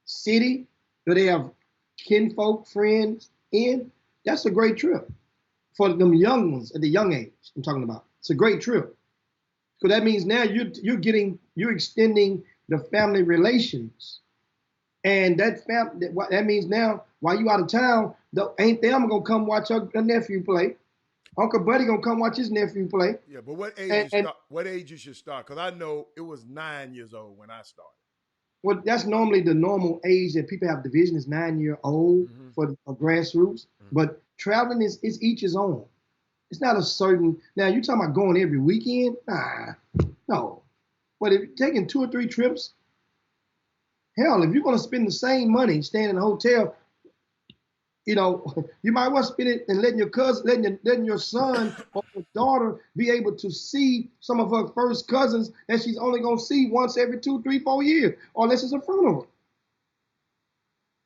S4: city, or they have kinfolk, friends in, that's a great trip for them young ones at the young age. I'm talking about. It's a great trip because that means now you're extending the family relations, and that means now while you out of town, Aunt Thelma gonna come watch her nephew play. Uncle Buddy gonna come watch his nephew play.
S2: Yeah, but what age you should start? Because I know it was 9 years old when I started.
S4: Well, that's normally the normal age that people have division is 9-year-old for grassroots. But traveling is each his own. It's not a certain. Now you're talking about going every weekend? No. But if you're taking 2 or 3 trips, hell, if you're gonna spend the same money staying in a hotel, you might well spend it and letting your son or your daughter be able to see some of her first cousins that she's only gonna see once every 2, 3, 4 years, or unless it's a funeral.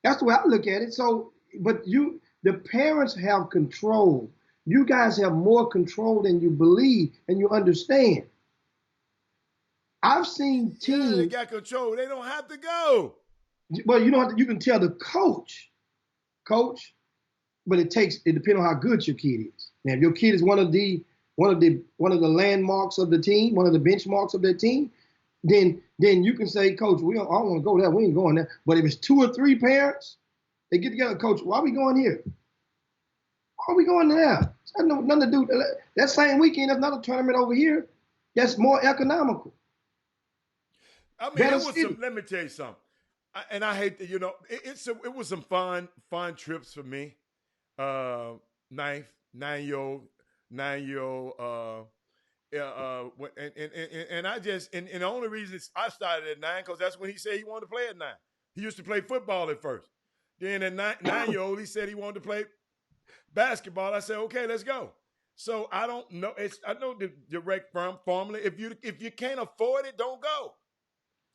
S4: That's the way I look at it. So, but the parents have control. You guys have more control than you believe and you understand. I've seen teams.
S2: Yeah, they got control. They don't have to go.
S4: Well, you don't have to. You can tell the coach, but it depends on how good your kid is. Now, if your kid is one of the landmarks of the team, one of the benchmarks of their team, then you can say, Coach, I don't want to go there. We ain't going there. But if it's 2 or 3 parents, they get together, Coach, why are we going here? Why are we going there? It's nothing to do. That same weekend, there's another tournament over here. That's more economical.
S2: I mean, let me tell you something. And I hate that, it was some fun trips for me. 9-year-old, and I just, and the only reason I started at 9 because that's when he said he wanted to play at 9. He used to play football at first. Then at 9-year-old, he said he wanted to play basketball. I said, okay, let's go. So I don't know. I know the direct formula. If you can't afford it, don't go.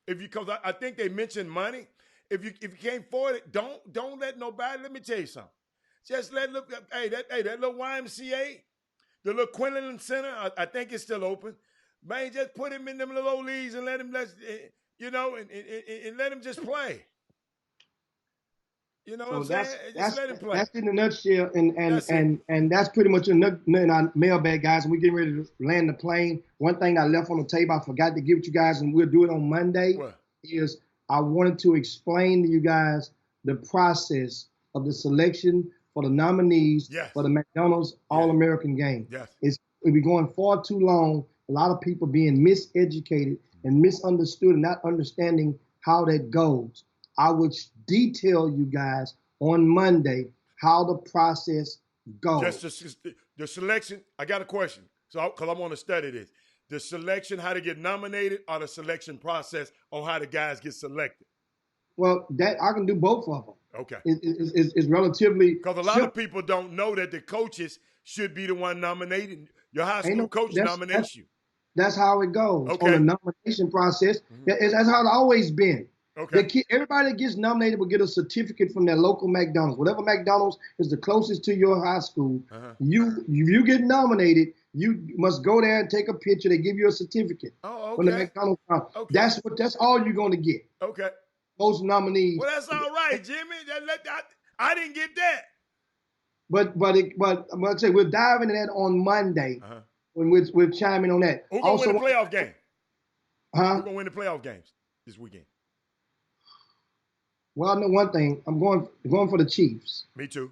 S2: If you because I think they mentioned money. If you can't afford it, don't let nobody. Let me tell you something. Just look. Hey, that little YMCA, the little Quinlan Center. I think it's still open. Man, just put him in them little old leagues and let him and let him just play. You know what
S4: So
S2: I'm saying? Just let him play.
S4: that's in a nutshell,
S2: That's it.
S4: and that's pretty much in our mailbag, guys. And we're getting ready to land the plane. One thing I left on the table, I forgot to give it to you guys, and we'll do it on Monday.
S2: What?
S4: Is I wanted to explain to you guys the process of the selection for the nominees
S2: Yes.
S4: for the McDonald's All-American Game.
S2: Yes.
S4: It'll be going far too long. A lot of people being miseducated and misunderstood and not understanding how that goes. I would detail you guys on Monday how the process goes.
S2: Just the selection. I got a question. So, because I want to study this, the selection, how to get nominated, or the selection process on how the guys get selected.
S4: Well, that I can do both of them.
S2: Okay.
S4: It's relatively
S2: Because a lot of people don't know that the coaches should be the one nominating. Your high school coach nominates you.
S4: That's how it goes
S2: Okay.
S4: on the nomination process. That's how it's always been.
S2: Okay.
S4: Everybody that gets nominated will get a certificate from their local McDonald's. Whatever McDonald's is the closest to your high school, if you get nominated, you must go there and take a picture. They give you a certificate from the McDonald's.
S2: Okay.
S4: That's all you're going to get.
S2: Okay.
S4: Most nominees.
S2: Well, that's all right, Jimmy. I didn't get that.
S4: But I say we'll dive into that on Monday when we'll chime in on that.
S2: Who's going to win the playoff game?
S4: Huh?
S2: Who's going to win the playoff games this weekend?
S4: Well, I know one thing. I'm going for the Chiefs.
S2: Me too.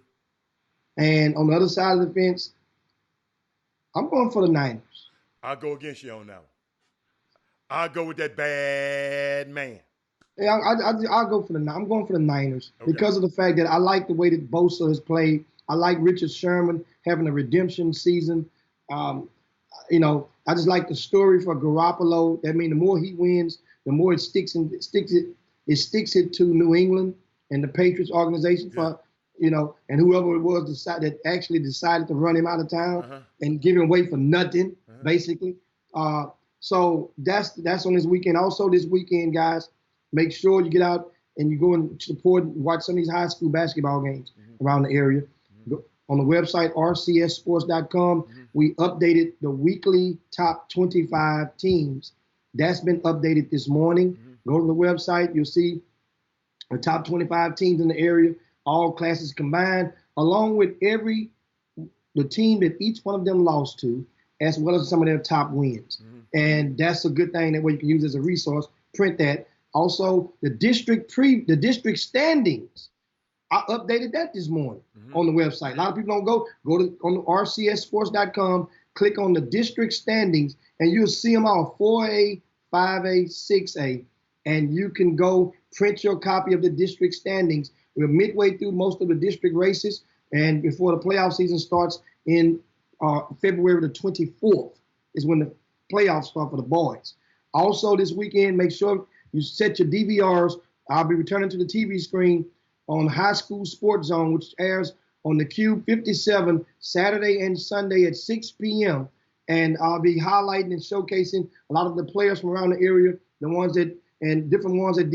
S4: And on the other side of the fence, I'm going for the Niners.
S2: I'll go against you on that one. I'll go with that bad man.
S4: Yeah, I'll go for I'm going for the Niners because of the fact that I like the way that Bosa has played. I like Richard Sherman having a redemption season. I just like the story for Garoppolo. That means the more he wins, the more it sticks it to New England and the Patriots organization for, and whoever it was that actually decided to run him out of town and give him away for nothing, basically. So that's on this weekend. Also this weekend, guys, make sure you get out and you go and support and watch some of these high school basketball games around the area. On the website, rcssports.com, we updated the weekly top 25 teams. That's been updated this morning. Go to the website. You'll see the top 25 teams in the area, all classes combined, along with the team that each one of them lost to, as well as some of their top wins. And that's a good thing. That way you can use as a resource. Print that. Also, the district standings. I updated that this morning on the website. A lot of people don't go on rcssports.com, click on the district standings, and you'll see them all 4A, 5A, 6A. And you can go print your copy of the district standings. We're midway through most of the district races, and before the playoff season starts in February the 24th is when the playoffs start for the boys. Also this weekend, make sure you set your DVRs. I'll be returning to the TV screen on High School Sports Zone, which airs on the Cube 57 Saturday and Sunday at 6 p.m. And I'll be highlighting and showcasing a lot of the players from around the area, the ones that and different ones that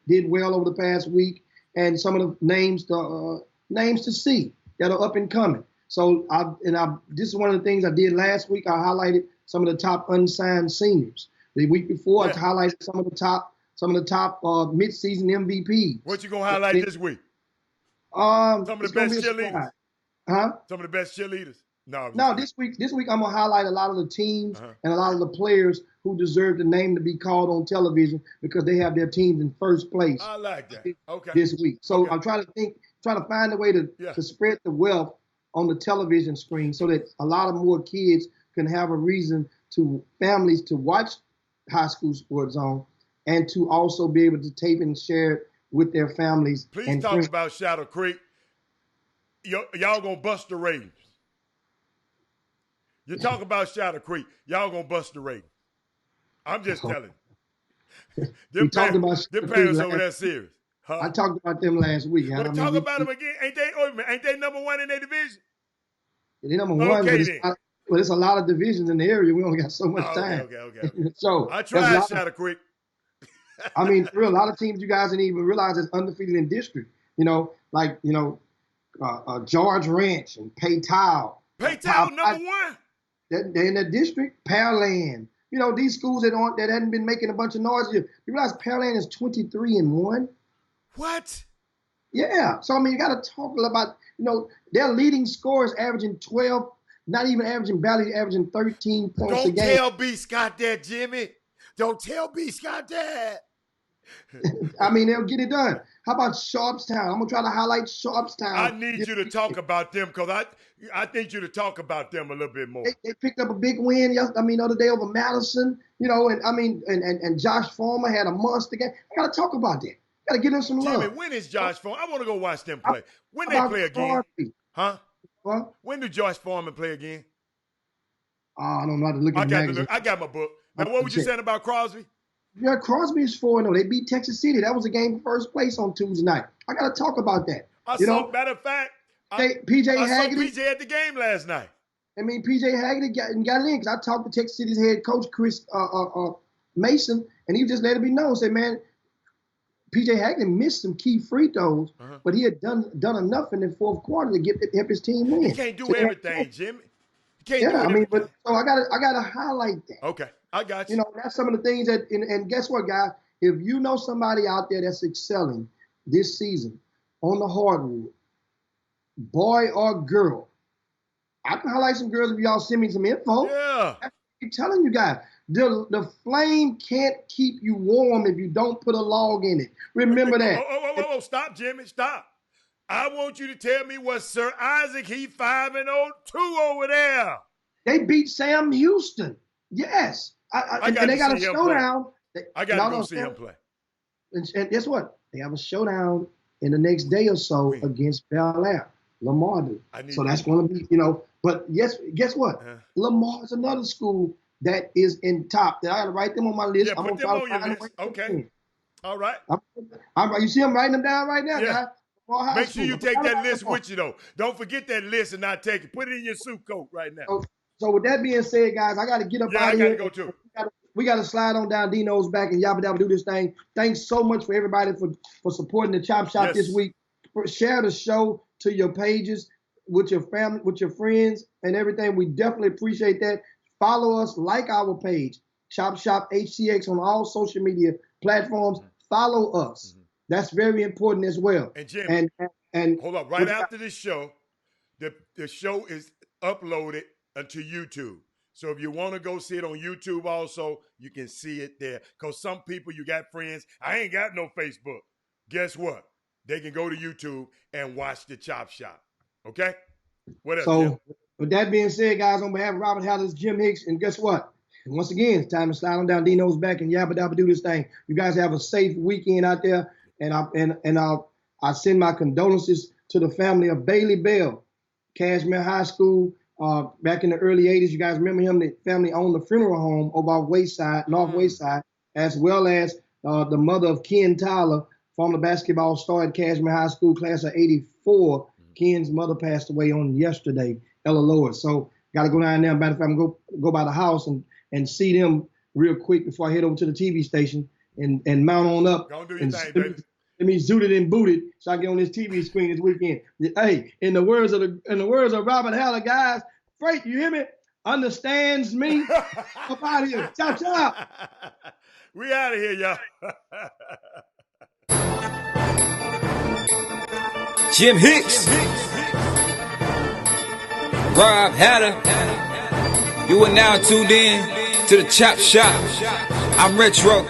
S4: did well over the past week, and some of the names to see that are up and coming. So this is one of the things I did last week. I highlighted some of the top unsigned seniors. The week before, I highlighted some of the top midseason MVP.
S2: What you gonna highlight this week?
S4: Some
S2: of the best cheerleaders.
S4: Huh?
S2: Some of the best cheerleaders.
S4: No, this week I'm gonna highlight a lot of the teams and a lot of the players who deserve the name to be called on television because they have their teams in first place.
S2: I like that. Okay.
S4: This week, so I'm trying to find a way to spread the wealth on the television screen so that a lot of more kids can have a reason to families to watch High School Sports Zone and to also be able to tape and share it with their families.
S2: Please talk about Shadow Creek. Y'all gonna bust the ratings. You talk about Shadow Creek, y'all gonna bust the ratings. I'm just telling you. Them parents over there serious. Huh?
S4: I talked about them last week.
S2: But talk about them again. Ain't they number one in their division?
S4: They're number one.
S2: Okay, then.
S4: Well, there's a lot of divisions in the area. We only got so much time.
S2: Okay.
S4: So
S2: I
S4: there's a
S2: tried
S4: lot of-
S2: Shadow Creek.
S4: I mean, for real, a lot of teams you guys didn't even realize is undefeated in district. You know, like George Ranch and Paytown.
S2: Paytown number one.
S4: They're in the district. Pearland. You know, these schools that hadn't been making a bunch of noise. You realize Pearland is 23-1.
S2: What?
S4: Yeah. So I mean, you got to talk about. You know, their leading scorers averaging 12. Not even averaging barely averaging 13 points a game.
S2: Don't tell B. Scott that, Jimmy. Don't tell B. Scott that.
S4: I mean, they'll get it done. How about Sharpstown? I'm gonna try to highlight Sharpstown.
S2: I need you to talk about them because I need you to talk about them a little bit more.
S4: They picked up a big win. The other day over Madison. You know, and Josh Farmer had a monster game. I gotta talk about that. Gotta give them some love.
S2: Jimmy, when is Josh Farmer? I want to go watch them play. When they play again? Huh?
S4: What?
S2: When do Josh Foreman play again?
S4: I don't know how to look at the magazine.
S2: I got my book. Now, what was you saying about Crosby?
S4: Yeah, Crosby is 4-0. They beat Texas City. That was a game for first place on Tuesday night. I got to talk about that.
S2: Matter of fact,
S4: PJ Haggerty.
S2: saw PJ at the game last night.
S4: I mean, PJ Haggerty got in because I talked to Texas City's head coach, Chris Mason, and he just let it be known. Said, man, PJ Haggerty missed some key free throws, but he had done enough in the fourth quarter to help his team win.
S2: He can't do everything, Jimmy. He can't do everything.
S4: But so I gotta highlight that.
S2: Okay, I got you.
S4: You know, that's some of the things that, and guess what, guys? If you know somebody out there that's excelling this season on the hardwood, boy or girl, I can highlight some girls if y'all send me some info.
S2: Yeah.
S4: I'm telling you guys, the flame can't keep you warm if you don't put a log in it. Remember that.
S2: Oh, stop, Jimmy, stop. I want you to tell me what Sir Isaac, he 5-0-2 over there.
S4: They beat Sam Houston. Yes. And they got a showdown.
S2: I got to go see him play.
S4: And guess what? They have a showdown in the next day or so against Bel Air. Lamar do. So that's going to be, you know. But yes, guess what? Lamar is another school that is in top. I got to write them on my list.
S2: Yeah, put them on your list. Okay. All right.
S4: You see I'm writing them down right now, guys.
S2: Make sure you take that list with you, though. Don't forget that list and not take it. Put it in your suit coat right now.
S4: So with that being said, guys, I got to get up out of here.
S2: I got to go, too.
S4: We got to slide on down Dino's back and yabba dabba do this thing. Thanks so much for everybody for supporting the Chop Shop this week. Share the show to your pages with your family, with your friends and everything. We definitely appreciate that. Follow us, like our page, Chop Shop HCX on all social media platforms. Follow us. That's very important as well.
S2: And Jimmy,
S4: and
S2: hold up. Right after this show, the show is uploaded to YouTube. So if you want to go see it on YouTube also, you can see it there. Because some people, you got friends, I ain't got no Facebook. Guess what? They can go to YouTube and watch the Chop Shop. Okay? What else?
S4: So with that being said, guys, on behalf of Robert Hallis, Jim Hicks, and guess what? And once again, it's time to slide on down Dino's back and yabba dabba do this thing. You guys have a safe weekend out there. And I send my condolences to the family of Bailey Bell, Cashmere High School. Back in the early 80s, you guys remember him? The family owned the funeral home over our North Wayside, as well as the mother of Ken Tyler, former basketball star at Cashmere High School, class of 84. Ken's mother passed away on yesterday, Ella Lois. So got to go down there. Matter of fact, I'm going to go by the house and see them real quick before I head over to the TV station and mount on up.
S2: Go do your thing, baby.
S4: Let me zooted and booted so I get on this TV screen this weekend. Hey, in the words of Robert Haller, guys, Freight, you hear me? Understands me. Up out of here. Chop, chop.
S2: We out of here, y'all.
S1: Jim Hicks. Rob Hatter. You are now tuned in to the Chop Shop. I'm Retro.